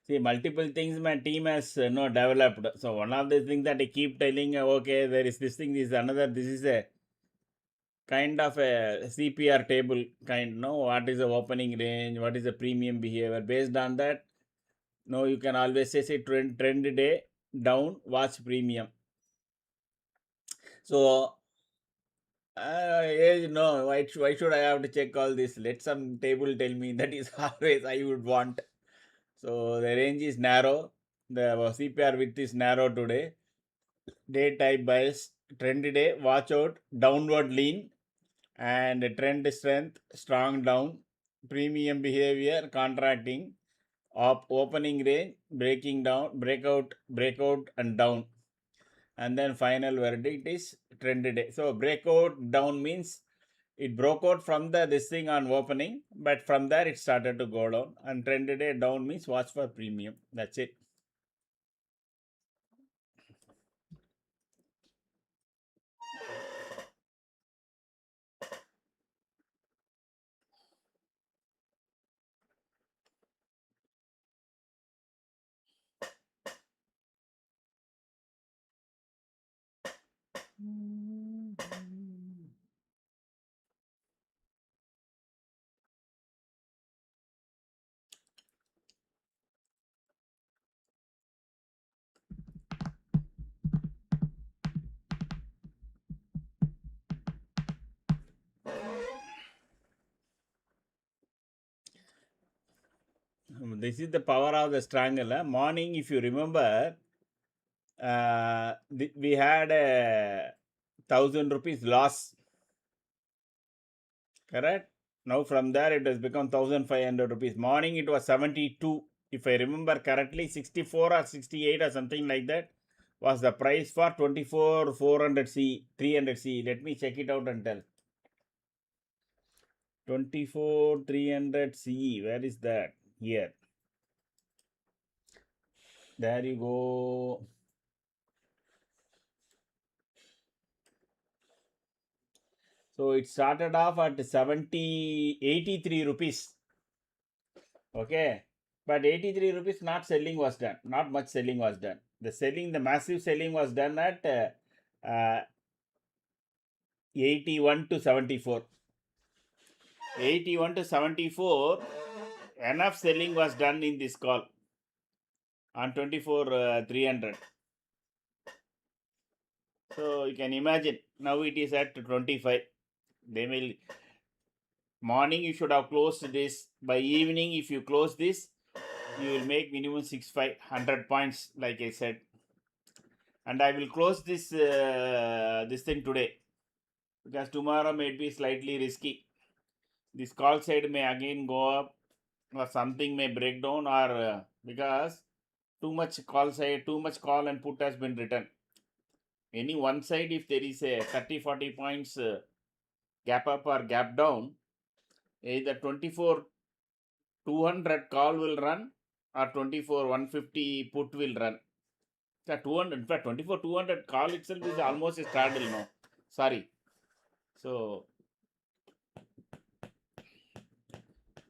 See, multiple things my team has developed. So one of the things that I keep telling, okay, there is this thing, this is another, this is a kind of a CPR table kind, no? What is the opening range? What is the premium behavior? Based on that, no, you can always say trend day down, watch premium. So, no, why should I have to check all this? Let some table tell me. That is always I would want. So the range is narrow. The CPR width is narrow today. Day type bias, trendy day, watch out, downward lean, and trend strength, strong down, premium behavior, contracting, opening range, breaking down, breakout, and down. And then final verdict is trendy day. So breakout down means it broke out from this thing on opening, but from there it started to go down. And trendy day down means watch for premium. That's it. This is the power of the triangle. Morning, if you remember, we had a 1,000 rupees loss, correct? Now from there it has become 1,500 rupees. Morning it was 72. If I remember correctly, 64 or 68 or something like that was the price for 24 400 C, 300 C. Let me check it out and tell. 24 300 C. Where is that? Here. There you go. So it started off at 83 rupees. Okay. But 83 rupees not selling was done. Not much selling was done. The massive selling was done at 81 to 74. 81 to 74. Enough selling was done in this call on 24 300. So you can imagine now it is at 25. They will morning you should have closed this. By evening, if you close this, you will make minimum 6,500 points, like I said. And I will close this thing today because tomorrow may be slightly risky. This call side may again go up or something may break down or because too much call and put has been written. Any one side, if there is a 30-40 points gap up or gap down, either 24 200 call will run or 24 150 put will run. 200, in fact 24 200 call itself is almost a straddle now. Sorry. So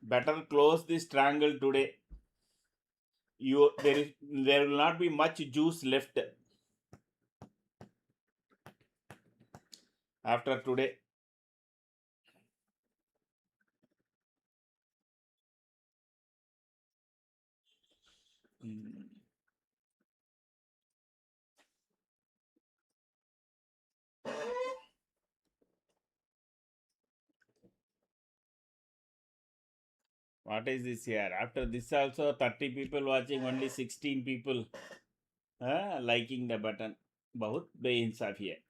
better close this triangle today. There will not be much juice left after today. What is this here? After this also 30 people watching, only 16 people liking the button. बहुत बेइंसाफी है.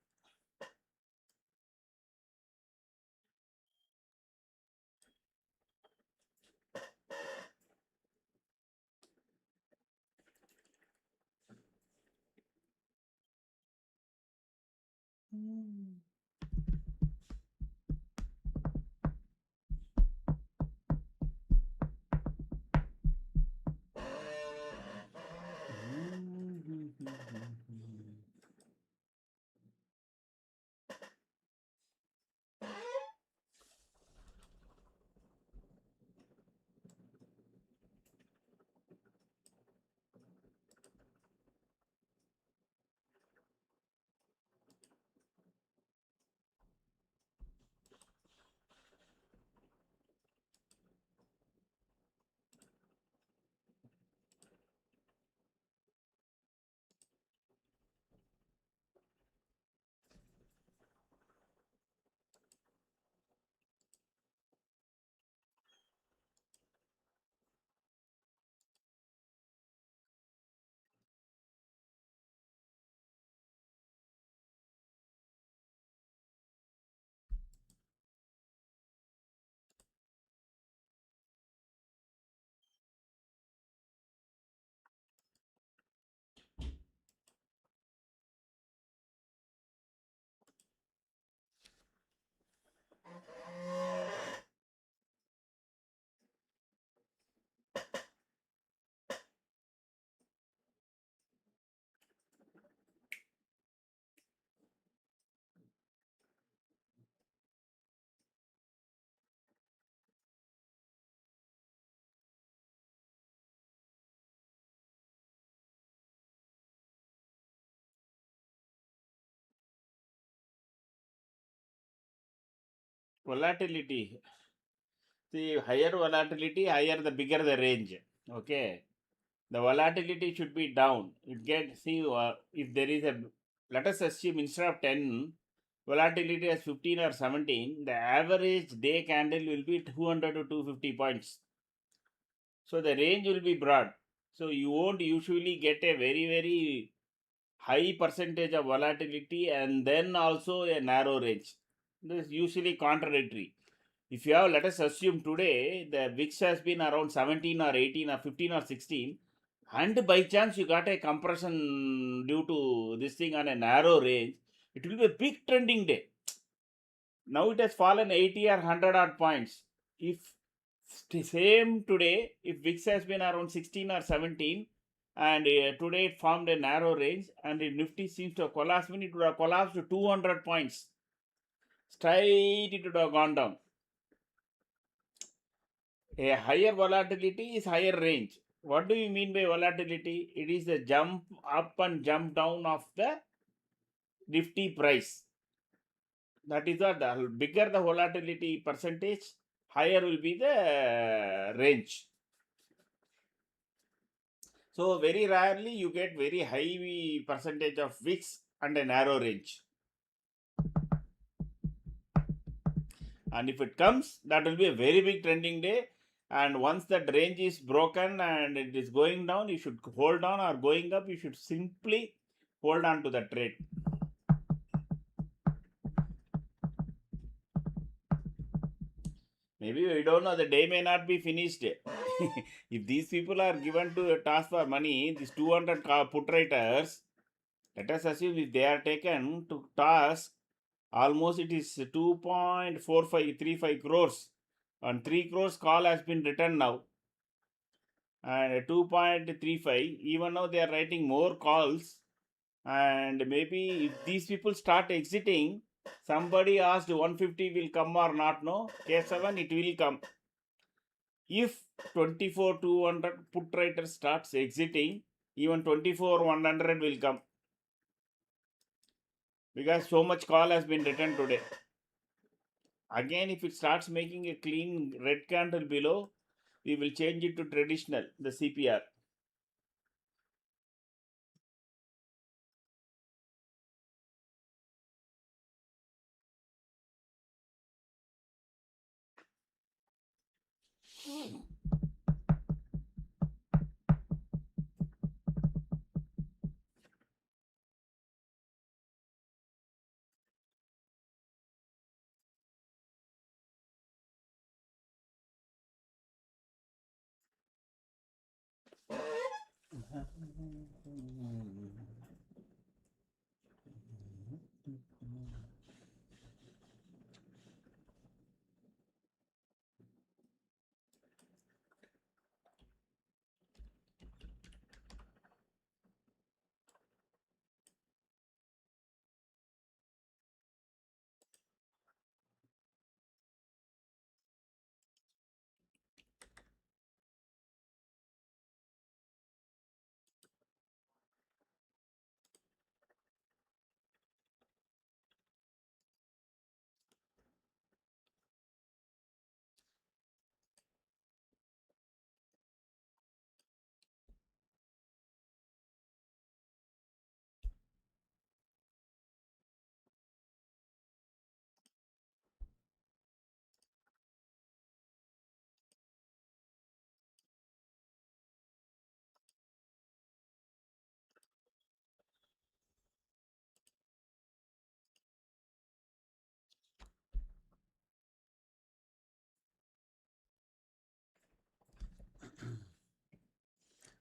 Volatility. See, higher volatility, higher the bigger the range. Okay. The volatility should be down. It gets, see, if there is a, let us assume instead of 10, volatility as 15 or 17, the average day candle will be 200 to 250 points. So the range will be broad. So you won't usually get a very high percentage of volatility and then also a narrow range. This is usually contradictory. If you have, let us assume today the VIX has been around 17 or 18 or 15 or 16, and by chance you got a compression due to this thing on a narrow range, it will be a big trending day. Now it has fallen 80 or 100 odd points. If same today, if VIX has been around 16 or 17, and today it formed a narrow range, and the Nifty seems to have collapsed, when it would have collapsed to 200 points. Straight it would have gone down. A higher volatility is higher range. What do you mean by volatility? It is the jump up and jump down of the Nifty price. That is the bigger the volatility percentage, higher will be the range. So very rarely you get very high percentage of VIX and a narrow range. And if it comes, that will be a very big trending day. And once that range is broken and it is going down, you should hold on, or going up, you should simply hold on to the trade. Maybe we don't know, the day may not be finished. If these people are given to a task for money, these 200 put writers, let us assume if they are taken to task, almost it is 2.4535 crores, and 3 crores call has been written now, and 2.35, even now they are writing more calls. And maybe if these people start exiting, somebody asked 150 will come or not. No, K7 it will come. If 24 200 put writer starts exiting, even 24 100 will come, because so much call has been written today. Again, if it starts making a clean red candle below, we will change it to traditional, the CPR.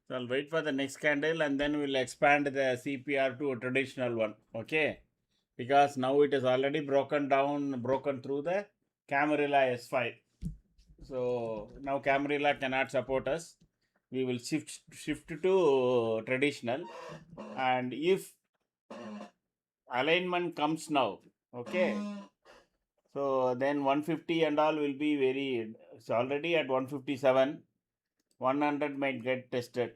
So I'll wait for the next candle and then we'll expand the CPR to a traditional one. Okay. Because now it is already broken through the Camarilla S5. So now Camarilla cannot support us. We will shift to traditional. And if alignment comes now, okay, so then 150 and all will be very, it's already at 157. 100 might get tested.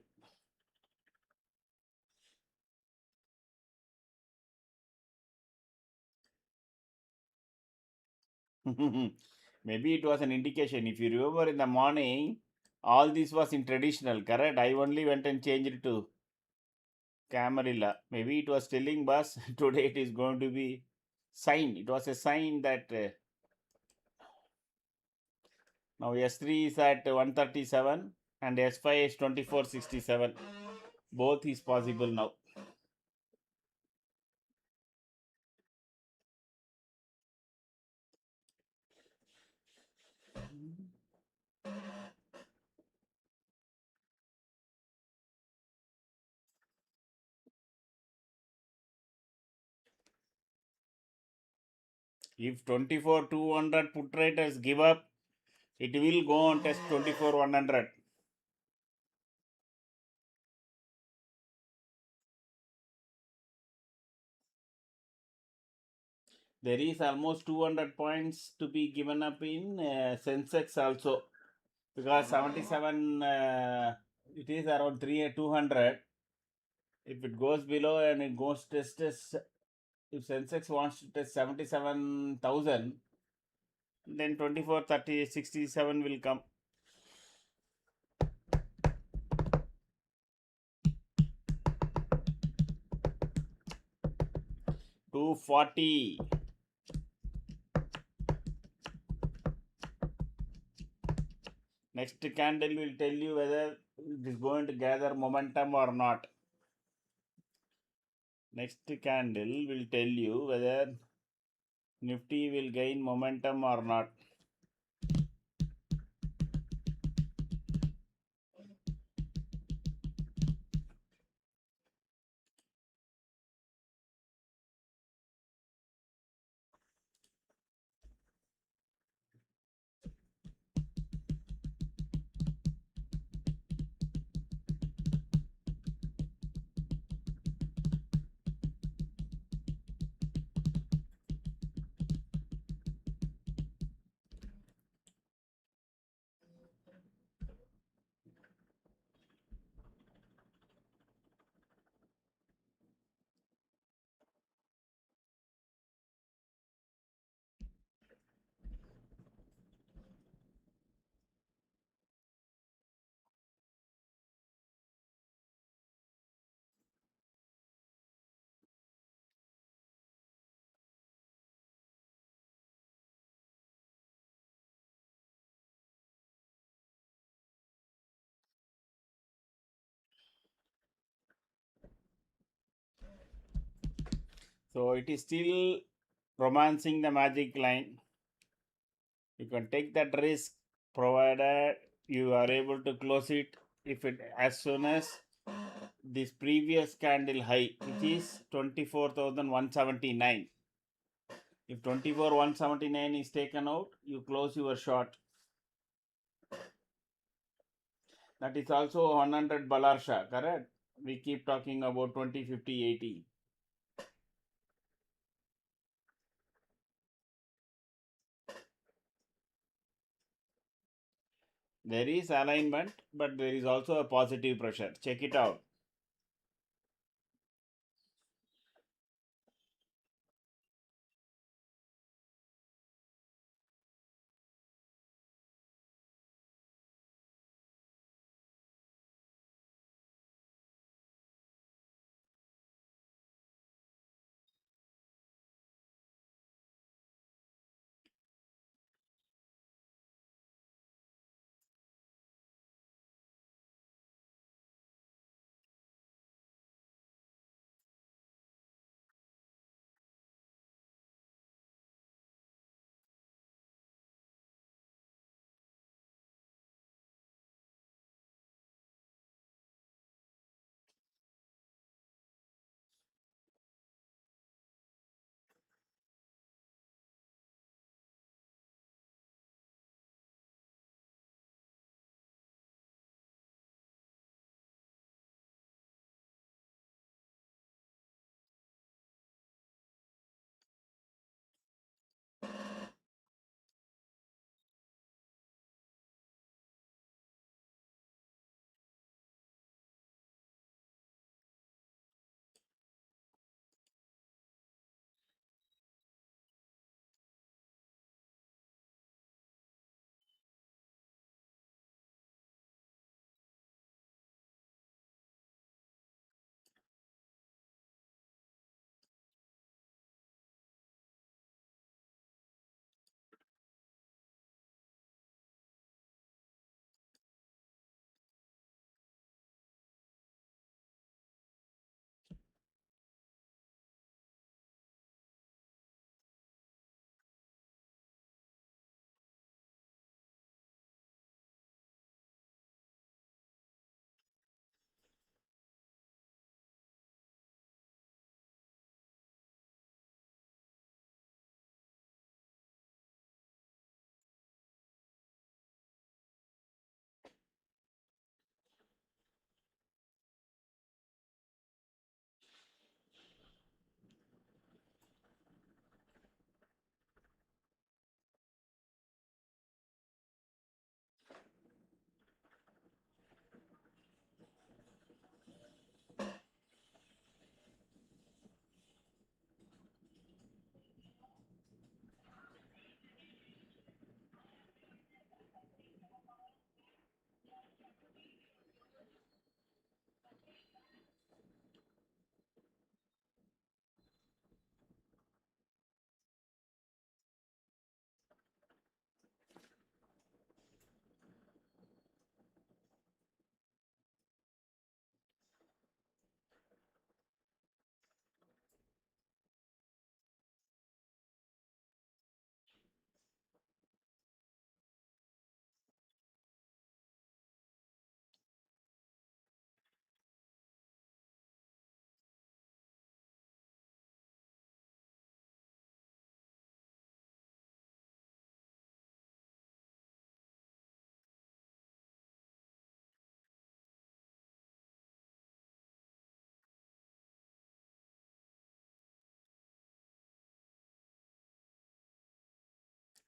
Maybe it was an indication. If you remember in the morning, all this was in traditional, correct? I only went and changed it to Camarilla. Maybe it was telling bus today it is going to be sign. It was a sign that now S3 is at 137 and S5 is 2467. Both is possible now. If 24 200 put writers give up, it will go on test 24 100. There is almost 200 points to be given up in Sensex also, because 77 it is around 200. If it goes below and it goes test, if Sensex wants to test 77,000, then 24 30 67 will come. 240. Next candle will tell you whether it is going to gather momentum or not. Next candle will tell you whether Nifty will gain momentum or not. So it is still romancing the magic line. You can take that risk provided you are able to close it if it as soon as this previous candle high, which is 24,179. If 24,179 is taken out, you close your short. That is also 100 Balarsha, correct? We keep talking about 20, 50, 80. There is alignment, but there is also a positive pressure. Check it out.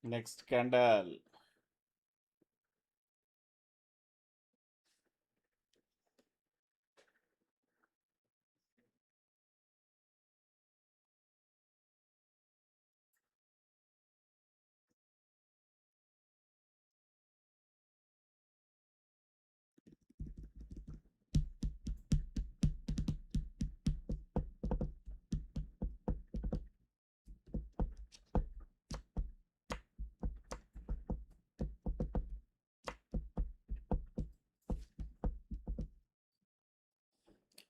Next candle.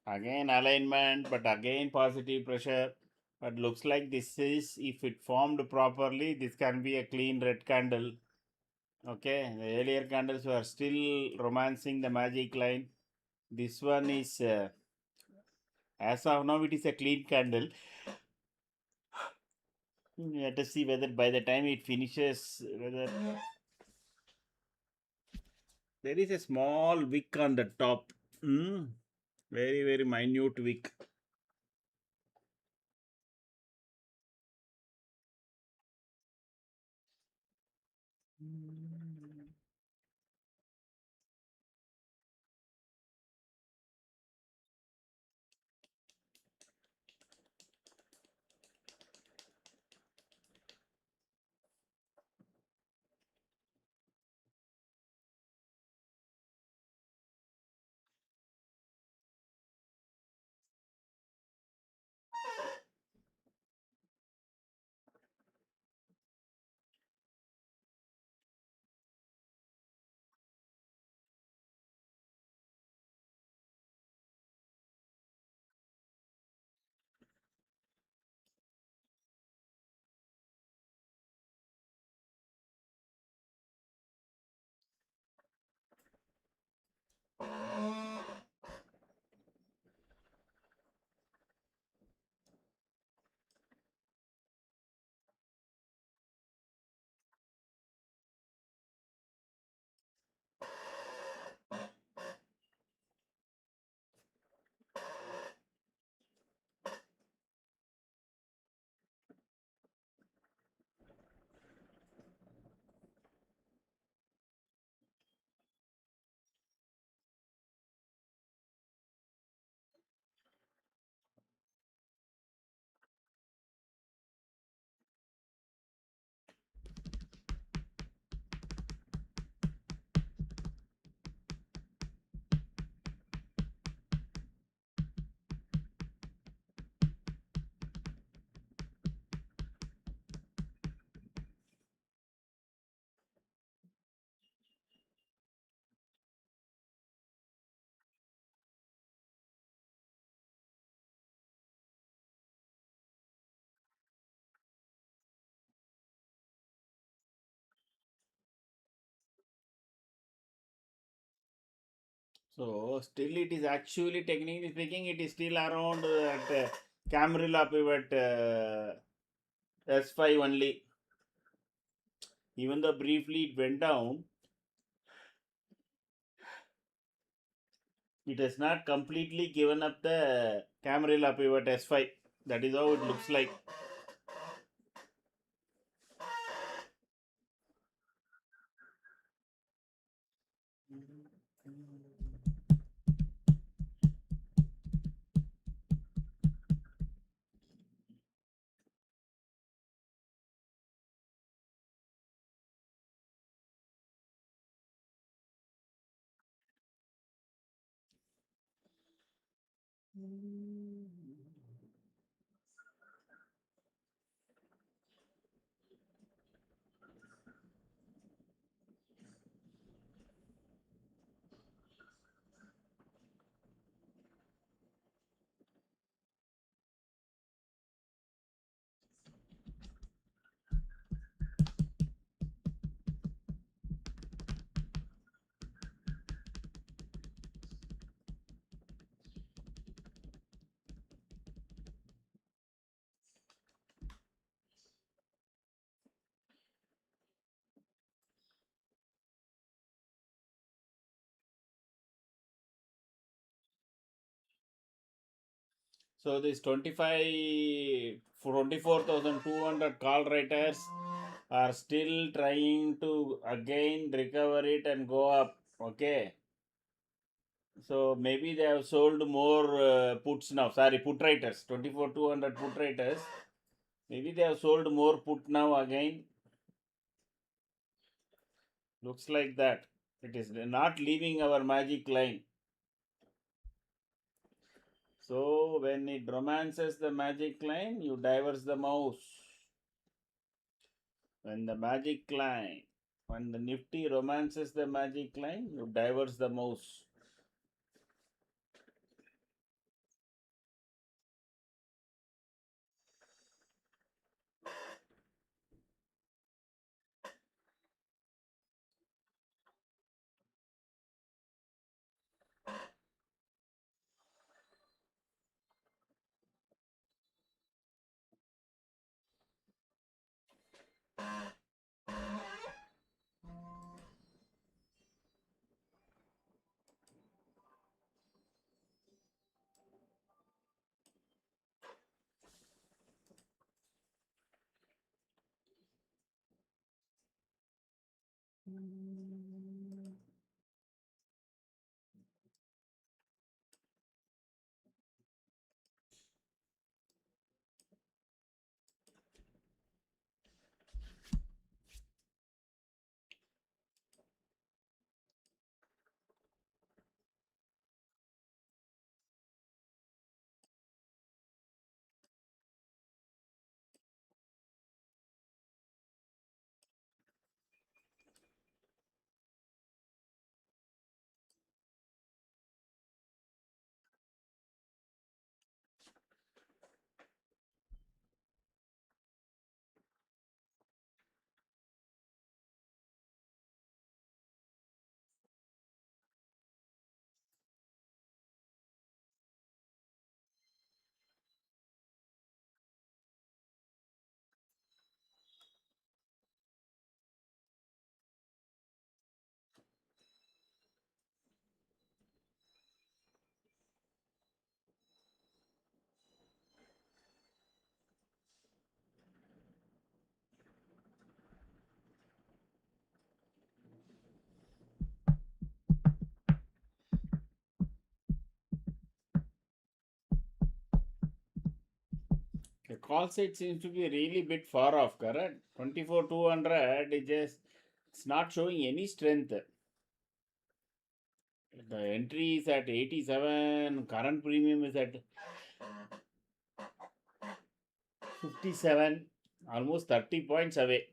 Again alignment, but again positive pressure. But looks like this is, if it formed properly, this can be a clean red candle. Okay, the earlier candles were still romancing the magic line. This one is, as of now, it is a clean candle. Let us see whether by the time it finishes, whether there is a small wick on the top. Very, very minute wick. So still it is actually, technically speaking, it is still around at Camarilla pivot S5 only. Even though briefly it went down, it has not completely given up the Camarilla pivot S5. That is how it looks like. So this 24,200 call writers are still trying to again recover it and go up. Okay. So maybe they have sold more puts now. Sorry, put writers. 24,200 put writers. Maybe they have sold more put now again. Looks like that. It is not leaving our magic line. So when it romances the magic line, you diverse the mouse. When the magic line, when the Nifty romances the magic line, you diverse the mouse. The call side seems to be really bit far off, correct? 24,200 is just, it's not showing any strength. The entry is at 87, current premium is at 57, almost 30 points away.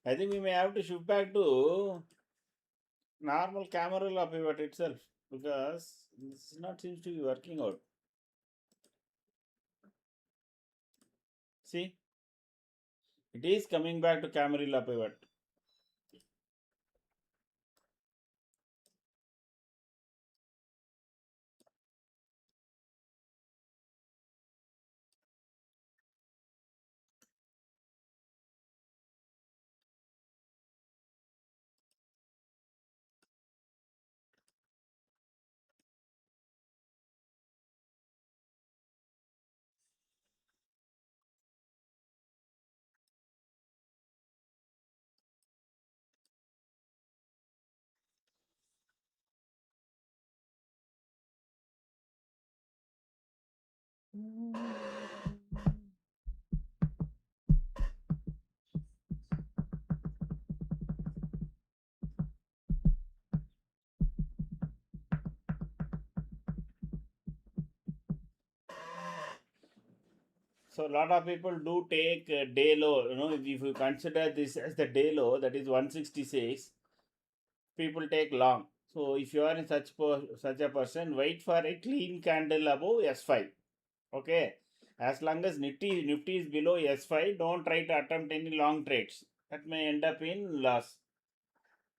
I think we may have to shift back to normal camera pivot itself because this is not seems to be working out. See, it is coming back to Camarilla pivot. So a lot of people do take day low. If you consider this as the day low, that is 166, people take long. So if you are in such a person, wait for a clean candle above S5. Okay. As long as Nifty is below S5, don't try to attempt any long trades. That may end up in loss.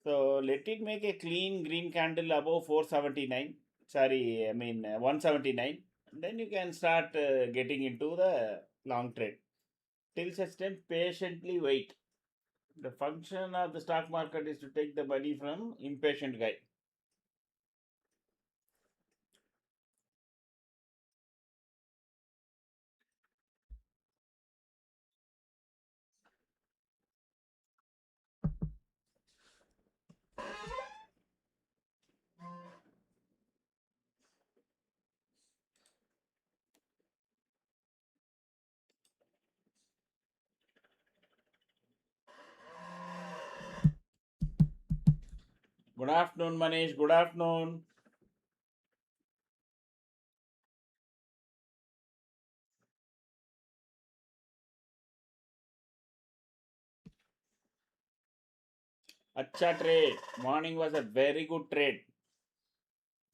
So let it make a clean green candle above 479. Sorry, I mean 179. Then you can start getting into the long trade. Till such time, patiently wait. The function of the stock market is to take the money from impatient guy. Good afternoon, Manish. Good afternoon. Acha trade. Morning was a very good trade.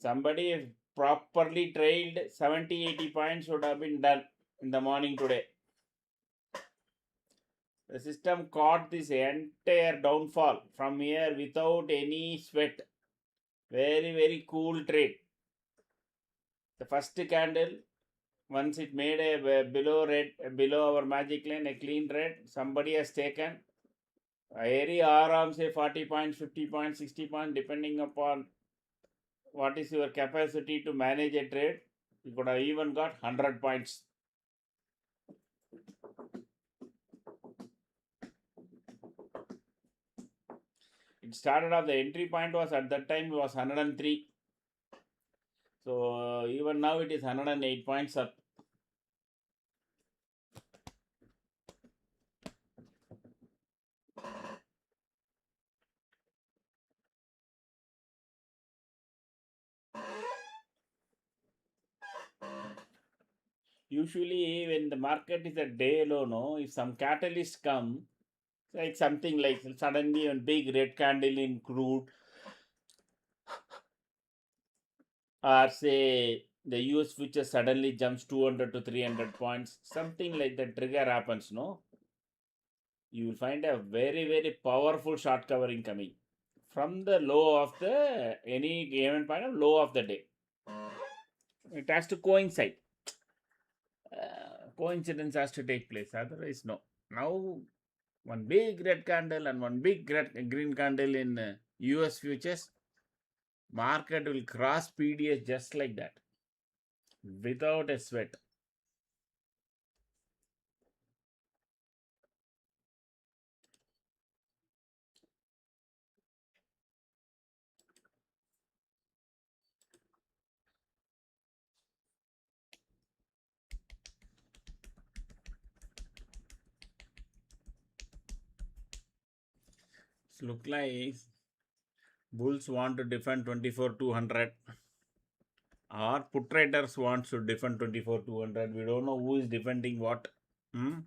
Somebody properly trailed 70-80 points should have been done in the morning today. The system caught this entire downfall from here without any sweat. Very, very cool trade. The first candle, once it made a below our magic line, a clean red, somebody has taken very aram, say 40 points, 50 points, 60 points, depending upon what is your capacity to manage a trade. You could have even got 100 points. It started off, the entry point was at that time was 103. So even now it is 108 points up. Usually when the market is a day low, no, if some catalyst come, like something like suddenly a big red candle in crude, or say the US future suddenly jumps 200 to 300 points, something like that trigger happens, no, you will find a very, very powerful short covering coming from the low of the any given point of low of the day. It has to coincide. Coincidence has to take place, otherwise no. Now one big red candle and one big green candle in US futures, market will cross PDS just like that without a sweat. It look like bulls want to defend 24,200 or put traders wants to defend 24,200. We don't know who is defending what. Hmm?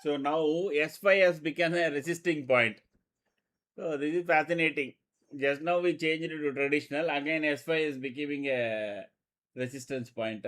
So now S5 has become a resisting point. So this is fascinating. Just now we changed it to traditional. Again, S5 is becoming a resistance point.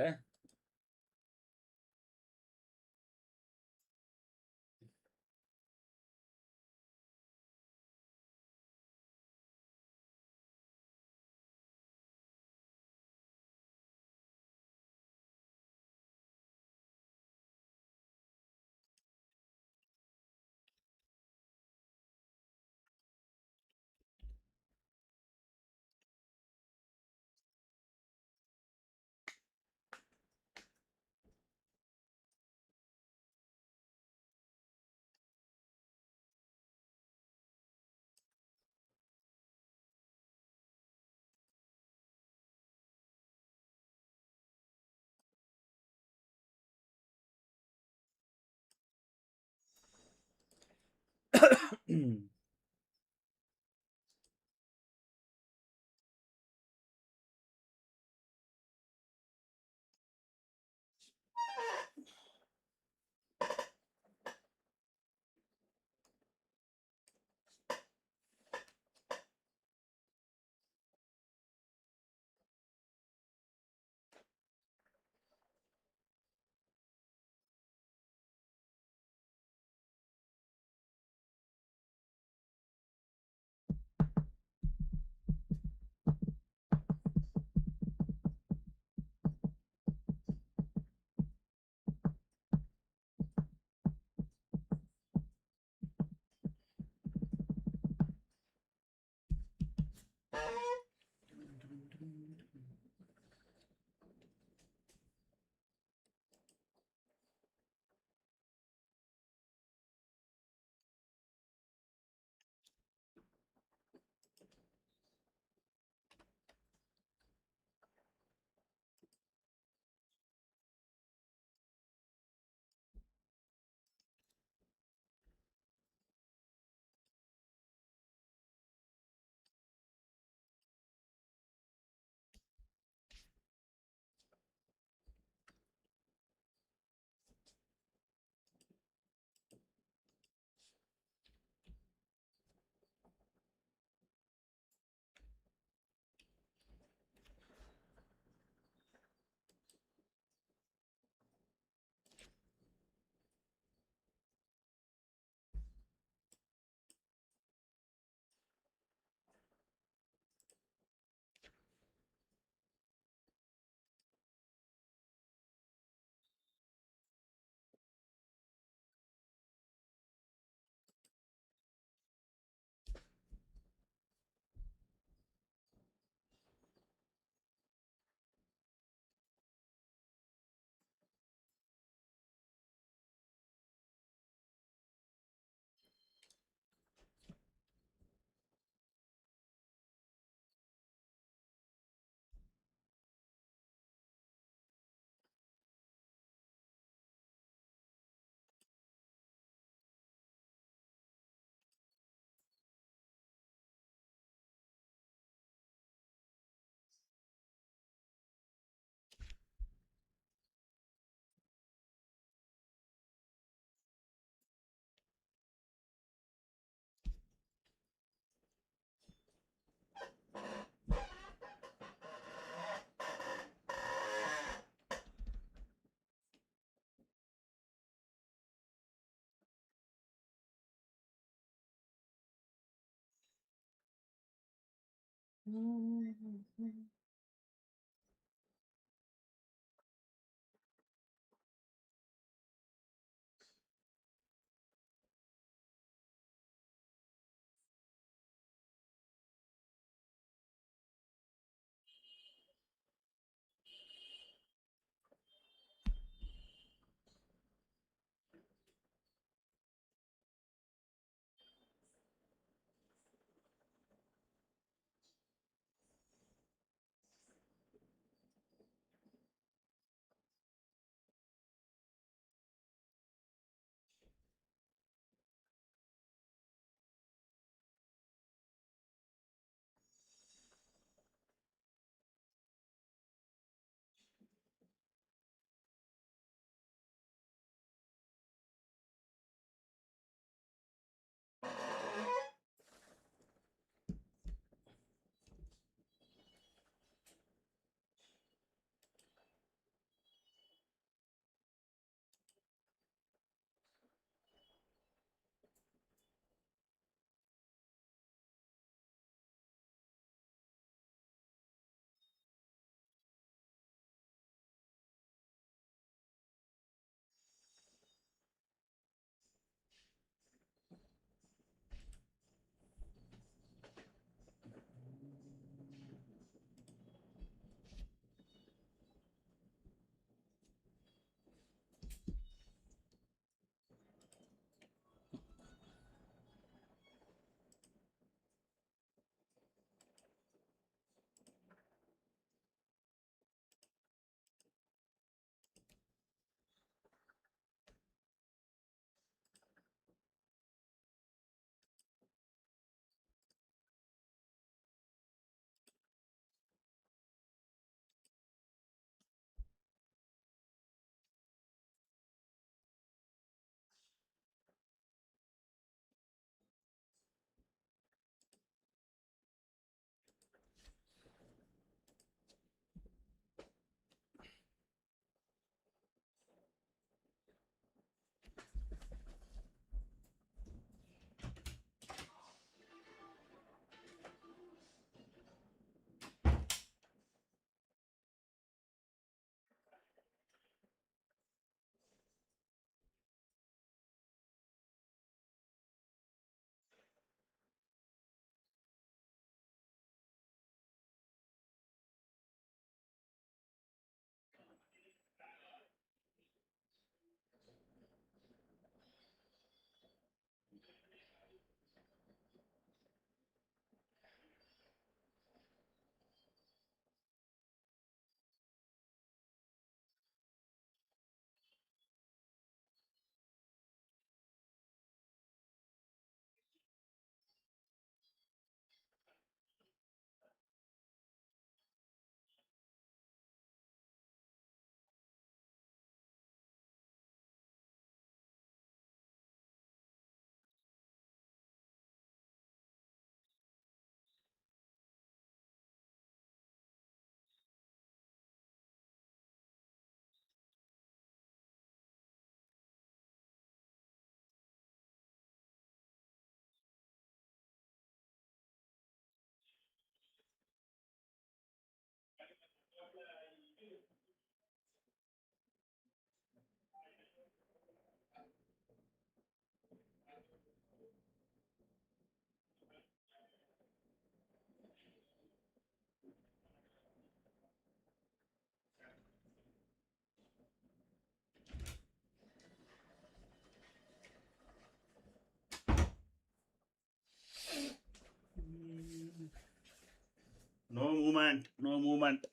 No movement, no movement.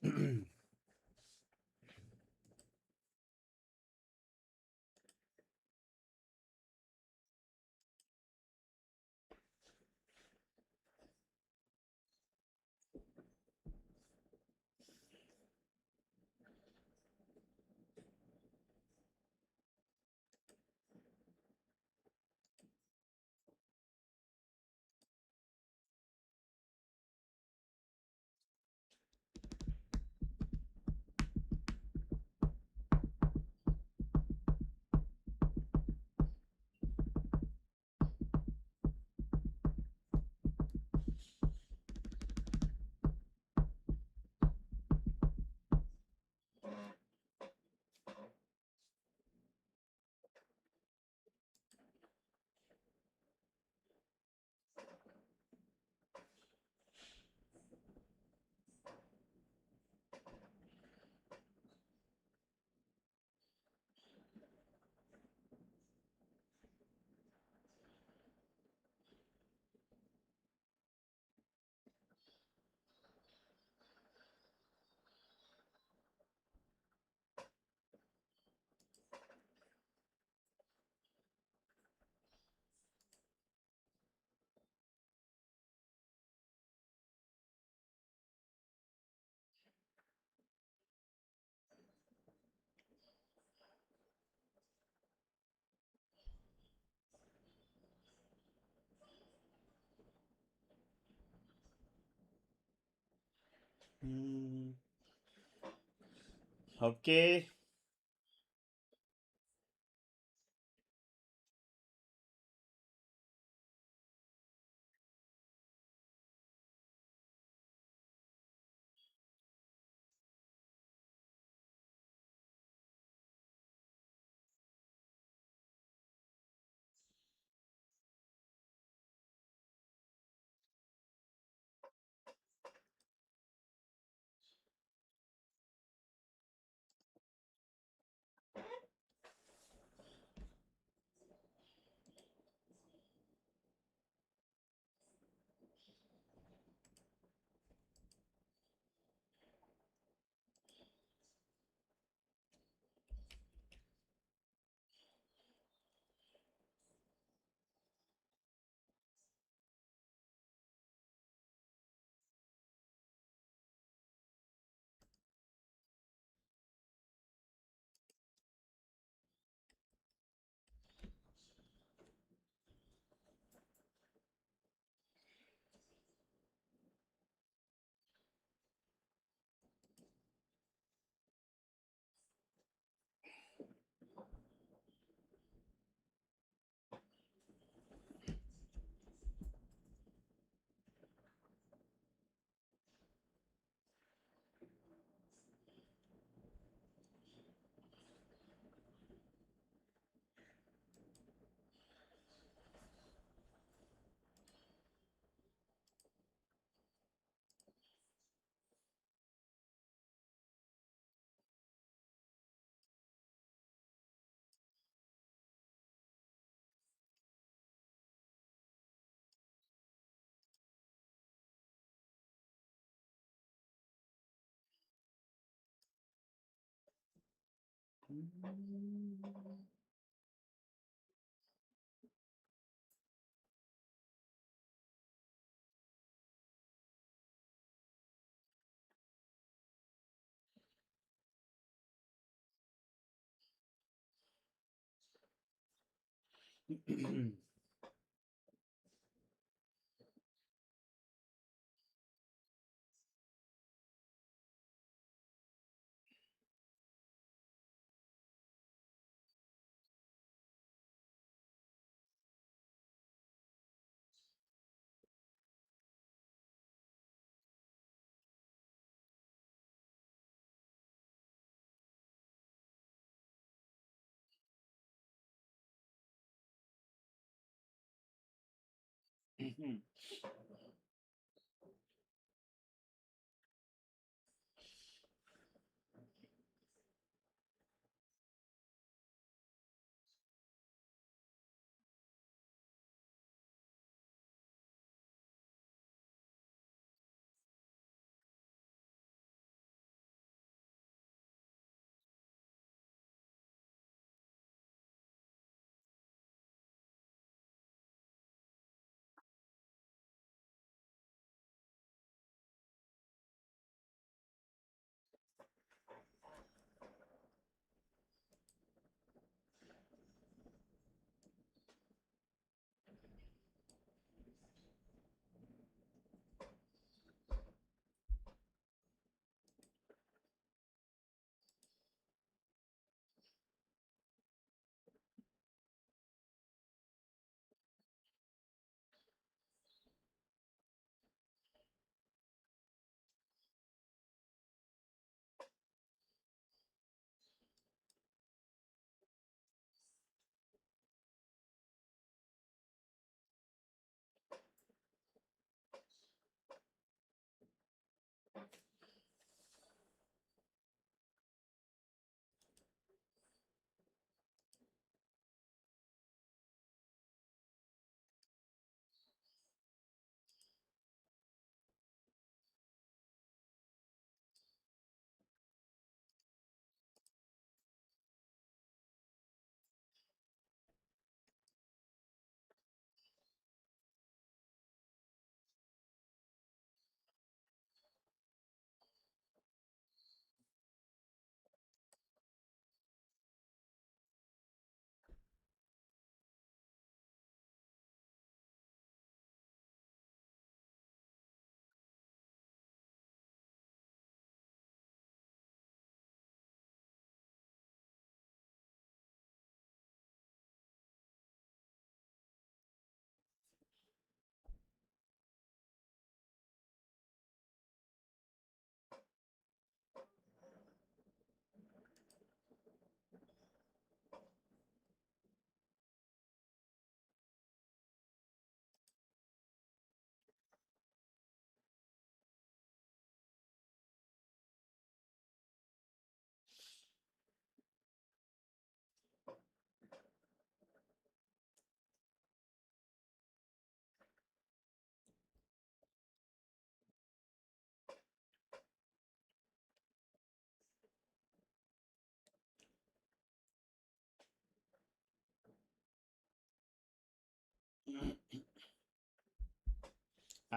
Hmm. Okay.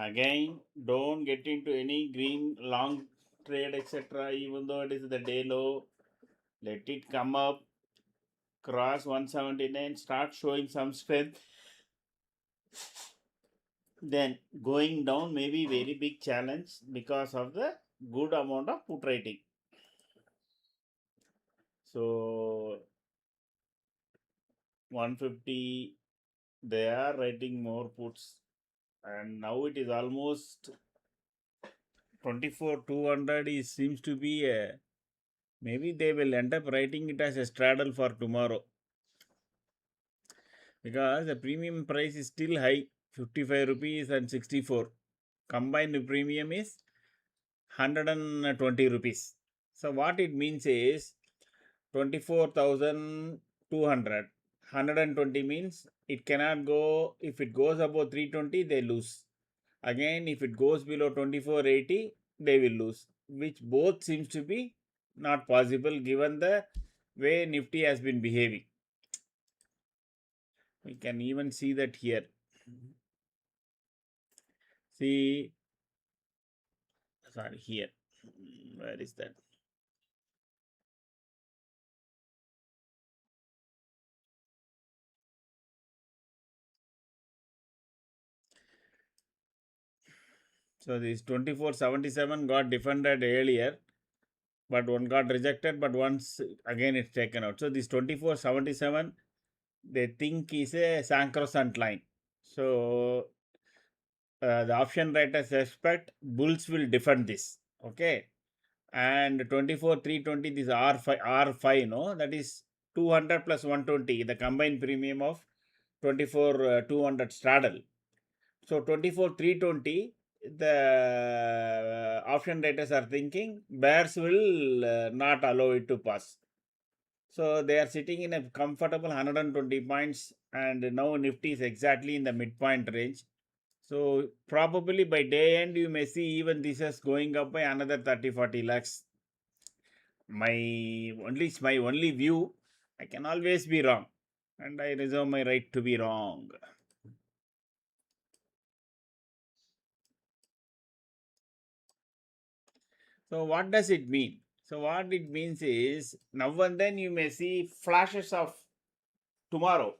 Again, don't get into any green long trade, etc. Even though it is the day low, let it come up, cross 179, start showing some strength. Then going down may be very big challenge because of the good amount of put rating. So 150, they are writing more puts, and now it is almost 24,200 is seems to be a, maybe they will end up writing it as a straddle for tomorrow, because the premium price is still high, 55 rupees and 64. Combined premium is 120 rupees. So what it means is 24,200. 120 means it cannot go, if it goes above 320 they lose. Again, if it goes below 2480 they will lose, which both seems to be not possible given the way Nifty has been behaving. We can even see that here. See, sorry, here. Where is that? So this 2477 got defended earlier, but one got rejected, but once again it's taken out. So this 2477 they think is a sacrosanct line. So the option writers expect bulls will defend this. Okay. And 24,320, this R5, no, that is 200 plus 120, the combined premium of 24,200 straddle. So 24,320, the option writers are thinking bears will not allow it to pass. So they are sitting in a comfortable 120 points, and now Nifty is exactly in the midpoint range. So probably by day end, you may see even this is going up by another 30-40 lakhs. My only view. I can always be wrong, and I reserve my right to be wrong. So what does it mean? So what it means is now and then you may see flashes of tomorrow.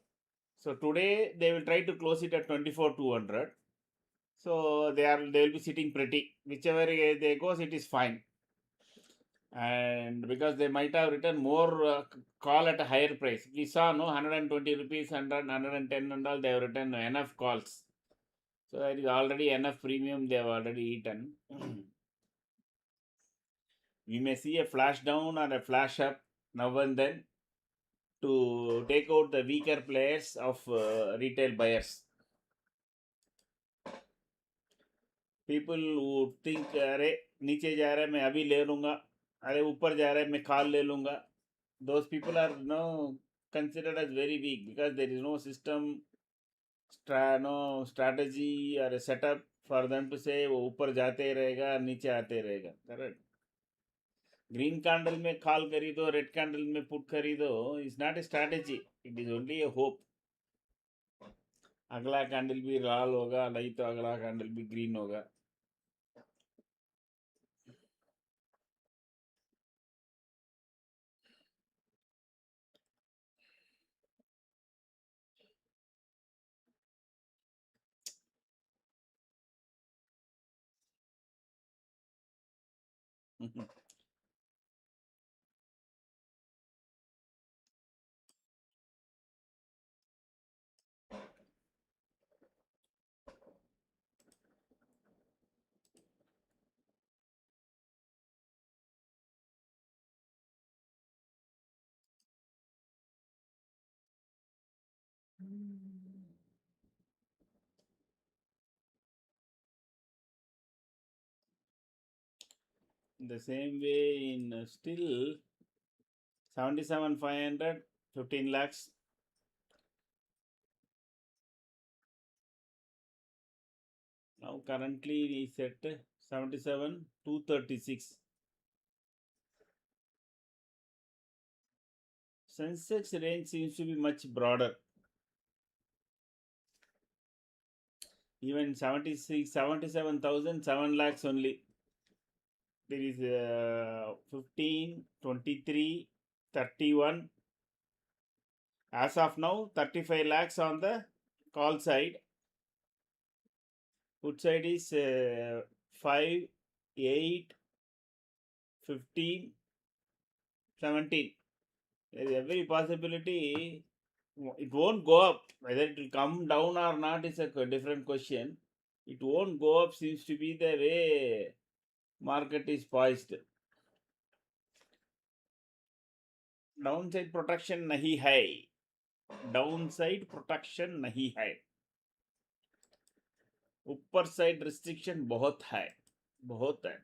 So today they will try to close it at 24,200. So they will be sitting pretty. Whichever they goes, it is fine. And because they might have written more call at a higher price. We saw no 120 rupees, 110 and all, they have written enough calls. So it is already enough premium they have already eaten. We may see a flash down or a flash up now and then to take out the weaker players of retail buyers. People who think अरे नीचे जा रहा है मैं अभी ले लूँगा, अरे ऊपर जा रहा है मैं कॉल ले लूँगा, those people are no considered as very weak because there is no system, no strategy or a setup for them to say वो ऊपर जाते रहेगा नीचे आते रहेगा. Correct. ग्रीन कैंडल में कॉल खरीदो, रेड कैंडल में पुट खरीदो, is not a strategy, it is only a hope. अगला कैंडल भी लाल होगा, नहीं तो अगला कैंडल भी ग्रीन होगा. The same way in still 77,500, 15 lakhs. Now currently we set 77,236. Sensex range seems to be much broader. Even 76, 77,000, 7 lakhs only. There is 15, 23, 31. As of now, 35 lakhs on the call side. Put side is 5, 8, 15, 17. There is every possibility it won't go up. Whether it will come down or not is a different question. It won't go up seems to be the way market is poised. Downside protection nahi hai. Downside protection nahi hai. ऊपर side restriction बहुत है, बहुत है.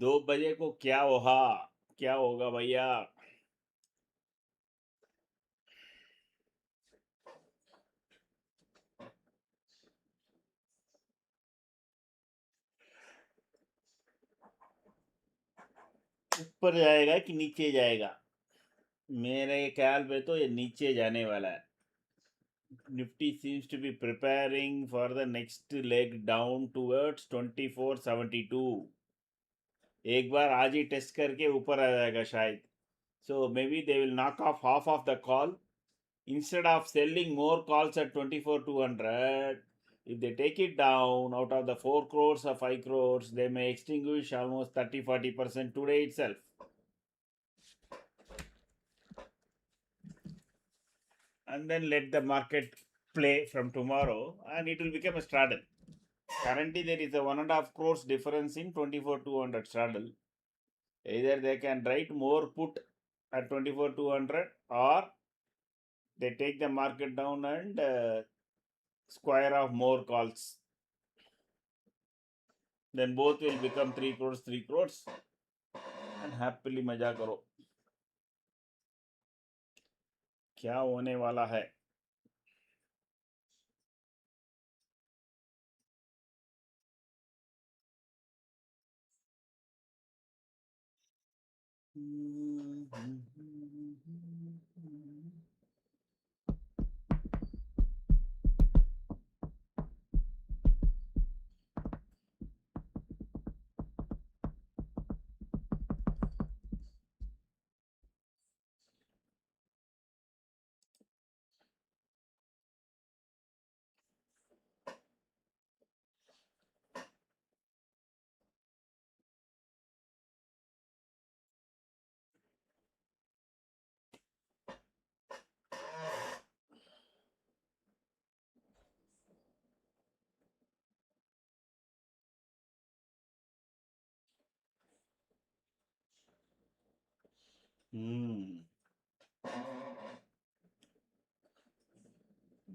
दो बजे को क्या होगा भैया. ऊपर जाएगा कि नीचे जाएगा? मेरे ख्याल पे तो ये नीचे जाने वाला है. Nifty seems to be preparing for the next leg down towards 2472. एक बार आज ही टेस्ट करके ऊपर आ जाएगा शायद. So maybe they will knock off half of the call. Instead of selling more calls at 24,200, if they take it down out of the 4 crores or 5 crores, they may extinguish almost 30-40% today itself. And then let the market play from tomorrow and it will become a straddle. Currently, there is a 1.5 crores difference in 24,200 straddle. Either they can write more put at 24,200 or they take the market down and square off more calls. Then both will become 3 crores, 3 crores. And happily मजा करो. क्या होने वाला है?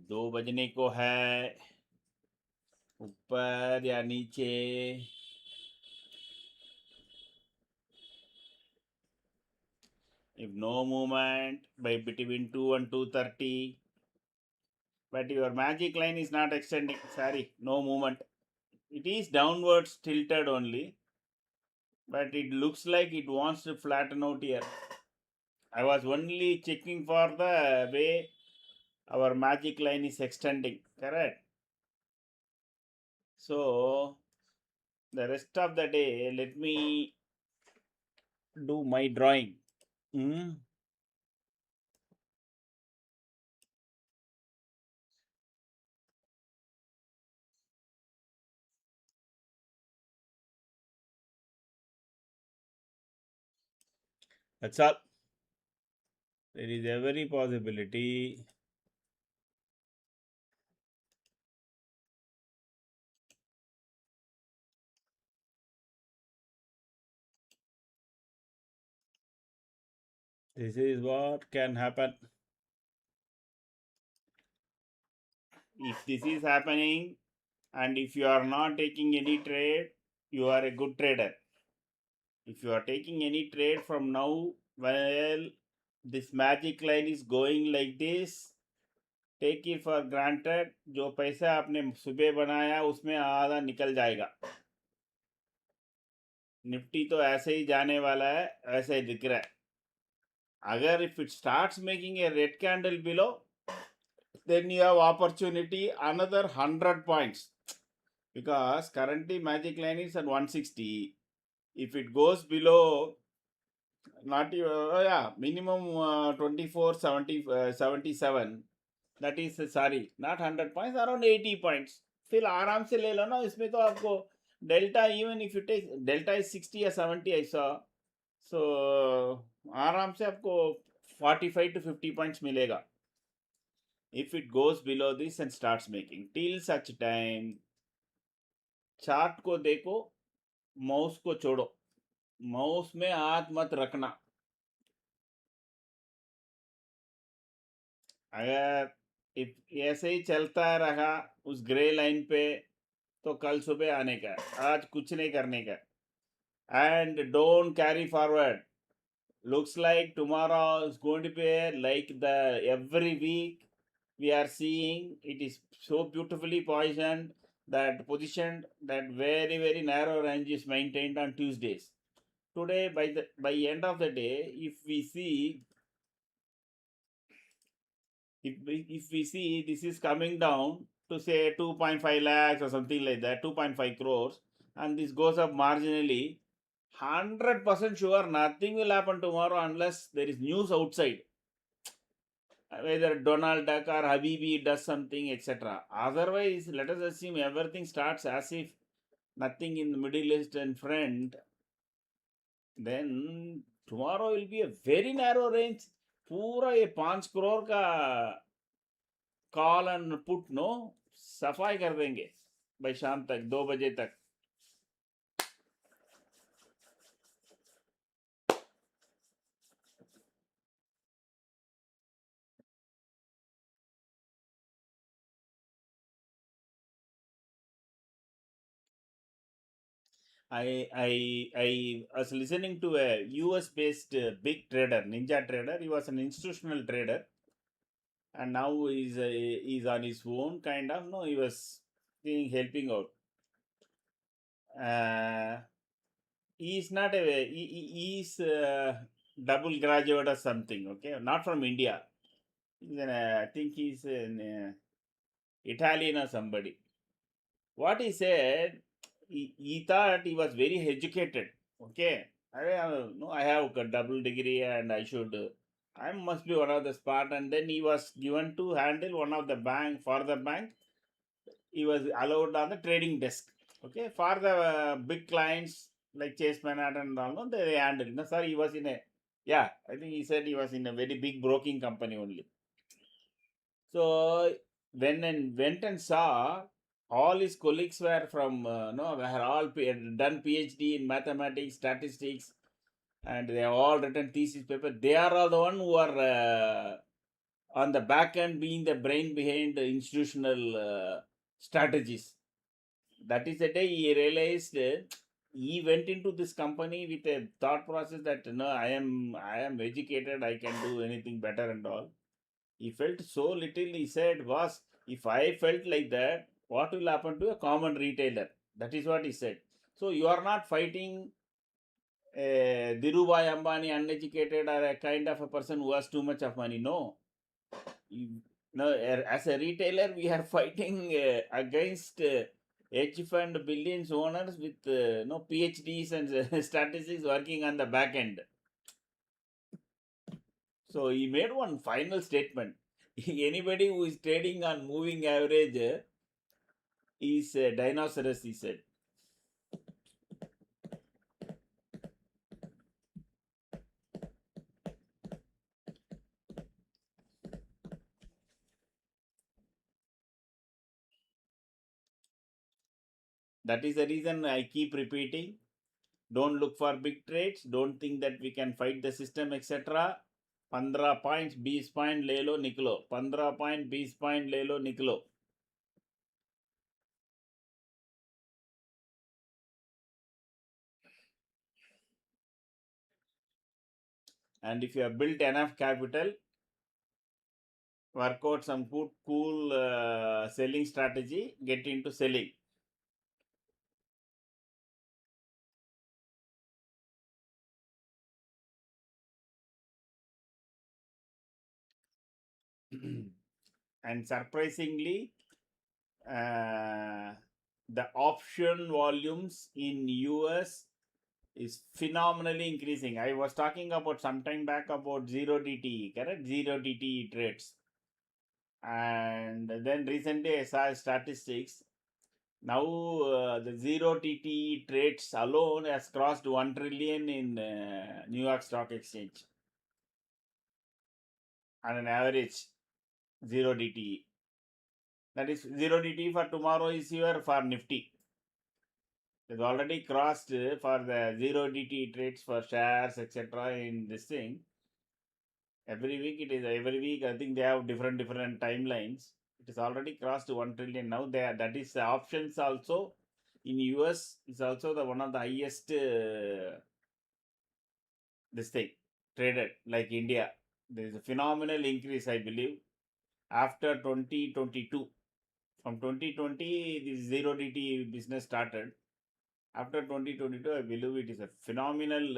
दो बजने को है. ऊपर या नीचे? If no movement by between 2 and 2:30, but your magic line is not extending. Sorry, no movement. It is downwards tilted only, but it looks like it wants to flatten out here. I was only checking for the way our magic line is extending, correct? So the rest of the day, let me do my drawing. That's all. There is every possibility. This is what can happen. If this is happening, And if you are not taking any trade, you are a good trader. If you are taking any trade from now, well, this magic line is going like this, take it for granted. जो पैसा आपने सुबह बनाया उसमें आधा निकल जाएगा. Nifty तो ऐसे ही जाने वाला है, ऐसे ही दिख रहा है. अगर if it starts making a red candle below, then you have opportunity another 100 points, because currently magic line is at 160. If it goes below, not yeah, minimum 2477, that is sorry, not 100 points, around 80 points. फिर आराम से ले लो ना. इसमें तो आपको delta, even if you take delta is 60 या 70 ऐसा, सो आराम से आपको 45 to 50 पॉइंट्स मिलेगा. If it goes below this and starts making, till such time chart को देखो, माउस को छोड़ो, माउस में हाथ मत रखना. अगर इफ ऐसे ही चलता रहा उस ग्रे लाइन पे, तो कल सुबह आने का, आज कुछ नहीं करने का. And don't carry forward. Looks like tomorrow is going to be like the every week we are seeing. It is so beautifully positioned, that positioned, that very narrow range is maintained on Tuesdays. Today, by end of the day, if we see, if we see this is coming down to say 2.5 lakhs or something like that, 2.5 crores, and this goes up marginally, 100% sure nothing will happen tomorrow unless there is news outside, whether Donald Duck or Habibi does something, etc. Otherwise, let us assume everything starts as if nothing in the Middle East and front, then tomorrow will be a very narrow range. पूरा ये 5 crore का call and put no सफाई कर देंगे भाई शाम तक 2 बजे तक. I was listening to a US based big trader, Ninja trader. He was an institutional trader, and now he's on his own kind of. No, he was helping out. Uh, he's not a he's double graduate or something. Okay, not from India. I think he's an Italian or somebody. What he said, he thought he was very educated. Okay, I have a double degree and I must be one of the smart. And then he was given to handle one of the bank. For the bank, he was allowed on the trading desk. Okay, for the big clients like Chase Manhattan and all, no, they handled. No, sorry, he was in a, yeah, I think he said he was in a very big broking company only. So when and went and saw, all his colleagues were from no, were all done PhD in mathematics, statistics, and they have all written thesis paper. They are all the one who are on the back end, being the brain behind the institutional strategies. That is the day he realized. He went into this company with a thought process that no, I am educated, I can do anything better and all. He felt so little. He said, "Was if I felt like that, what will happen to a common retailer?" That is what he said. So you are not fighting Dhirubhai Ambani, uneducated, or a kind of a person who has too much of money. No. No, as a retailer, we are fighting against hedge fund billions owners with no PhDs and statistics working on the back end. So he made one final statement. Anybody who is trading on moving average is a dinosaurs, he said. That is the reason I keep repeating. Don't look for big trades. Don't think that we can fight the system, etc. 15 points, 20 point ले लो निकलो. 15 point, 20 point ले लो निकलो. And if you have built enough capital, work out some good, cool selling strategy, get into selling. And surprisingly, uh, the option volumes in US is phenomenally increasing. I was talking about some time back about zero DTE, correct? Zero DTE trades. And then recently I saw statistics. Now the zero TTE trades alone has crossed 1 trillion in New York Stock Exchange on an average zero DTE. That is zero DTE for tomorrow is here for Nifty. It's already crossed for the zero DTE trades for shares, etc. in this thing. Every week it is every week. I think they have different timelines. It is already crossed 1 trillion now. There, that is options also in US is also the one of the highest this thing traded like India. There is a phenomenal increase, I believe, after 2022. From 2020, this zero DT business started. After 2022, I believe it is a phenomenal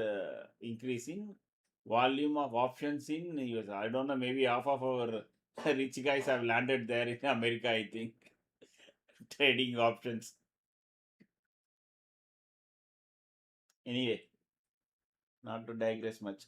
increase in volume of options in US. I don't know, maybe half of our rich guys have landed there in America, I think, trading options. Anyway, not to digress much.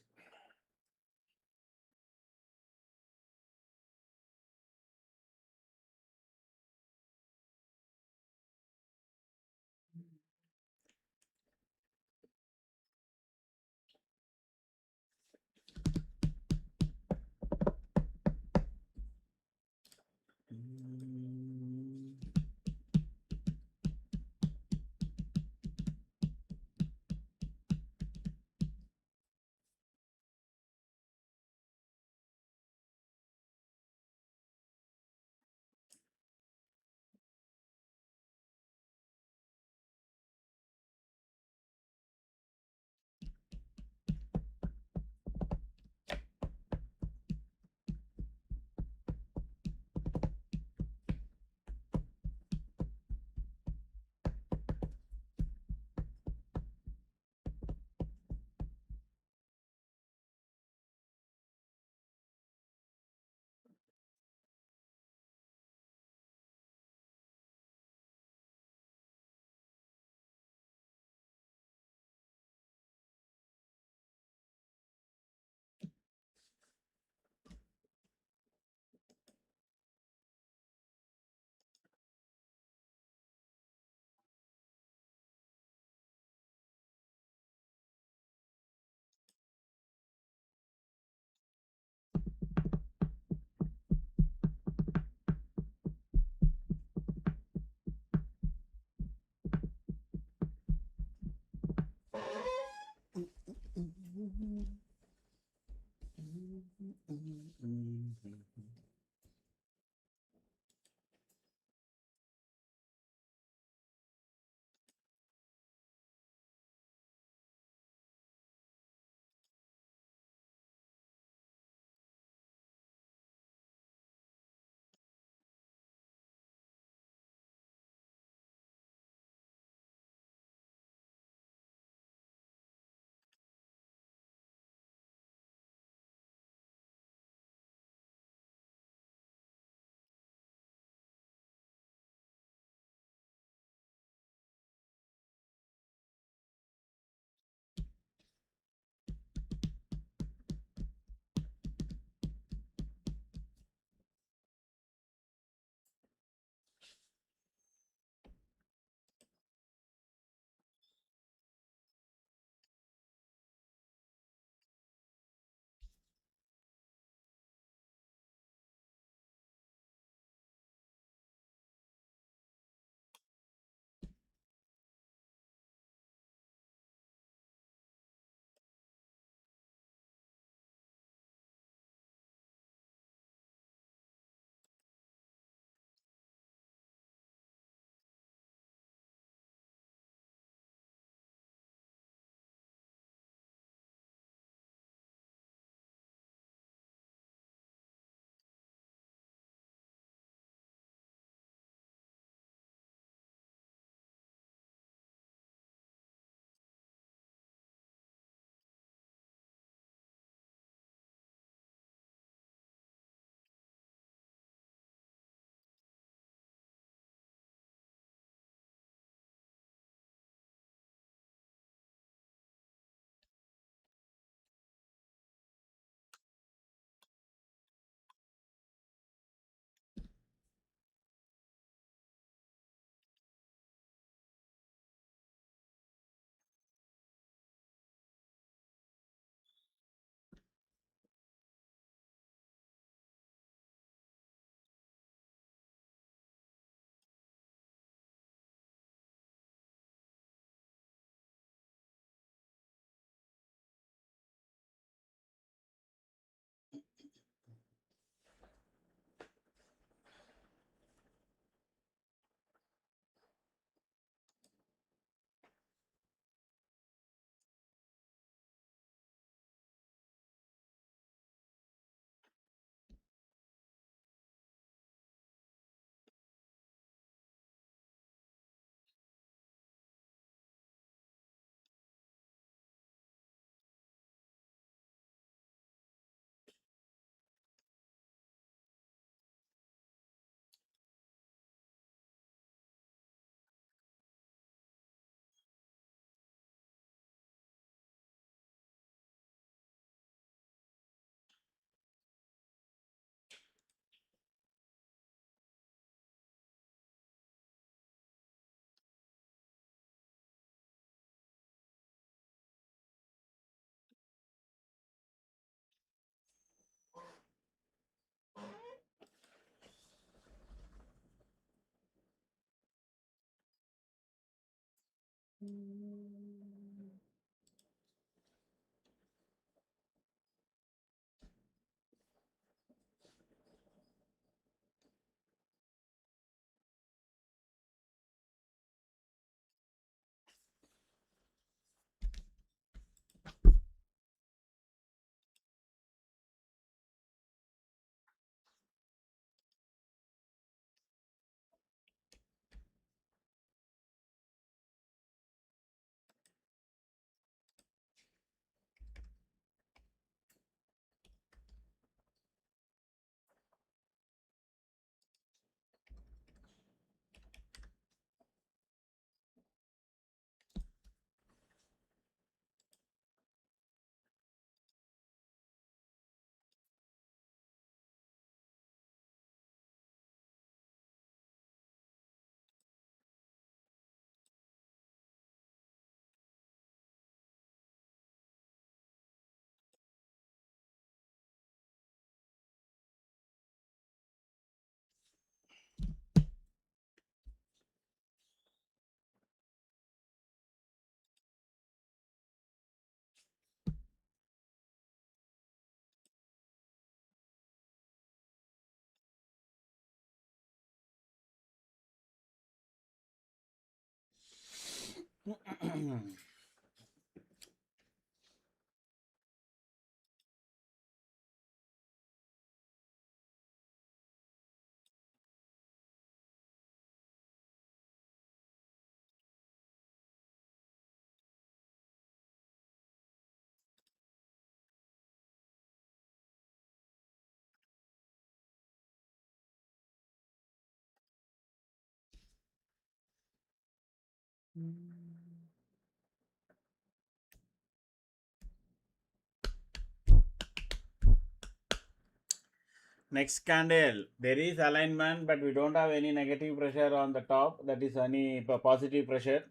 Next candle, there is alignment, but we don't have any negative pressure on the top. That is any positive pressure.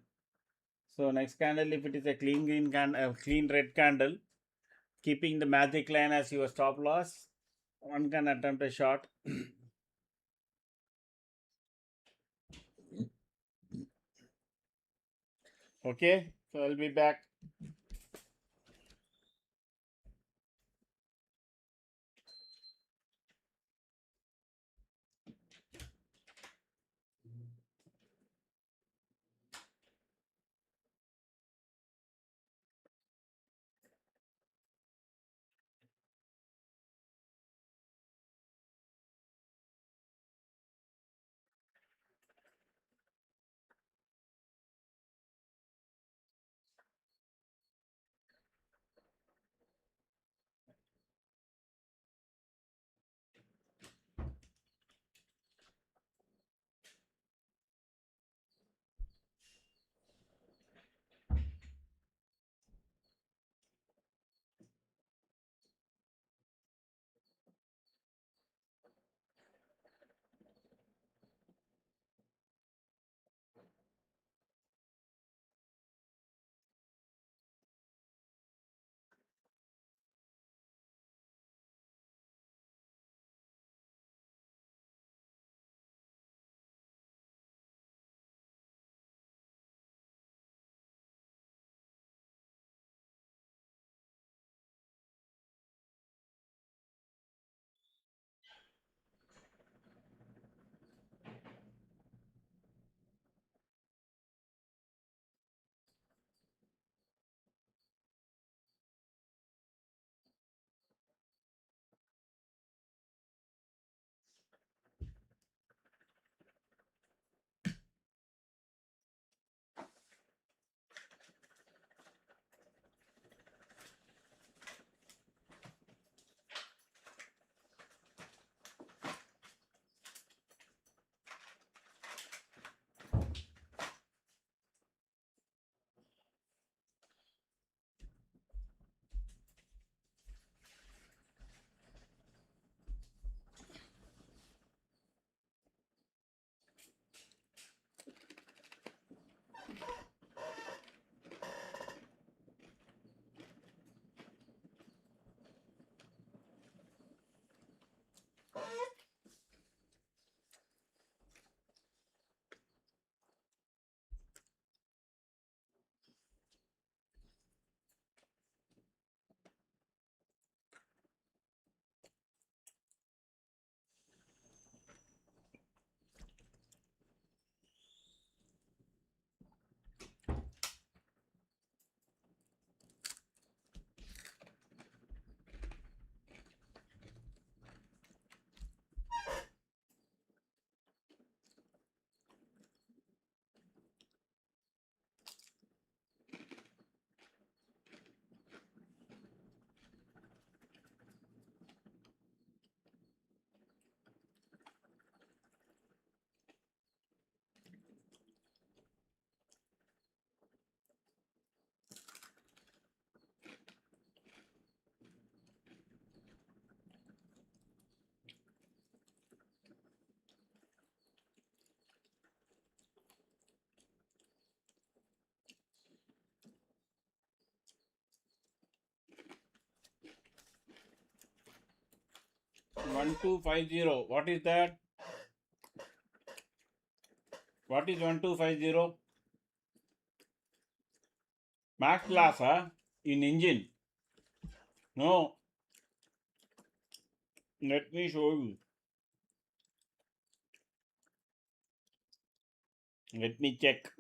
So next candle, if it is a clean green candle, clean red candle, keeping the magic line as your stop loss, one can attempt a shot. Okay, so I'll be back. 1250. What is that? What is 1250? Max loss, huh? In engine. No. Let me show you. Let me check.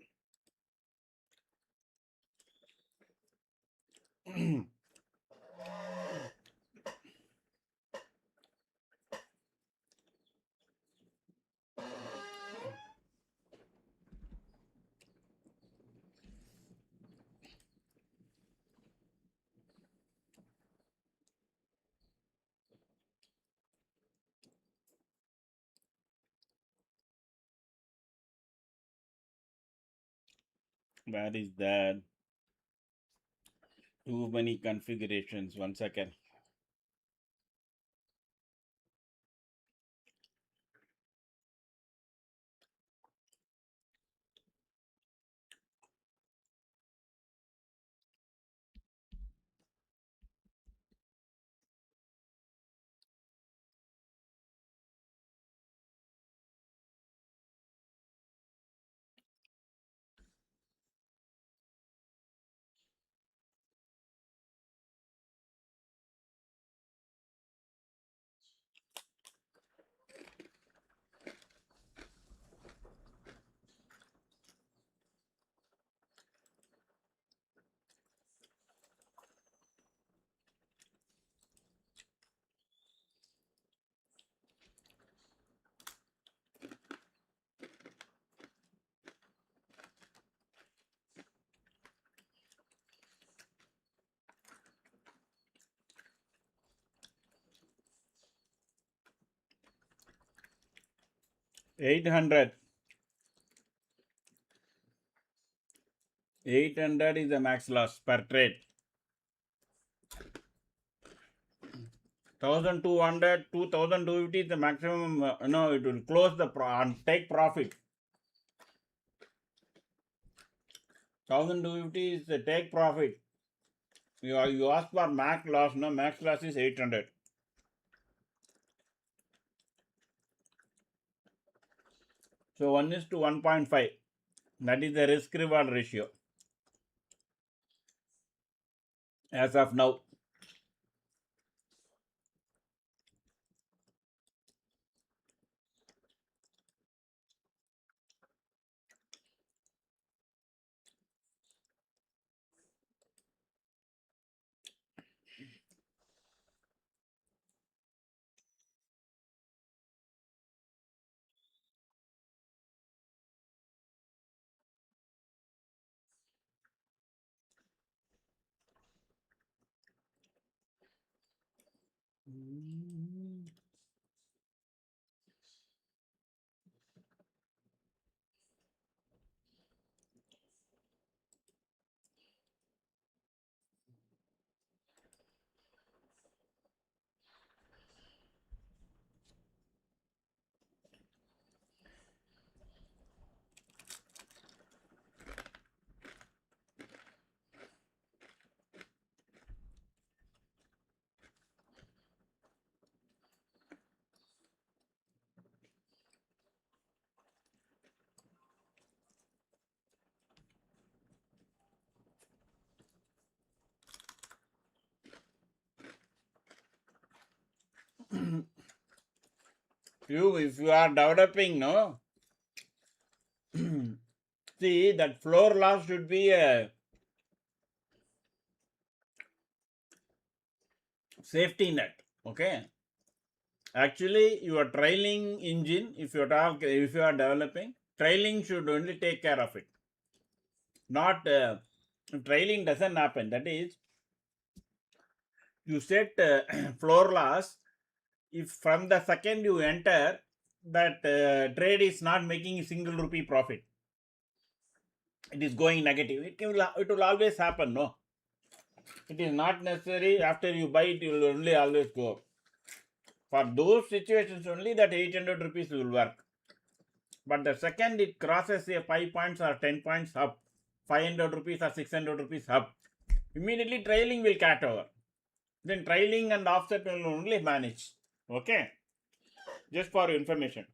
Where is that? Too many configurations. 1 second. $800. 800 is the max loss per trade. 1200, 2250 is the maximum. No, it will close the and take profit. 1250 is the take profit. You ask for max loss. No, max loss is 800. So 1 is to 1.5. That is the risk reward ratio as of now. If you are developing, no, see that floor loss should be a safety net. Okay. Actually, your trailing engine, if you are developing, trailing should only take care of it. Not trailing doesn't happen. That is, you set floor loss. If from the second you enter, that trade is not making a single rupee profit, it is going negative. It will always happen. No, it is not necessary. After you buy it, you will only always go up. For those situations only, that 800 rupees will work. But the second it crosses a 5 points or 10 points up, 500 rupees or 600 rupees up, immediately trailing will cut over. Then trailing and offset will only manage. Okay. Just for your information.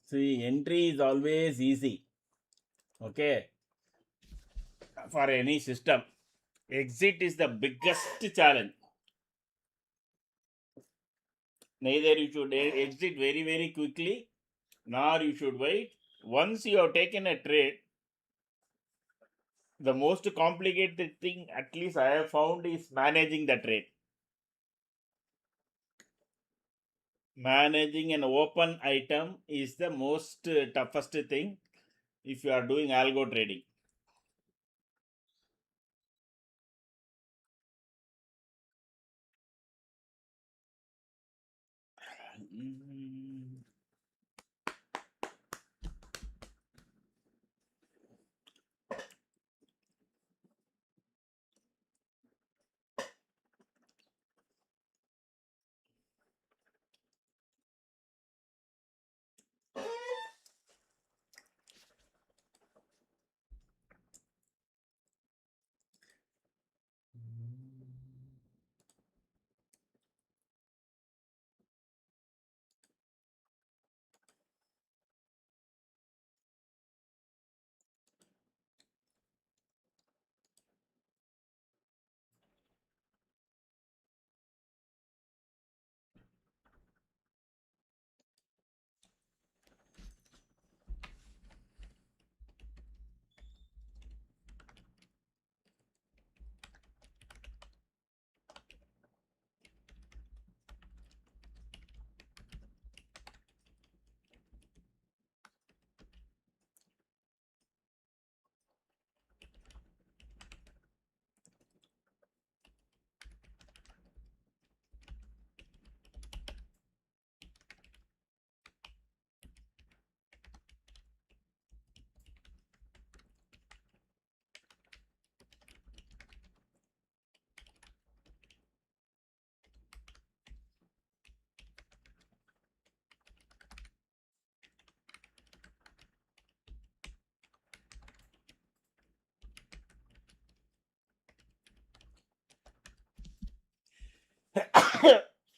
See, entry is always easy. Okay, for any system. Exit is the biggest challenge. Neither you should exit very quickly, nor you should wait. Once you have taken a trade, the most complicated thing, at least I have found, is managing the trade. Managing an open item is the most toughest thing if you are doing algo trading. Mm.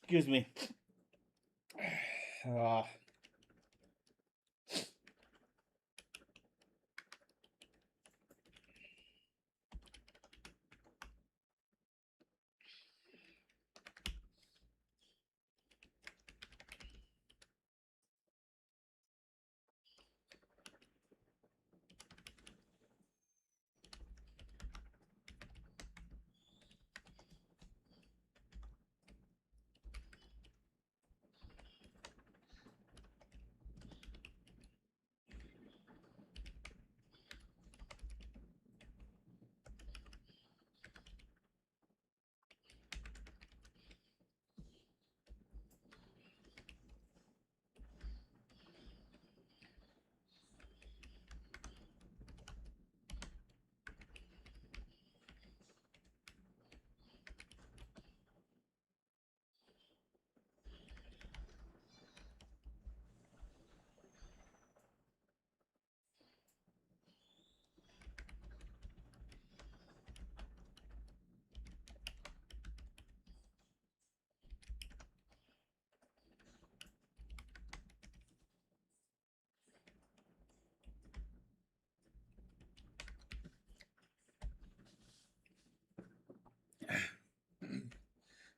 Excuse me. Uh,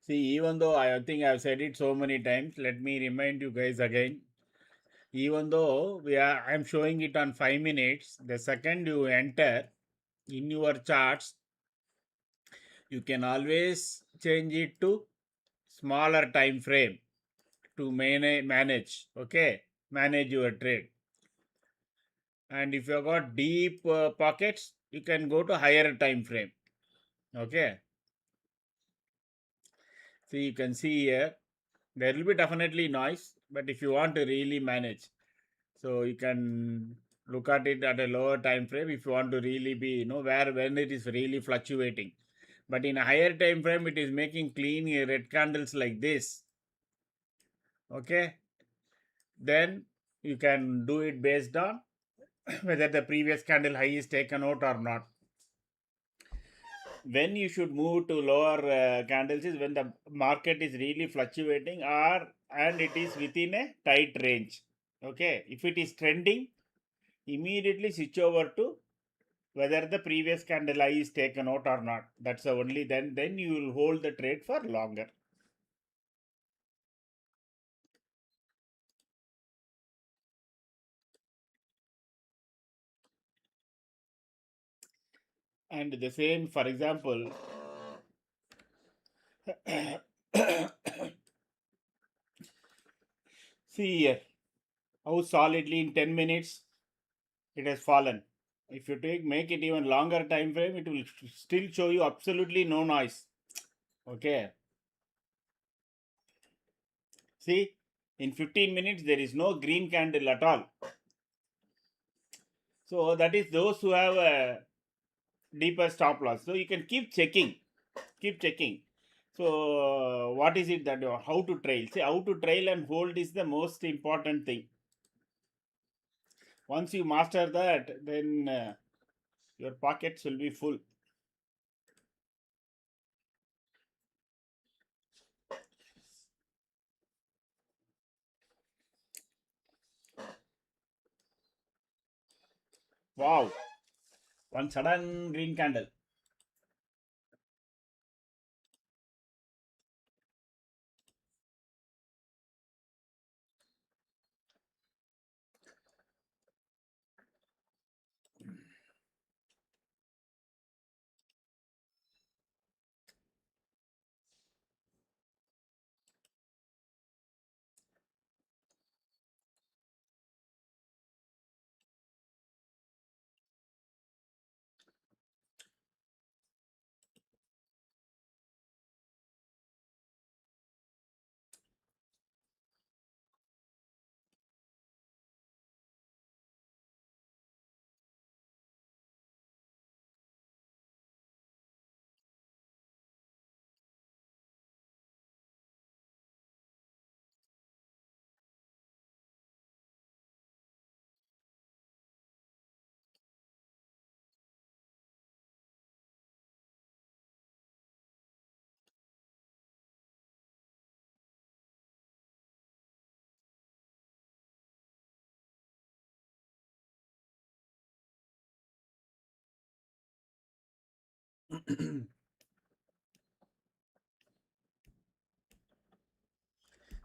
See, even though I think I've said it so many times, let me remind you guys again. Even though I'm showing it on 5 minutes, the second you enter in your charts, you can always change it to smaller time frame to manage. Okay, manage your trade. And if you got deep pockets, you can go to higher time frame. Okay, so you can see here there will be definitely noise, but if you want to really manage, so you can Look at it at a lower time frame if you want to really be, where when it is really fluctuating. But in a higher time frame, it is making clean red candles like this. Okay, then you can do it based on whether the previous candle high is taken out or not. When you should move to lower candles is when the market is really fluctuating or and it is within a tight range. Okay, if it is trending, immediately switch over to whether the previous candle high is taken out or not. That's the only then you will hold the trade for longer. And the same, for example, see here how solidly in 10 minutes it has fallen. If you make it even longer time frame, it will still show you absolutely no noise. Okay, see, in 15 minutes there is no green candle at all. So that is those who have a deeper stop loss. So you can keep checking. So what is it that how to trail? See, how to trail and hold is the most important thing. Once you master that, then your pockets will be full. Wow, one sudden green candle.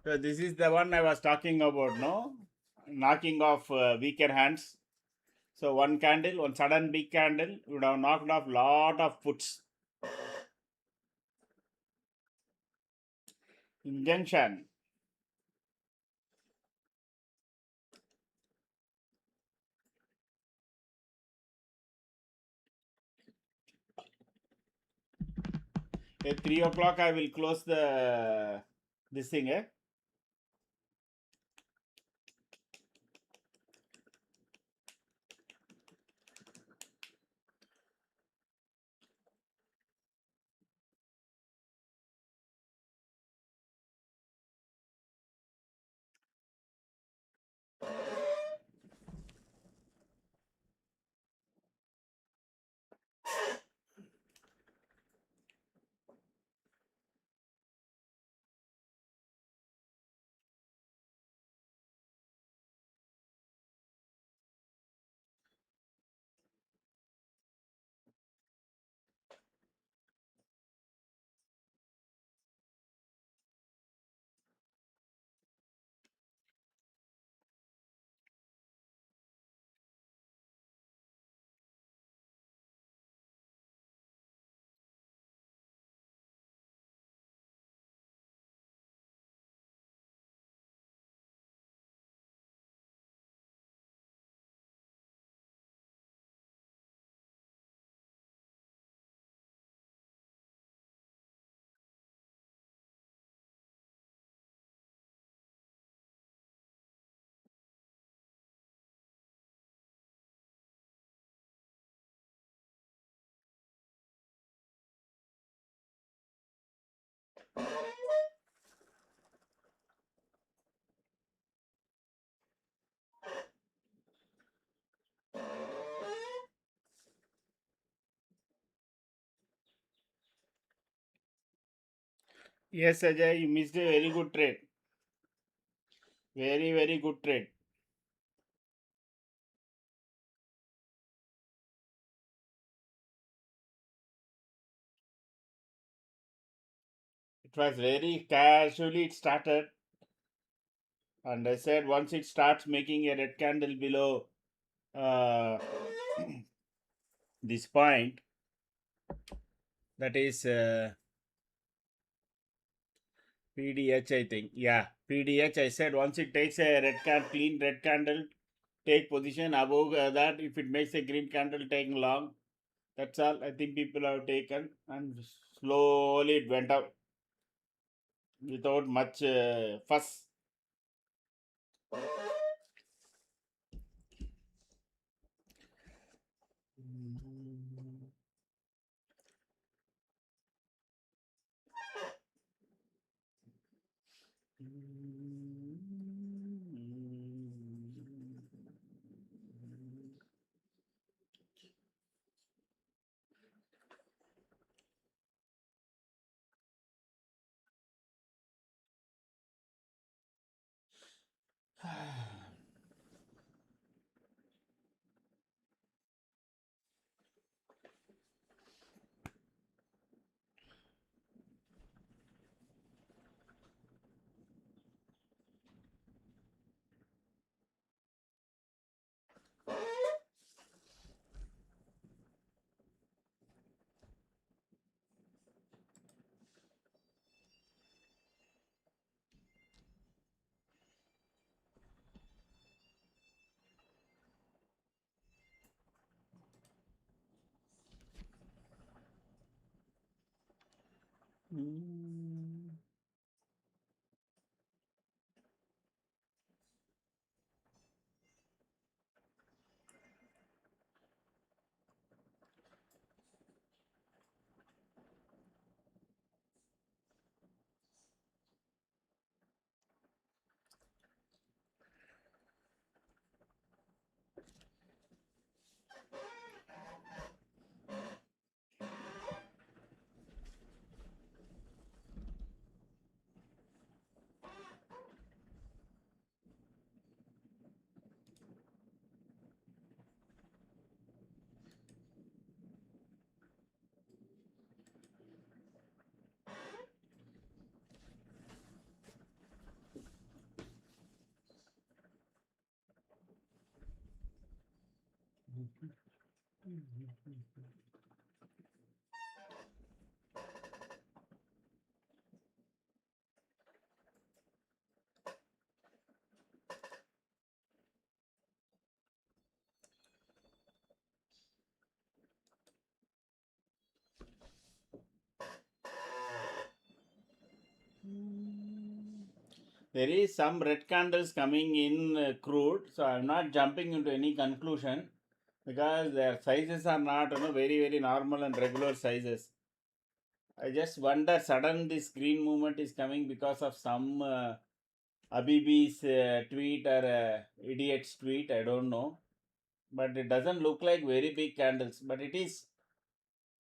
So this is the one I was talking about, no? Knocking off weaker hands. So one candle, one sudden big candle would have knocked off lot of puts. Injunction. At 3 o'clock, I will close the this thing. Eh? Yes, Ajay, you missed a very good trade. Very, very good trade. It was very casually it started, and I said once it starts making a red candle below uh, this point, that is PDH, I think. Yeah, PDH. I said once it takes a clean red candle, take position above that. If it makes a green candle, take long. That's all. I think people have taken, and slowly it went up without much fuss. There is some red candles coming in crude, so I'm not jumping into any conclusion because their sizes are not very normal and regular sizes. I just wonder sudden this green movement is coming because of some Abibi's tweet or idiot's tweet. I don't know, but it doesn't look like very big candles. But it is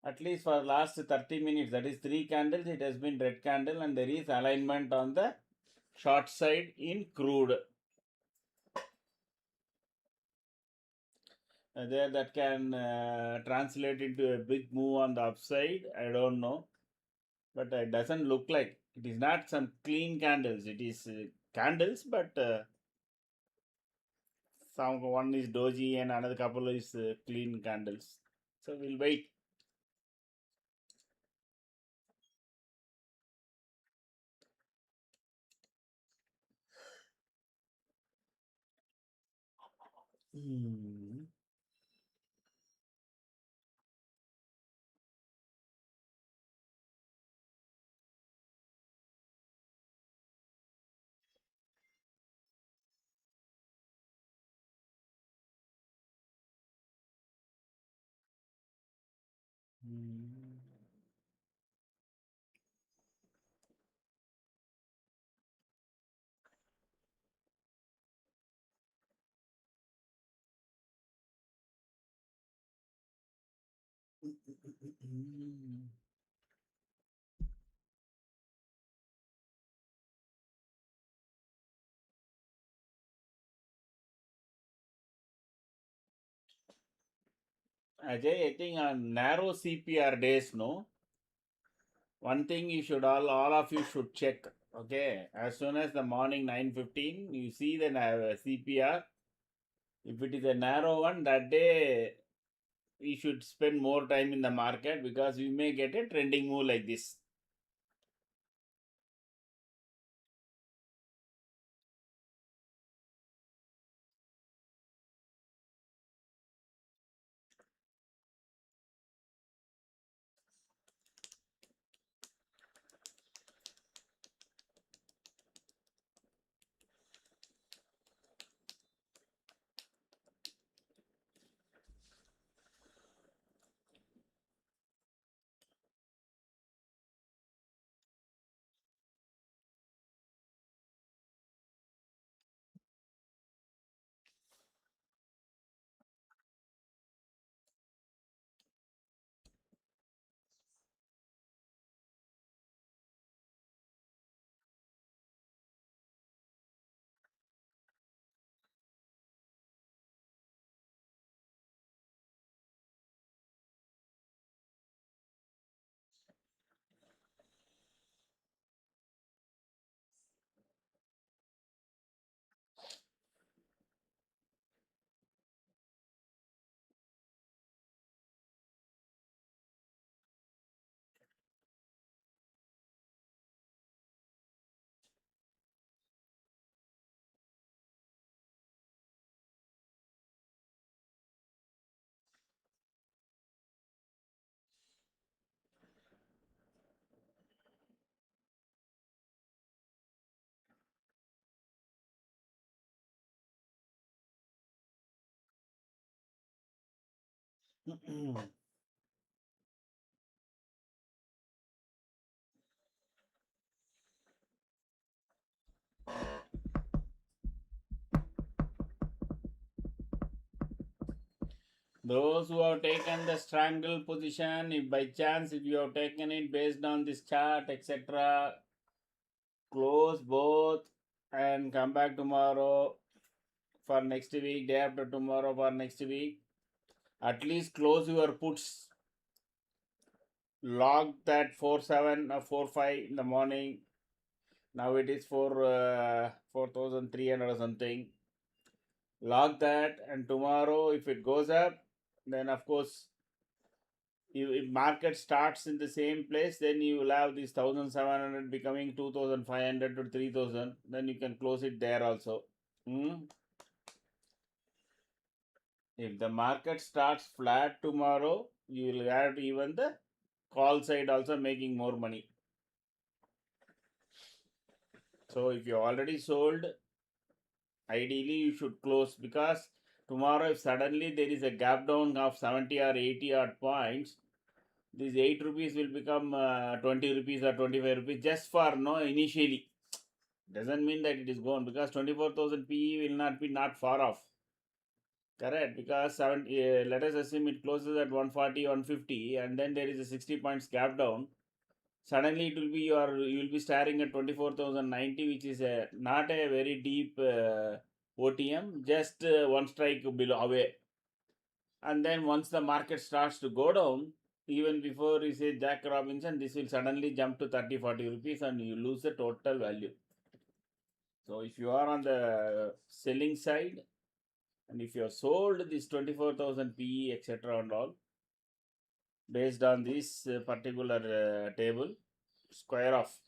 at least for last 30 minutes. That is three candles. It has been red candle, and there is alignment on the short side in crude. There that can translate into a big move on the upside. I don't know, but it doesn't look like it is not some clean candles. It is candles, but some one is doji and another couple is clean candles. So we'll wait. Hmm. Hmm. Ajay, I think on narrow CPR days, no, one thing you should all of you should check. Okay, as soon as the morning 9:15, you see the CPR. If it is a narrow one, that day we should spend more time in the market because we may get a trending move like this. Those who have taken the strangle position, if by chance if you have taken it based on this chart, etc., close both and come back tomorrow for next week, day after tomorrow for next week. At least close your puts. Log that 4.7 or 4.5 in the morning. Now it is for 4,300 or something. Log that, and tomorrow if it goes up, then of course if market starts in the same place, then you will have this 1,700 becoming 2,500 to 3,000. Then you can close it there also. If the market starts flat tomorrow, you will have even the call side also making more money. So if you already sold, ideally you should close, because tomorrow if suddenly there is a gap down of 70 or 80 odd points, these 8 rupees will become 20 rupees or 25 rupees just for no initially. Doesn't mean that it is gone, because 24,000 PE will not be not far off. Correct, because let us assume it closes at 140, 150, and then there is a 60 points gap down. Suddenly it will be you will be staring at 24,090, which is not a very deep OTM, just one strike below away. And then once the market starts to go down, even before you say Jack Robinson, this will suddenly jump to 30, 40 rupees and you lose the total value. So if you are on the selling side, and if you have sold this 24,000 PE, etc., and all, based on this particular table, square off.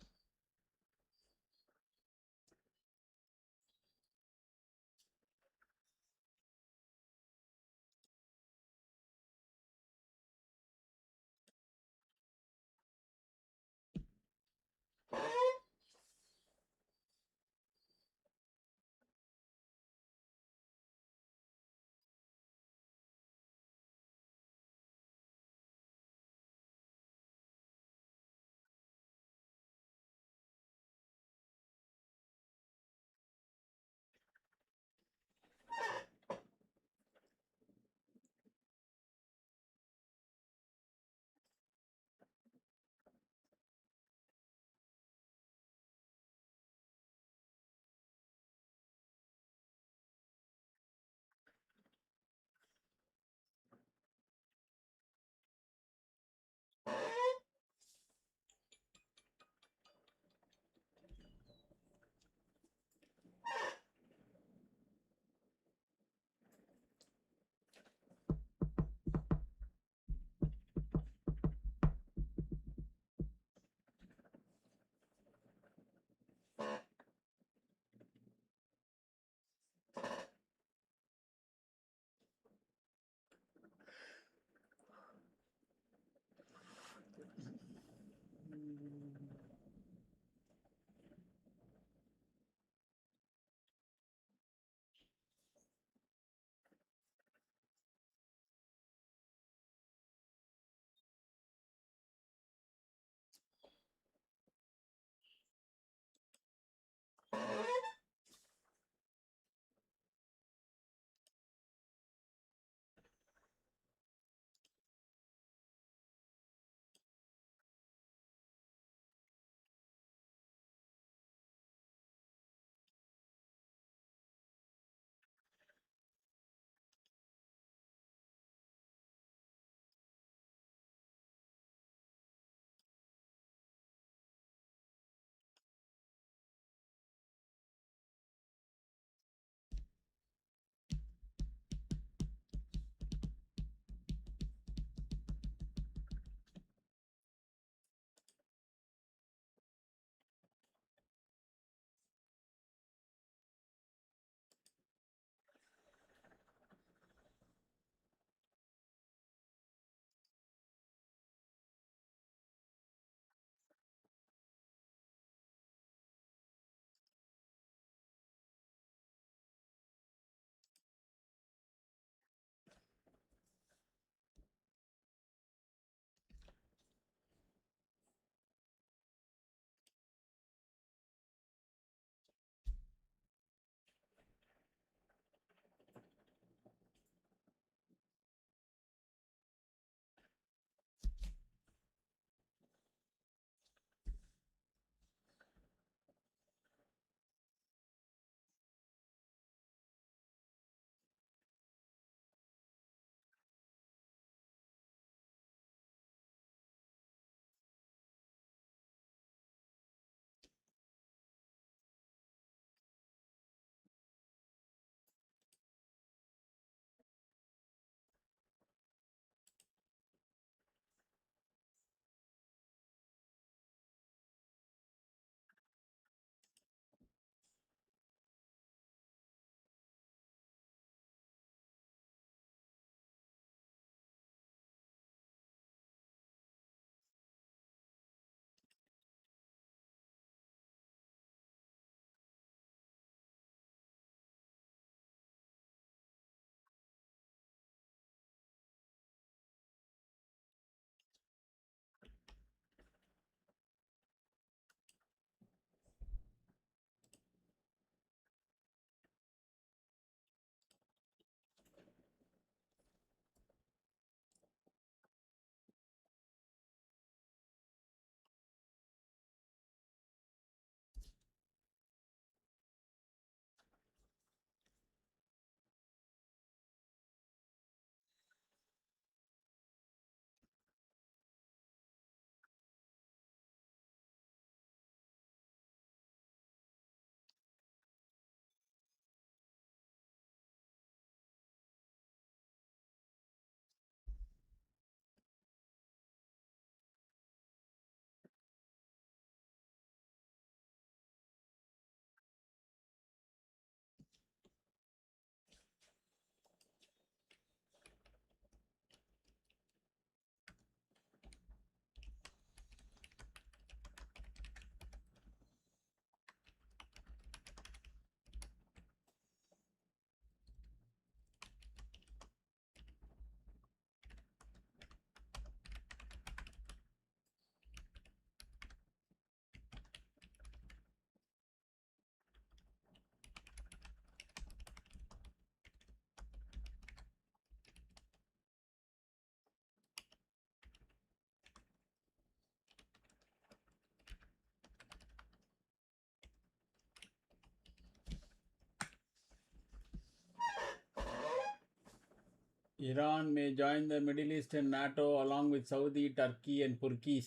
Iran may join the Middle East and NATO along with Saudi, Turkey, and Turkey.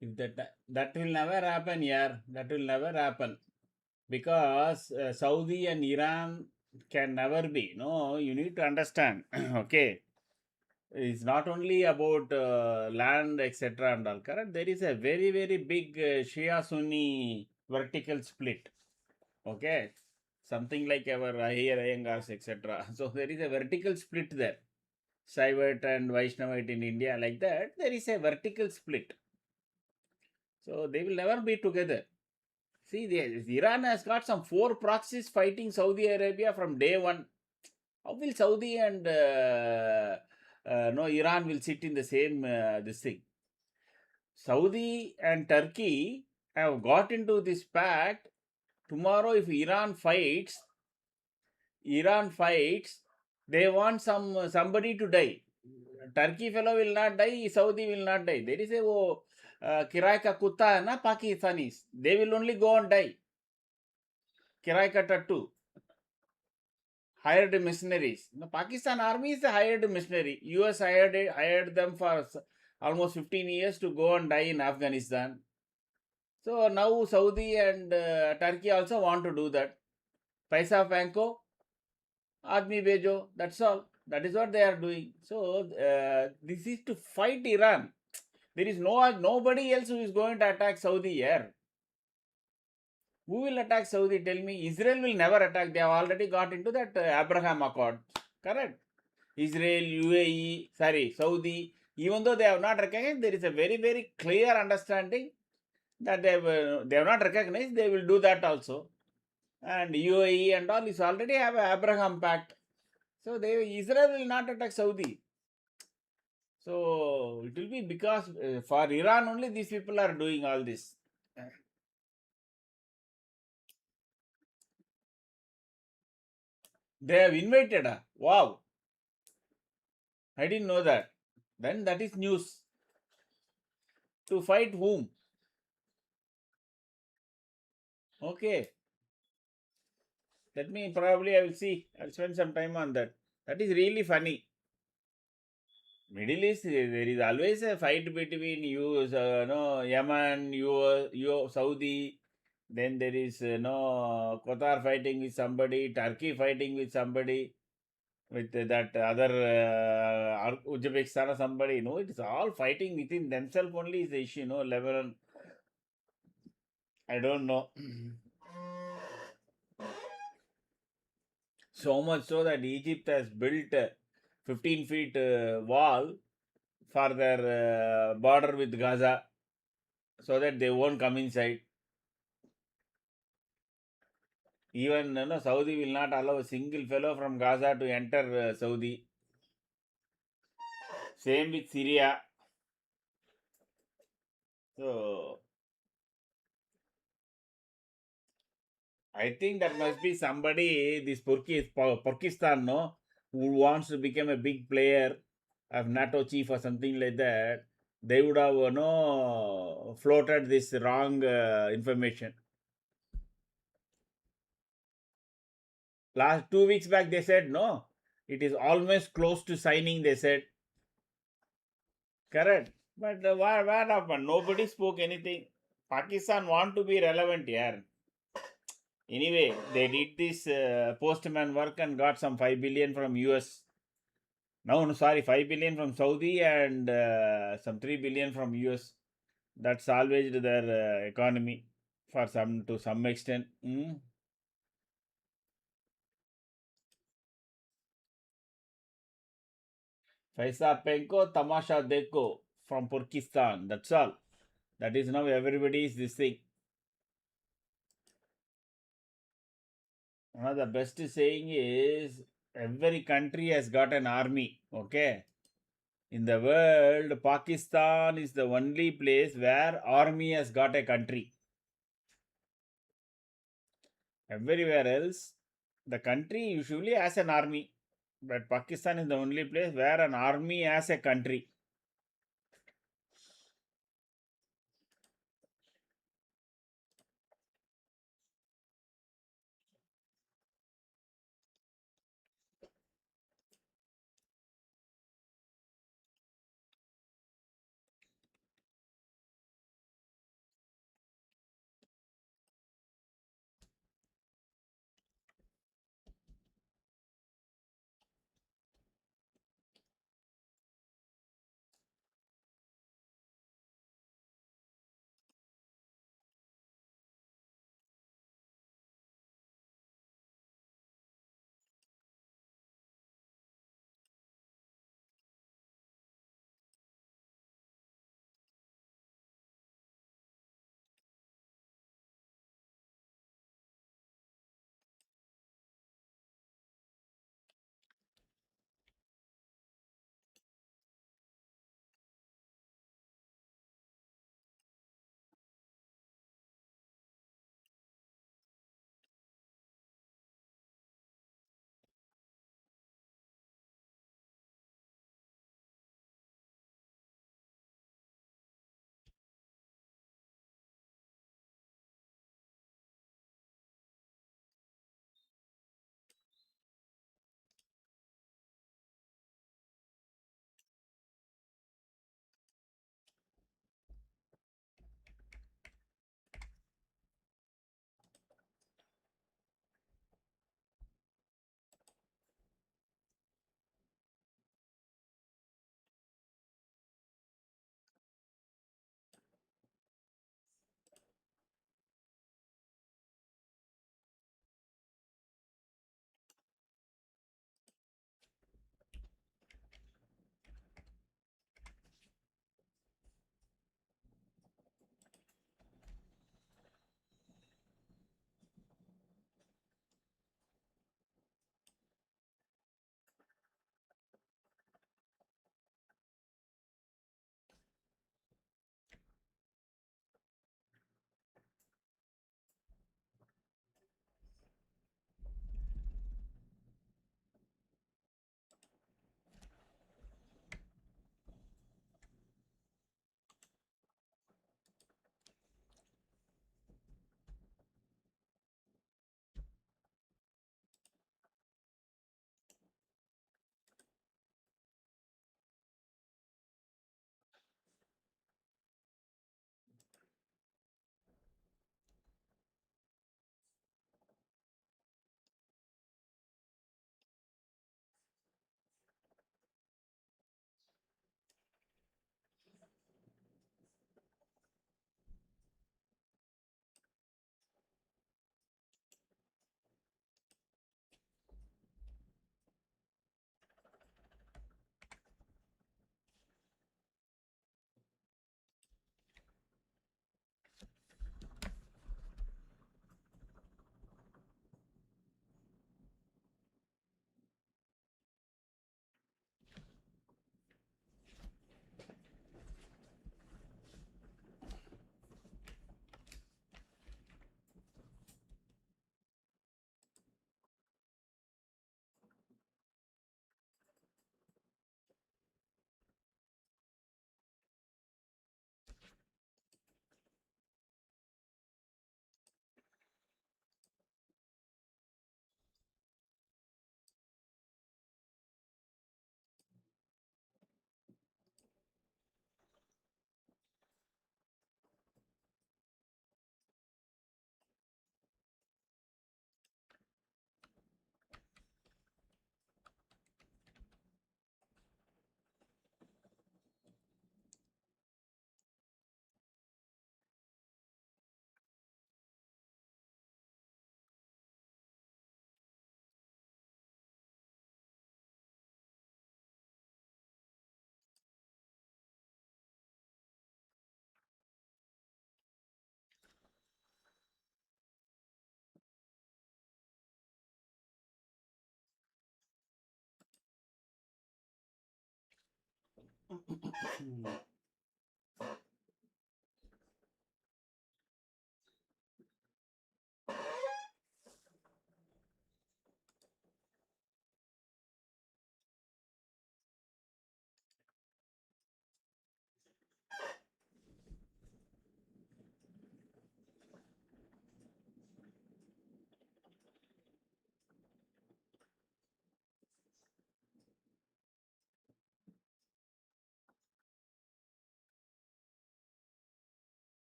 If that will never happen, yeah, that will never happen because Saudi and Iran can never be. No, you need to understand. Okay, it's not only about land, etc. and all. Correct. There is a very big Shia Sunni vertical split. Okay, something like our here Iyengars, etc. So there is a vertical split there. Shaivite and Vaishnavite in India, like that, there is a vertical split. So they will never be together. See, Iran has got some 4 proxies fighting Saudi Arabia from day one. How will Saudi and no Iran will sit in the same this thing? Saudi and Turkey have got into this pact. Tomorrow, if Iran fights, they want somebody to die. Turkey fellow will not die, Saudi will not die. There is a kirai ka kutta hai na Pakistanis. They will only go and die. Kirai ka tattu. Hired mercenaries. The Pakistan army is the hired mercenary. US hired them for almost 15 years to go and die in Afghanistan. So now Saudi and Turkey also want to do that. Paisa Fanko, Admi Bejo, that's all. That is what they are doing. So this is to fight Iran. There is nobody else who is going to attack Saudi here. Who will attack Saudi? Tell me. Israel will never attack. They have already got into that Abraham Accord. Correct. Israel, UAE, Saudi. Even though they have not recognized, there is a very clear understanding that they have not recognized. They will do that also. And UAE and all is already have a Abraham Pact. So Israel will not attack Saudi. So it will be because for Iran only these people are doing all this. They have invited her. Wow. I didn't know that. Then that is news. To fight whom? Okay. Let me probably I will see. I'll spend some time on that. That is really funny. Middle East, there is always a fight between Yemen, Saudi. Then there is Qatar fighting with somebody, Turkey fighting with somebody, with that other Uzbekistan or somebody. No, it is all fighting within themselves only is the issue. No, Lebanon. I don't know. So much so that Egypt has built a 15 feet wall for their border with Gaza so that they won't come inside. Even Saudi will not allow a single fellow from Gaza to enter Saudi. Same with Syria. So I think that must be somebody, this Pakistan, no, who wants to become a big player of NATO chief or something like that. They would have floated this wrong information. Last 2 weeks back, they said no. It is almost close to signing. They said correct, but what happened? Nobody spoke anything. Pakistan want to be relevant here. Anyway, they did this postman work and got some 5 billion from US. No, sorry, 5 billion from Saudi and some 3 billion from US. That salvaged their economy for some extent. Faisa Penko, Tamasha Deko from Pakistan. That's all. That is now everybody is this thing. One of the best saying is every country has got an army. Okay. In the world, Pakistan is the only place where army has got a country. Everywhere else, the country usually has an army. But Pakistan is the only place where an army has a country.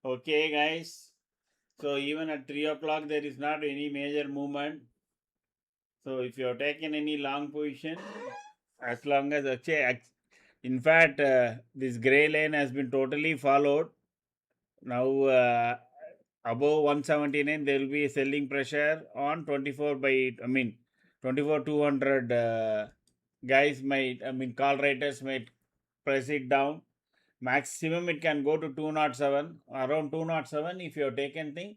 Okay, guys. So even at 3 o'clock, there is not any major movement. So if you have taken any long position, as long as in fact, this gray line has been totally followed. Now above 179, there will be a selling pressure on 24 by 8. I mean 24 200 guys might, call writers might press it down. Maximum it can go to 207, around 207. If you have taken thing,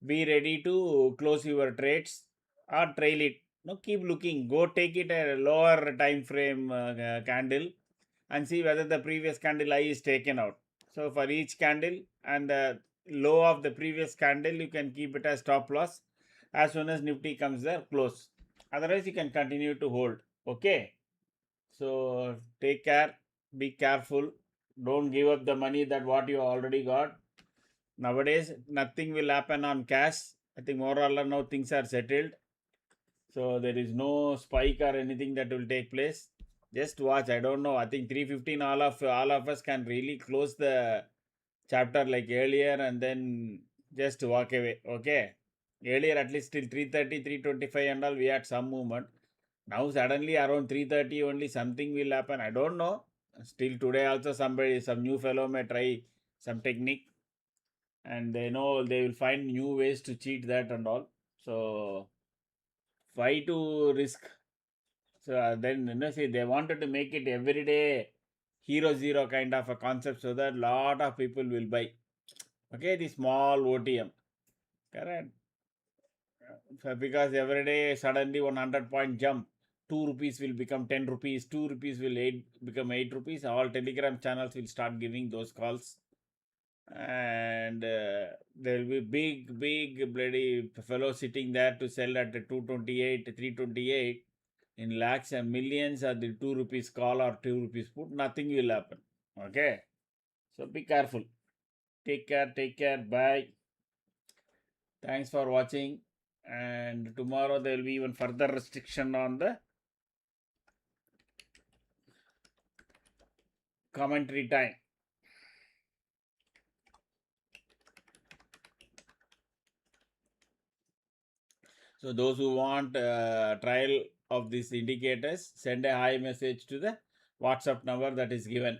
be ready to close your trades or trail it. No, keep looking. Go take it a lower time frame candle and see whether the previous candle high is taken out. So for each candle and the low of the previous candle, you can keep it as stop loss. As soon as Nifty comes there, close. Otherwise, you can continue to hold. Okay. So take care. Be careful. Don't give up the money that what you already got. Nowadays, nothing will happen on cash. I think more or less now things are settled. So there is no spike or anything that will take place. Just watch. I don't know. I think 3:15. All of us can really close the chapter like earlier and then just walk away. Okay. Earlier at least till 3:30, 3:25 and all we had some movement. Now suddenly around 3:30 only something will happen. I don't know. Still today also some new fellow may try some technique and they know they will find new ways to cheat that and all. So why to risk? So then see they wanted to make it everyday hero zero kind of a concept so that lot of people will buy. Okay, the small OTM, correct? So because every day suddenly 100 point jump, 2 rupees will become 10 rupees, 2 rupees will become 8 rupees. All Telegram channels will start giving those calls and there will be big bloody fellow sitting there to sell at the 228 328 in lakhs and millions at the 2 rupees call or 2 rupees put. Nothing will happen. Okay, so be careful. Take care, bye. Thanks for watching, and tomorrow there will be even further restriction on the commentary time. So those who want trial of these indicators, send a hi message to the WhatsApp number that is given.